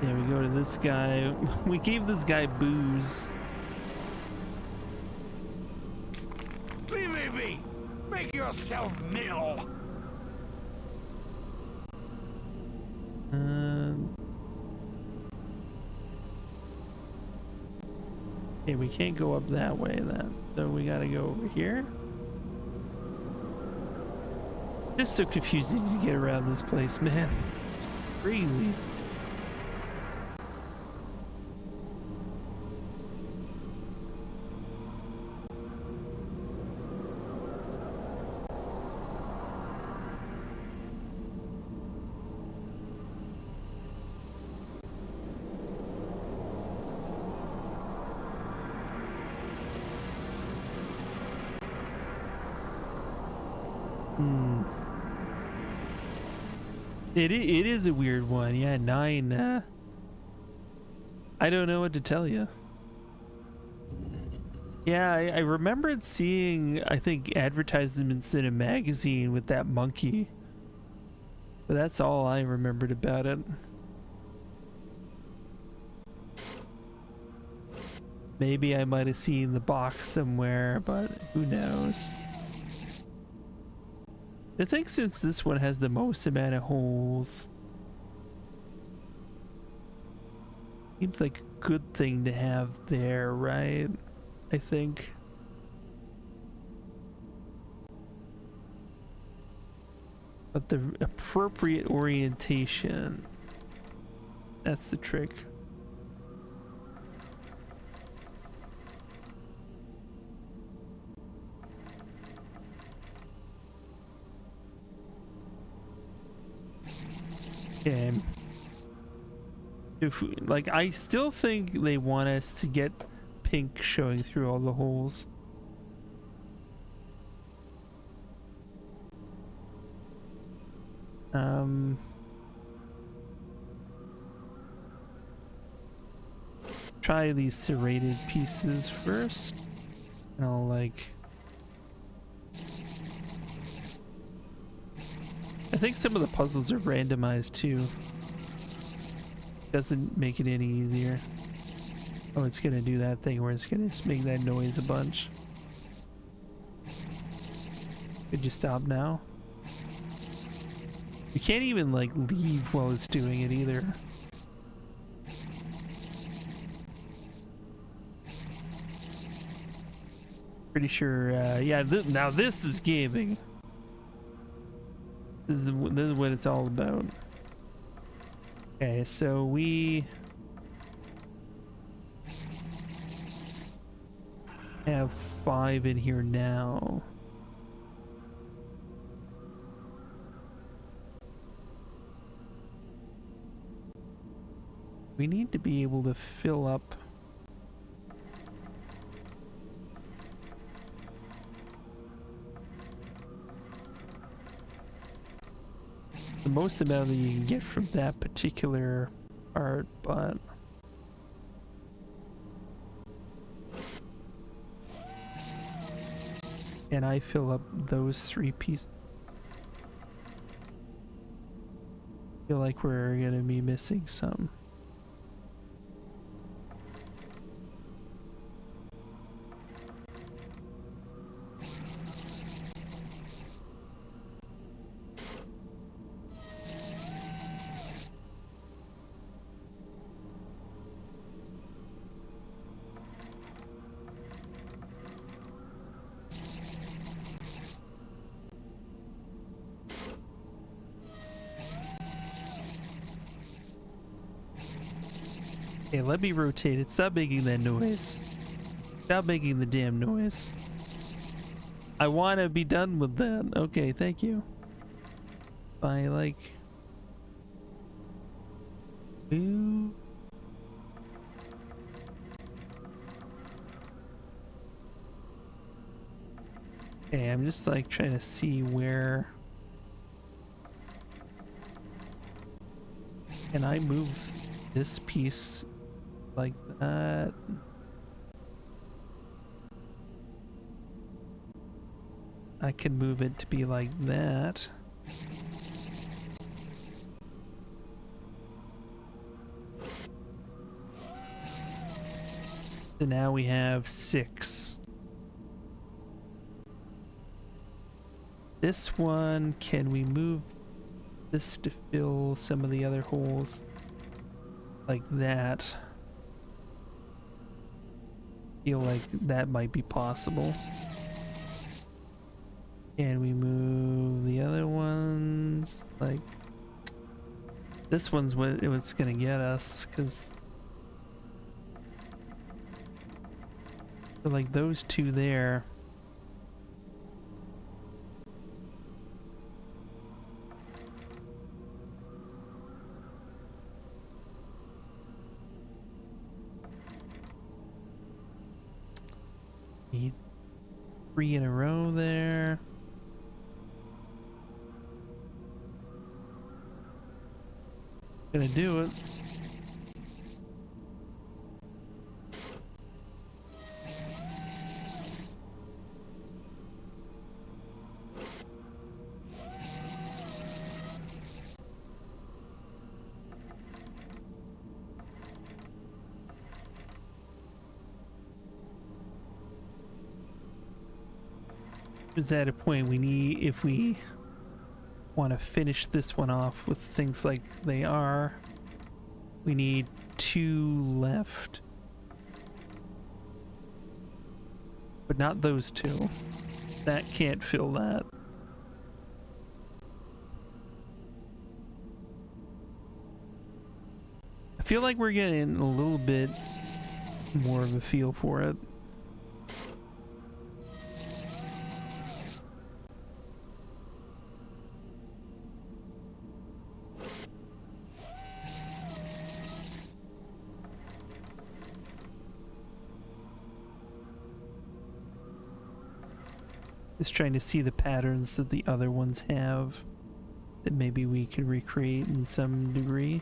Yeah, we go to this guy. We gave this guy booze. Leave me be! Make yourself mill! Okay, we can't go up that way then. So we gotta go over here. It's so confusing to get around this place, man. It's crazy. It is a weird one. Yeah, 9. I don't know what to tell you. Yeah, I remembered seeing, I think, advertisements in a magazine with that monkey. But that's all I remembered about it. Maybe I might have seen the box somewhere, but who knows? I think since this one has the most amount of holes, seems like a good thing to have there, right? I think. But the appropriate orientation, that's the trick. Okay. If like, I still think they want us to get pink showing through all the holes. Try these serrated pieces first. And I'll like, I think some of the puzzles are randomized too. Doesn't make it any easier. Oh, it's gonna do that thing where it's gonna make that noise a bunch. Could you stop now? You can't even like leave while it's doing it either. Pretty sure, yeah, now this is gaming. This is what it's all about. Okay, so we have 5 in here now. We need to be able to fill up the most amount that you can get from that particular part, but can I fill up those 3 pieces? I feel like we're gonna be missing some. Okay, let me rotate it. Stop making that noise. Stop making the damn noise. I want to be done with that. Okay, thank you. I like... Ooh. Okay, I'm just like trying to see where... Can I move this piece like that? I can move it to be like that. So now we have 6. This one, can we move this to fill some of the other holes like that? Feel like that might be possible. Can we move the other ones? Like this one's what it was gonna get us, because like those two there. Need 3 in a row there. Gonna do it. Is at a point we need, if we want to finish this one off with things like they are, we need 2 left, but not those 2. That can't fill that. I feel like we're getting a little bit more of a feel for it. Just trying to see the patterns that the other ones have that maybe we could recreate in some degree.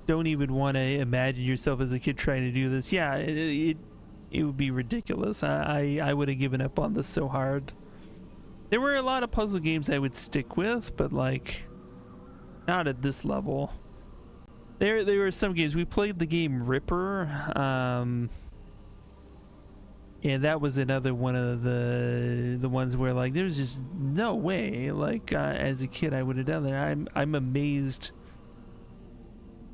Don't even want to imagine yourself as a kid trying to do this. Yeah, it would be ridiculous. I would have given up on this so hard. There were a lot of puzzle games I would stick with, but like not at this level. There were some games. We played the game Ripper, and that was another one of the ones where like there's just no way. Like as a kid, I would have done that. I'm amazed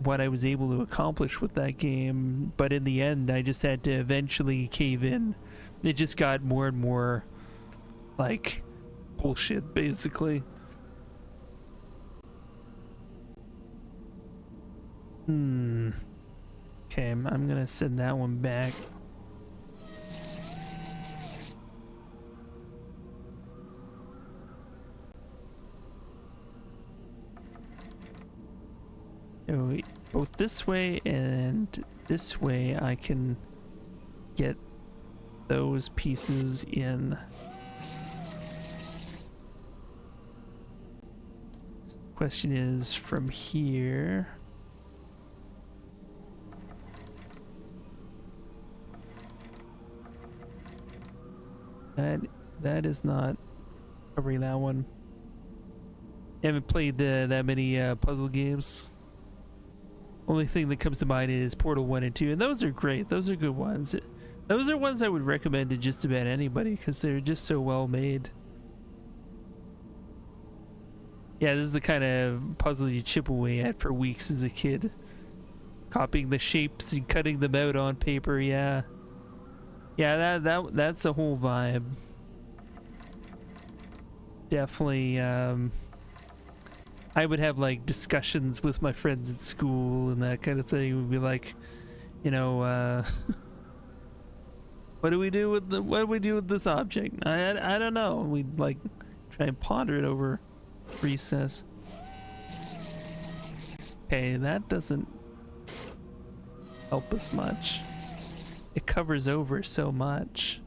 what I was able to accomplish with that game, but in the end, I just had to eventually cave in. It just got more and more like bullshit, basically. Okay, I'm gonna send that one back. So both this way and this way I can get those pieces in. Question is from here. That is not covering that one. I haven't played that many puzzle games. Only thing that comes to mind is Portal 1 and 2, and those are great. Those are good ones. Those are ones I would recommend to just about anybody because they're just so well made. Yeah, this is the kind of puzzle you chip away at for weeks as a kid. Copying the shapes and cutting them out on paper, yeah. Yeah, that's a whole vibe. Definitely, I would have like discussions with my friends at school and that kind of thing. We'd be like, you know, what do we do with this object? I don't know. We'd like try and ponder it over recess. Okay, that doesn't help us much. It covers over so much.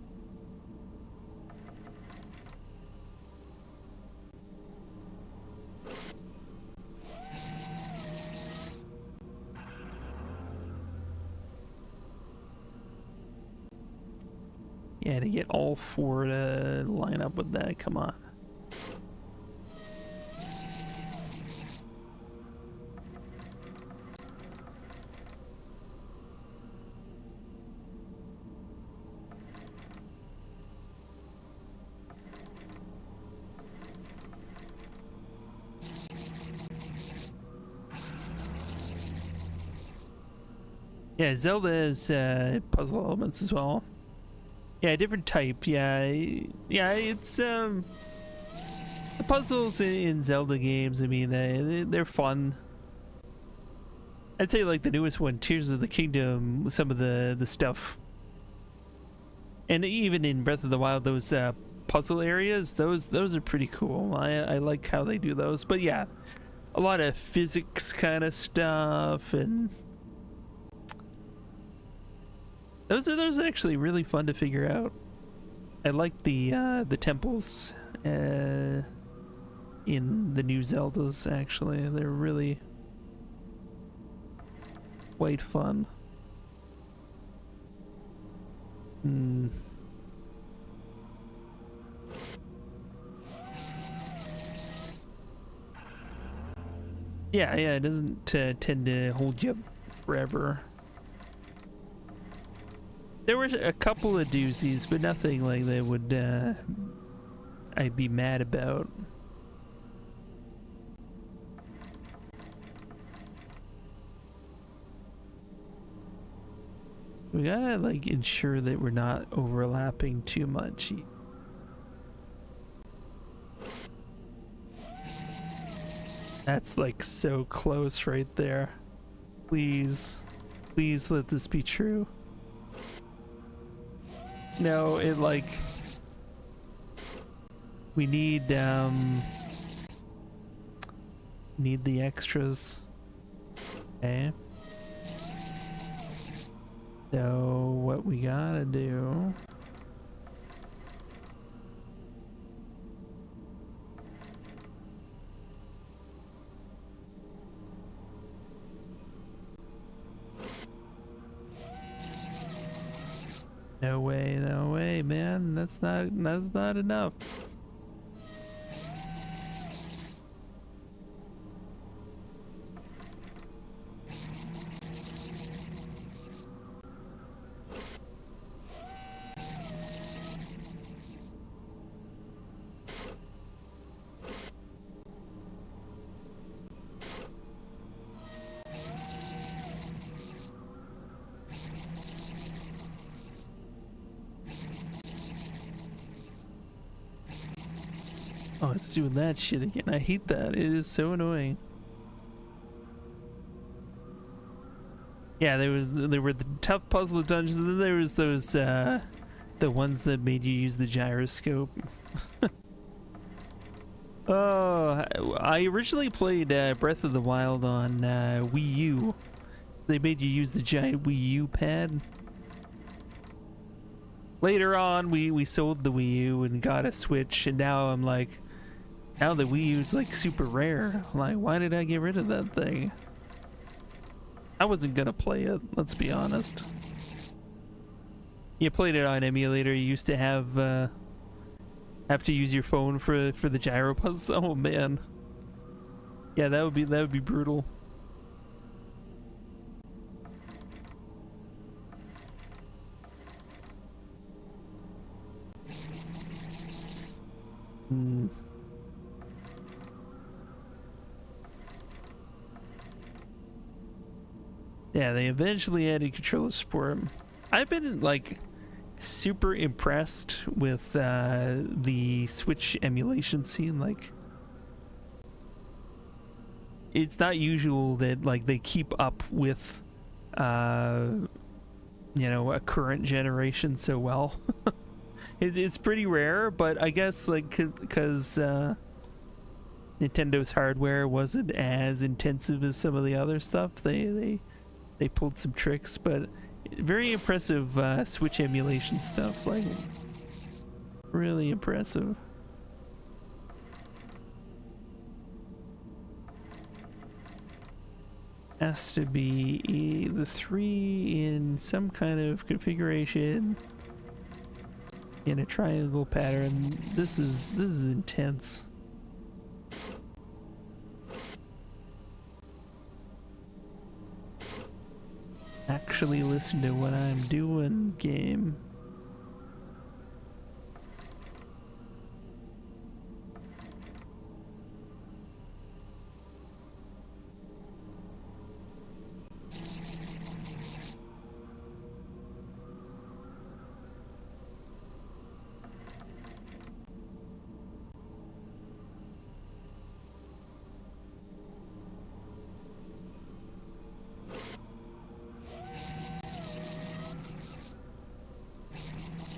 Yeah, to get all 4 to line up with that, come on. Yeah, Zelda has puzzle elements as well. Yeah, different type. Yeah, it's the puzzles in Zelda games. I mean, they're fun. I'd say like the newest one, Tears of the Kingdom, some of the stuff, and even in Breath of the Wild, those puzzle areas, those are pretty cool. I like how they do those. But yeah, a lot of physics kind of stuff and. Those are actually really fun to figure out. I like the temples in the new Zeldas. Actually, they're really quite fun. Yeah, it doesn't tend to hold you up forever. There were a couple of doozies, but nothing like that would I'd be mad about. We gotta like ensure that we're not overlapping too much. That's like so close right there. Please let this be true. No, it like we need the extras. Okay. So what we gotta do No way, man. That's not enough. Oh, it's doing that shit again. I hate that. It is so annoying. Yeah, there were the tough puzzle dungeons, and then there was those the ones that made you use the gyroscope. Oh, I originally played Breath of the Wild on Wii U. They made you use the giant Wii U pad. Later on, we sold the Wii U and got a Switch, and now I'm like, now the Wii U's like super rare. I'm like, why did I get rid of that thing? I wasn't gonna play it, let's be honest. You played it on emulator. You used to have to use your phone for the gyro puzzles. Oh man, yeah, that would be brutal. Yeah, they eventually added controller support. I've been like super impressed with the Switch emulation scene. Like, it's not usual that like they keep up with you know, a current generation so well. It's pretty rare, but I guess like because Nintendo's hardware wasn't as intensive as some of the other stuff, they pulled some tricks, but very impressive Switch emulation stuff, like really impressive. Has to be the 3 in some kind of configuration. in a triangle pattern. This is intense. Actually listen to what I'm doing, game.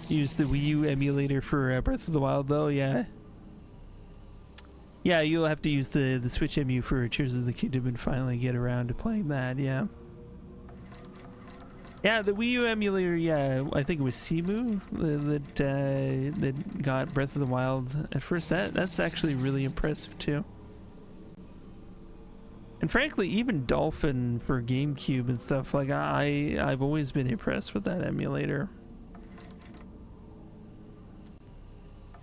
Use the Wii U emulator for Breath of the Wild though, yeah. Yeah, you'll have to use the Switch EMU for Tears of the Kingdom and finally get around to playing that, yeah. Yeah, the Wii U emulator, yeah, I think it was Simu that got Breath of the Wild at first. That's actually really impressive too. And frankly, even Dolphin for GameCube and stuff, like I've always been impressed with that emulator.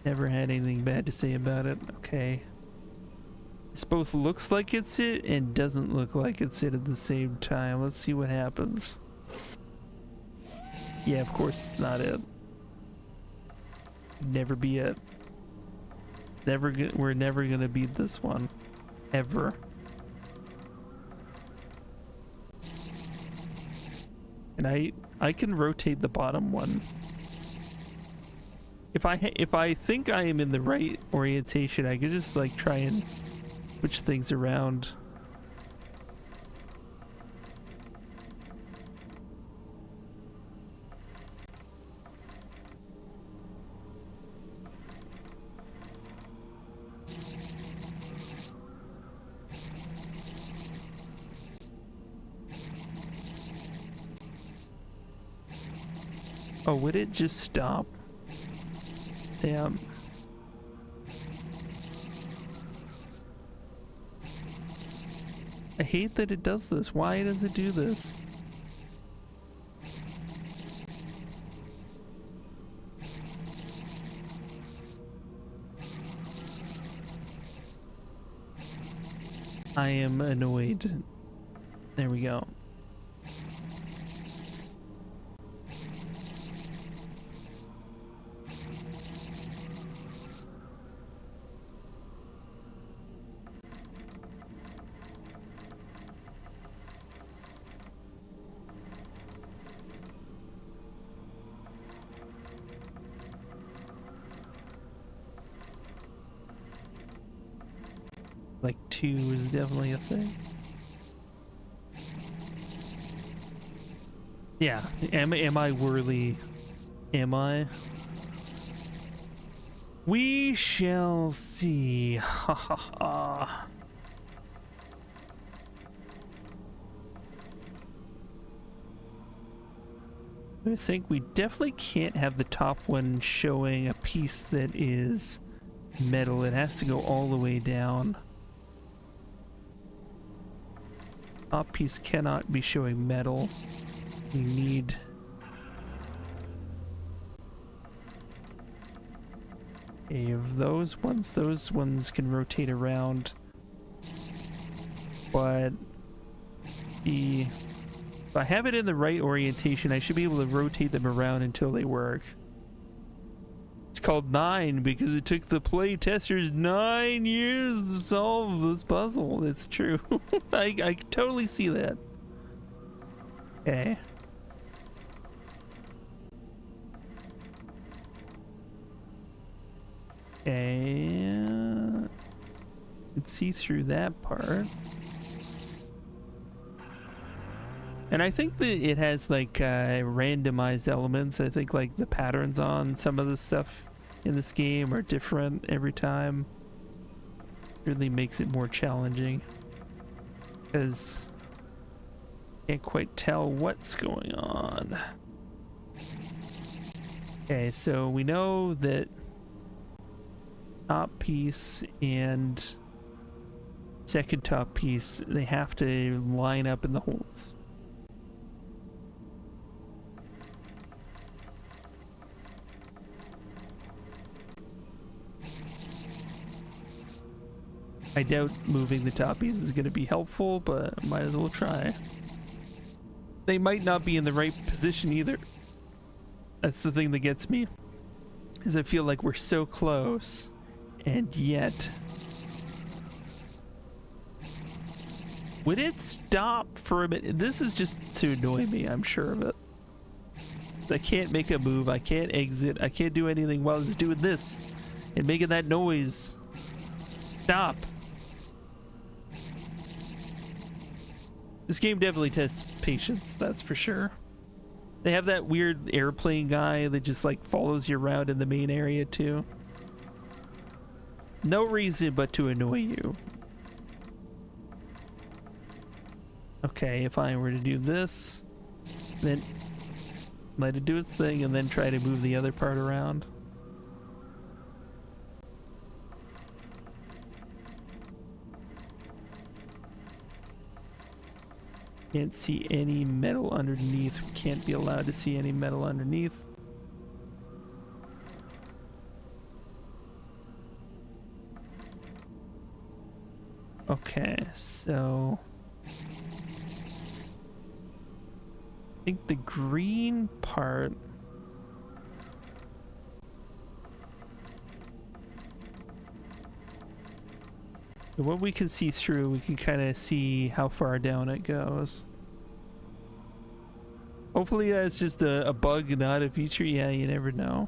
Never had anything bad to say about it. Okay. This both looks like it's it and doesn't look like it's it at the same time. Let's see what happens. Yeah, of course it's not it. Never be it. We're never gonna beat this one. Ever. And I can rotate the bottom one. If I think I am in the right orientation, I could just like try and switch things around. Oh, would it just stop? Damn. I hate that it does this. Why does it do this? I am annoyed. There we go. Like 2 is definitely a thing. Yeah, am I worthy? Am I? We shall see. Ha ha ha. I think we definitely can't have the top one showing a piece that is metal. It has to go all the way down. Top piece cannot be showing metal. We need of those ones. Those ones can rotate around, but if I have it in the right orientation, I should be able to rotate them around until they work. It's called 9 because it took the play testers 9 years to solve this puzzle. It's true. I totally see that. Okay. And you can see through that part. And I think that it has like randomized elements. I think like the patterns on some of the stuff in this game are different every time. Really makes it more challenging because I can't quite tell what's going on. Okay, so we know that top piece and second top piece, they have to line up in the holes. I doubt moving the toppies is going to be helpful, but might as well try. They might not be in the right position either. That's the thing that gets me, is I feel like we're so close, and yet... Would it stop for a minute? This is just to annoy me, I'm sure of it. I can't make a move, I can't exit, I can't do anything while it's doing this and making that noise. Stop. This game definitely tests patience, that's for sure. They have that weird airplane guy that just like follows you around in the main area too. No reason but to annoy you. Okay, if I were to do this, then let it do its thing and then try to move the other part around. Can't see any metal underneath. We can't be allowed to see any metal underneath. Okay, so I think the green part, what we can see through, we can kind of see how far down it goes. Hopefully that's just a bug, not a feature. Yeah, you never know.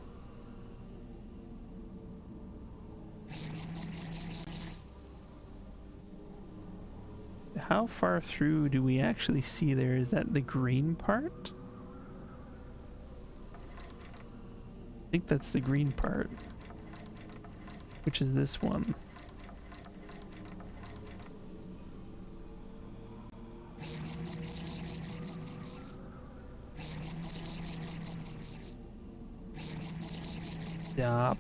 How far through do we actually see there? Is that the green part? I think that's the green part, which is this one. Stop.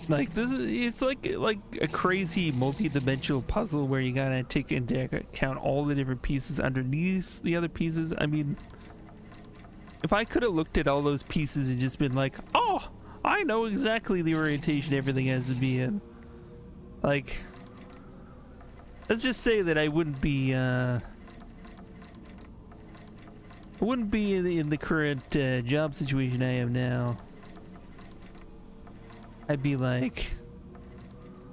Like this is, it's like a crazy multi-dimensional puzzle where you gotta take into account all the different pieces underneath the other pieces. I mean, if I could have looked at all those pieces and just been like, oh, I know exactly the orientation everything has to be in. Like, let's just say that I wouldn't be in the current job situation I am now. I'd be like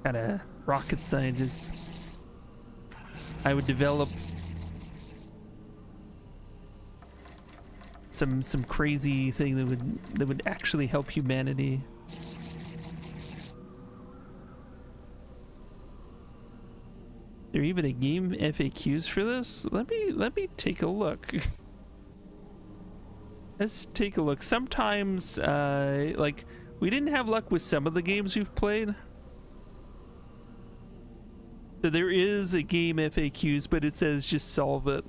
kind of rocket scientist. I would develop some crazy thing that would actually help humanity. There even a game FAQs for this? Let me take a look. Let's take a look. Sometimes like, we didn't have luck with some of the games we've played. So there is a game FAQs, but it says just solve it.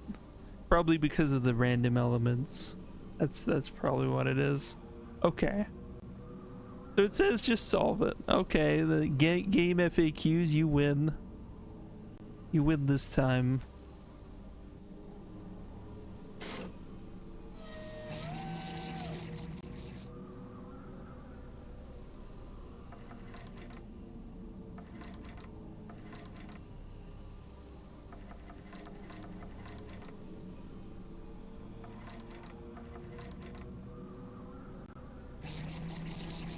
Probably because of the random elements. That's probably what it is. Okay. So it says just solve it. Okay, the game FAQs, you win. You win this time.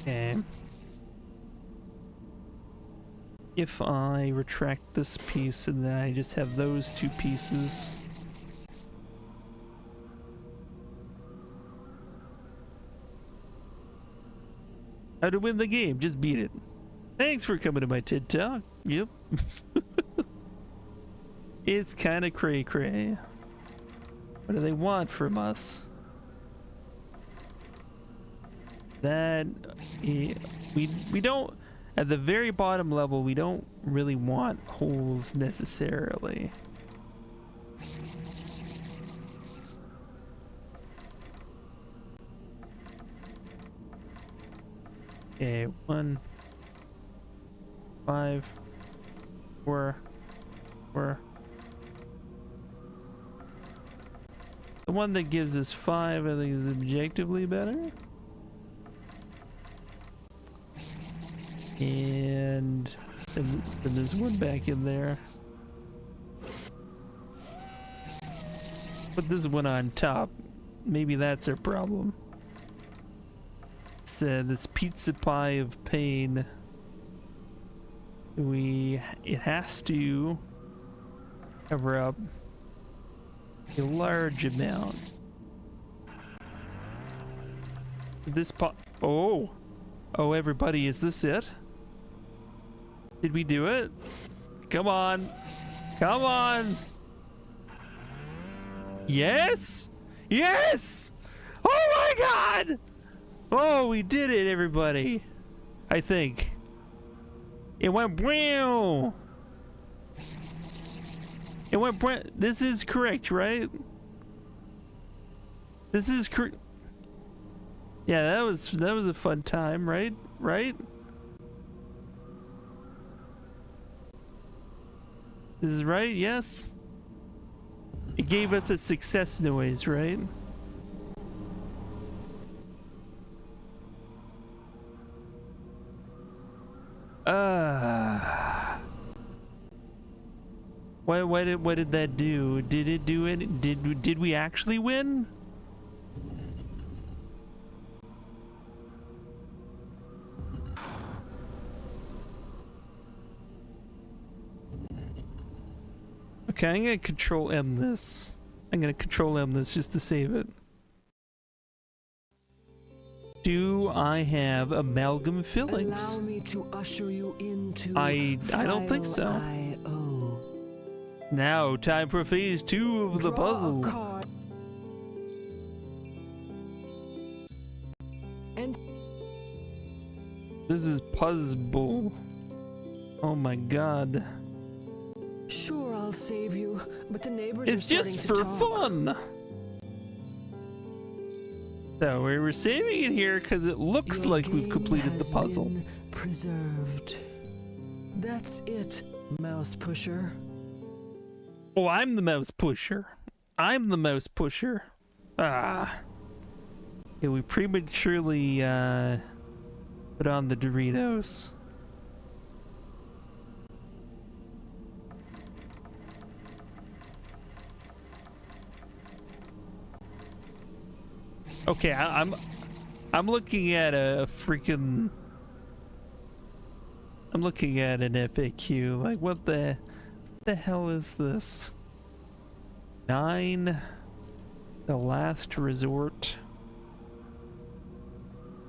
Okay. If I retract this piece and then I just have those two pieces. How to win the game, just beat it. Thanks for coming to my TED Talk. Yep. It's kind of cray-cray. What do they want from us? That we don't, at the very bottom level, we don't really want holes necessarily. Okay, 1, 5, 4. The one that gives us 5, I think, is objectively better. And there's one back in there. Put this one on top. Maybe that's our problem. It's this pizza pie of pain. It has to cover up a large amount. This pot. Oh, everybody, is this it? Did we do it? Come on. Come on. Yes? Yes! Oh my god! Oh, we did it, everybody. I think. It went wow. It went this is correct, right? This is correct. Yeah, that was a fun time, right? Right? This is right, yes? It gave us a success noise, right? What did that do? Did it do it? Did we actually win? Okay, I'm gonna control M this. I'm gonna control M this just to save it. Do I have amalgam fillings? Allow me to usher you into I don't think so. File Now, time for phase 2 of the puzzle. And This is puzzle. Oh my god. sure, I'll save you, but the neighbors It's are starting just to for talk. fun. So we're saving it here because it looks Your like we've game completed the has puzzle. been preserved. That's it, mouse pusher. Oh, I'm the mouse pusher. I'm the mouse pusher. Ah. Yeah, we prematurely put on the Doritos. Okay, I'm looking at a freaking. I'm looking at an FAQ. Like, what the hell is this? 9. The last resort.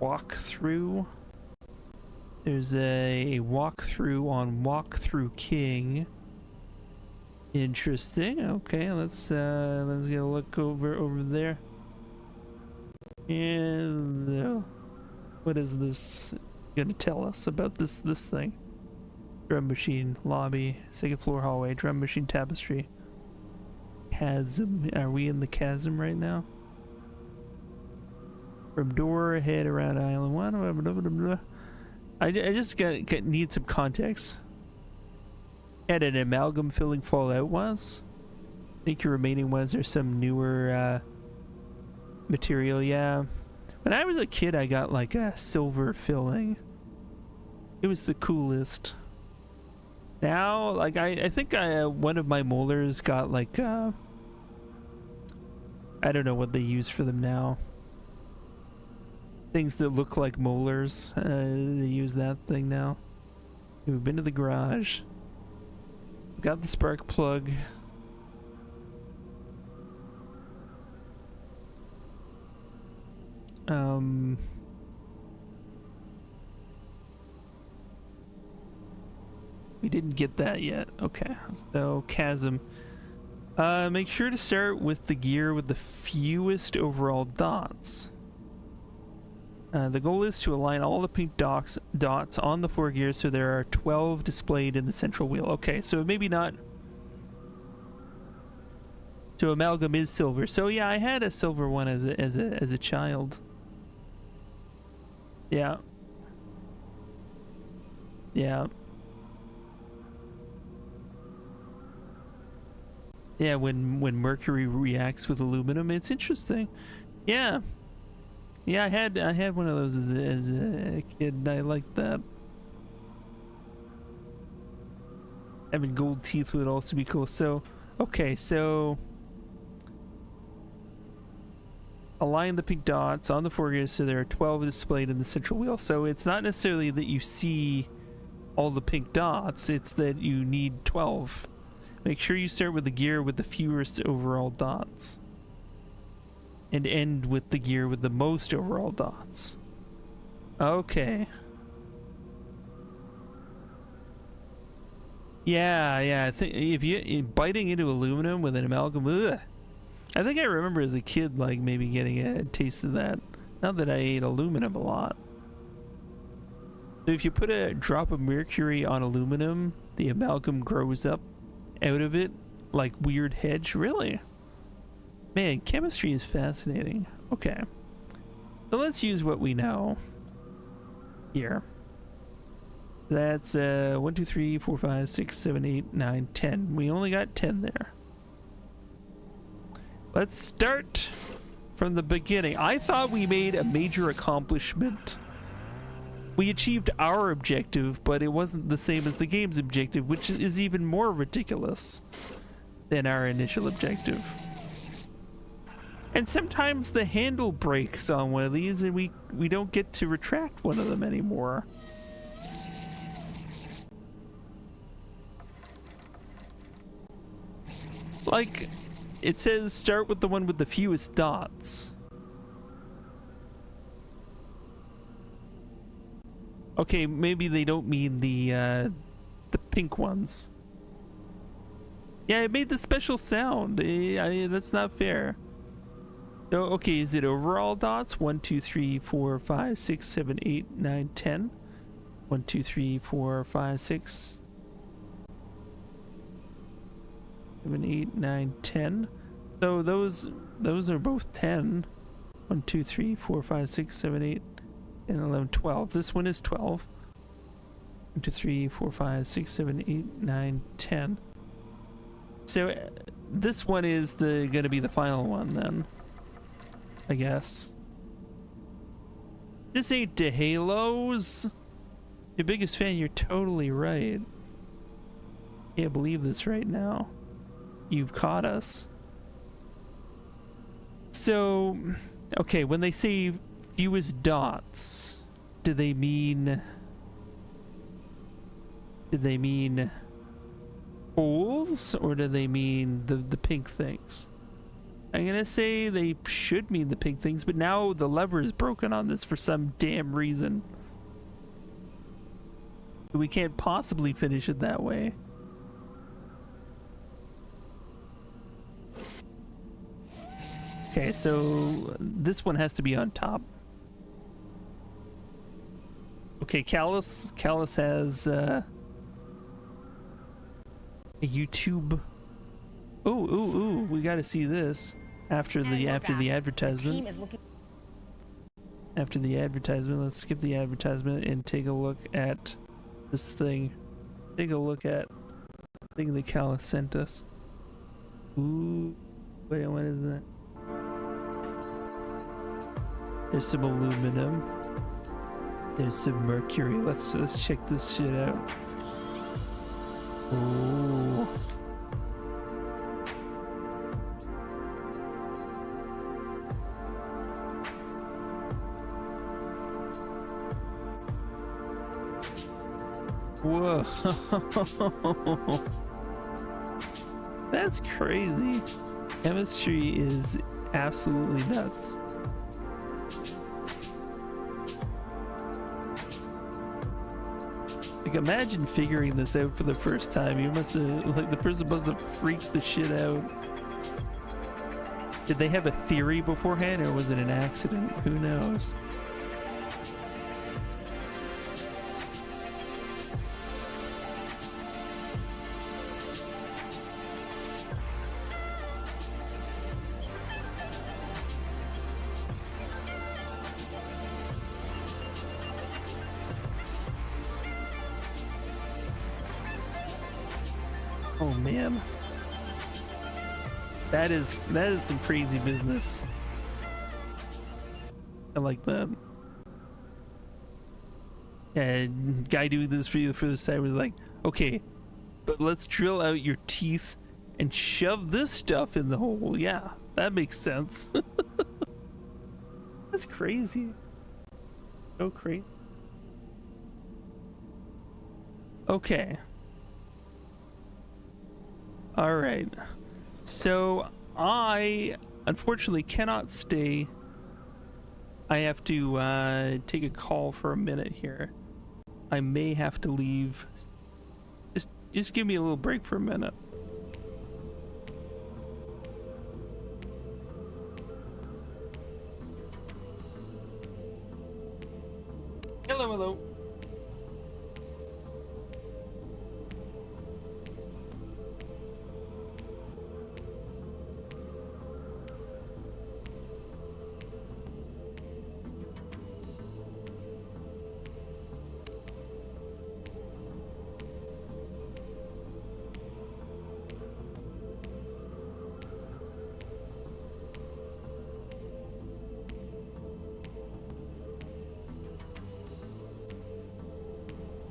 Walkthrough. There's a walkthrough on Walkthrough King. Interesting. Okay, let's get a look over there. And what is this gonna tell us about this thing? Drum machine, lobby, second floor hallway, drum machine tapestry. Chasm. Are we in the chasm right now? From door ahead around island 1. Blah, blah, blah, blah. I just need some context. And an amalgam filling Fallout was. I think your remaining ones are some newer material. Yeah, when I was a kid I got like a silver filling. It was the coolest. Now, like, I think one of my molars got like I don't know what they use for them now. things that look like molars. They use that thing now. We've been to the garage. Got the spark plug. We didn't get that yet. Okay, so chasm. Make sure to start with the gear with the fewest overall dots. The goal is to align all the pink dots on the 4 gears so there are 12 displayed in the central wheel. Okay, so maybe not. So amalgam is silver. So yeah, I had a silver one as a child. Yeah. Yeah. Yeah, when mercury reacts with aluminum, it's interesting. Yeah. Yeah, I had one of those as a kid, and I liked that. Having gold teeth would also be cool. So, okay, so align the pink dots on the 4 gears so there are 12 displayed in the central wheel. So it's not necessarily that you see all the pink dots, it's that you need 12. Make sure you start with the gear with the fewest overall dots. And end with the gear with the most overall dots. Okay. Yeah, I think if you biting into aluminum with an amalgam, ugh. I think I remember as a kid like maybe getting a taste of that. Not that I ate aluminum a lot. So if you put a drop of mercury on aluminum, the amalgam grows up out of it like weird hedge. Really? Man, chemistry is fascinating. Okay. So let's use what we know here. That's 1, 2, 3, 4, 5, 6, 7, 8, 9, 10. We only got 10 there. Let's start from the beginning. I thought we made a major accomplishment. We achieved our objective, but it wasn't the same as the game's objective, which is even more ridiculous than our initial objective. And sometimes the handle breaks on one of these and we don't get to retract one of them anymore. Like, it says start with the one with the fewest dots. Okay, maybe they don't mean the pink ones. Yeah, it made the special sound. That's not fair. So, okay, is it overall dots? 1, 2, 3, 4, 5, 6, 7, 8, 9, 10. 1, 2, 3, 4, 5, 6, 7, 8, 9, 10. So those are both 10. 1, 2, 3, 4, 5, 6, 7, 8, and 11, 12. This one is 12. 1, 2, 3, 4, 5, 6, 7, 8, 9, 10. So this one is gonna be the final one then, I guess. This ain't the Halos. Your biggest fan, you're totally right. Can't believe this right now. You've caught us. So, okay, when they say fewest dots, do they mean holes, or do they mean the pink things? I'm gonna say they should mean the pink things, but now the lever is broken on this for some damn reason. We can't possibly finish it that way. Okay, so this one has to be on top. Okay, Callus has a YouTube. Ooh, we got to see this after the advertisement. After the advertisement, let's skip the advertisement and take a look at this thing. Take a look at the thing that Callus sent us. Ooh, wait, what is that? There's some aluminum. There's some mercury. Let's check this shit out. Ooh. Whoa. That's crazy. Chemistry is absolutely nuts. Like, imagine figuring this out for the first time. You must have, like, the person must have freaked the shit out. Did they have a theory beforehand, or was it an accident? Who knows? Oh man, that is some crazy business. I like that. And guy doing this for you for this time was like, okay, but let's drill out your teeth and shove this stuff in the hole. Yeah, that makes sense. That's crazy. So crazy. Okay. All right, so I unfortunately cannot stay. I have to take a call for a minute here. I may have to leave. Just give me a little break for a minute. Hello, hello.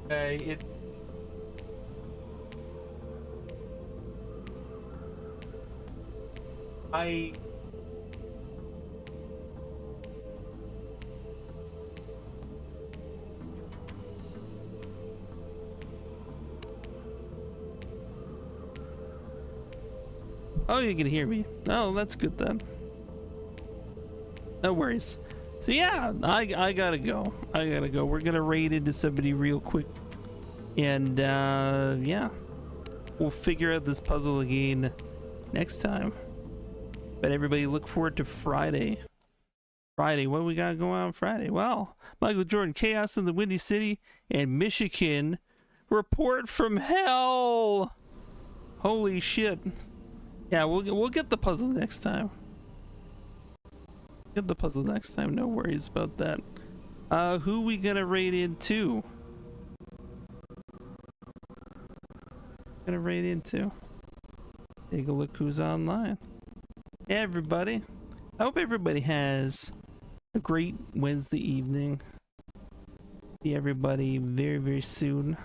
It Oh, you can hear me. Oh, that's good then. No worries. So yeah, I gotta go. We're gonna raid into somebody real quick. And yeah, we'll figure out this puzzle again next time. But everybody look forward to Friday. Friday, what we got going on Friday? Well, Michael Jordan, Chaos in the Windy City, and Michigan report from hell. Holy shit. Yeah, we'll get the puzzle next time. Get the puzzle next time, no worries about that. Who we gonna raid into? Take a look who's online. Hey everybody. I hope everybody has a great Wednesday evening. See everybody very, very soon.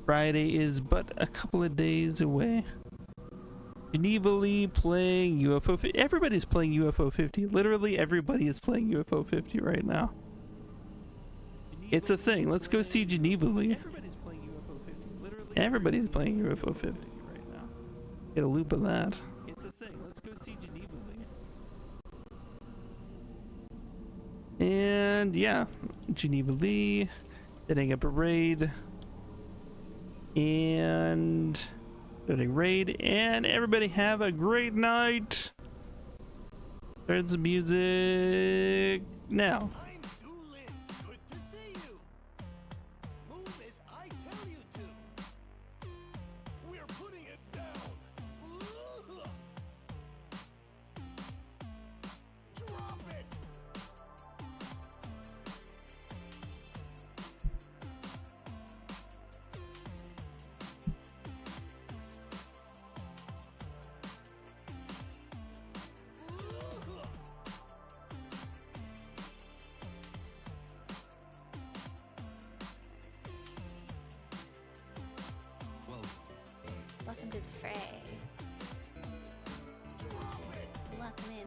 Friday is but a couple of days away. Geneva Lee playing UFO 50. Everybody's playing UFO 50. Literally everybody is playing UFO 50 right now. It's a thing. Let's go see Geneva Lee. Everybody's playing UFO 50 right now. Get a loop of that. It's a thing. Let's go see Geneva Lee. And yeah, Geneva Lee setting up a raid. And starting raid. And everybody have a great night. Turn the music now.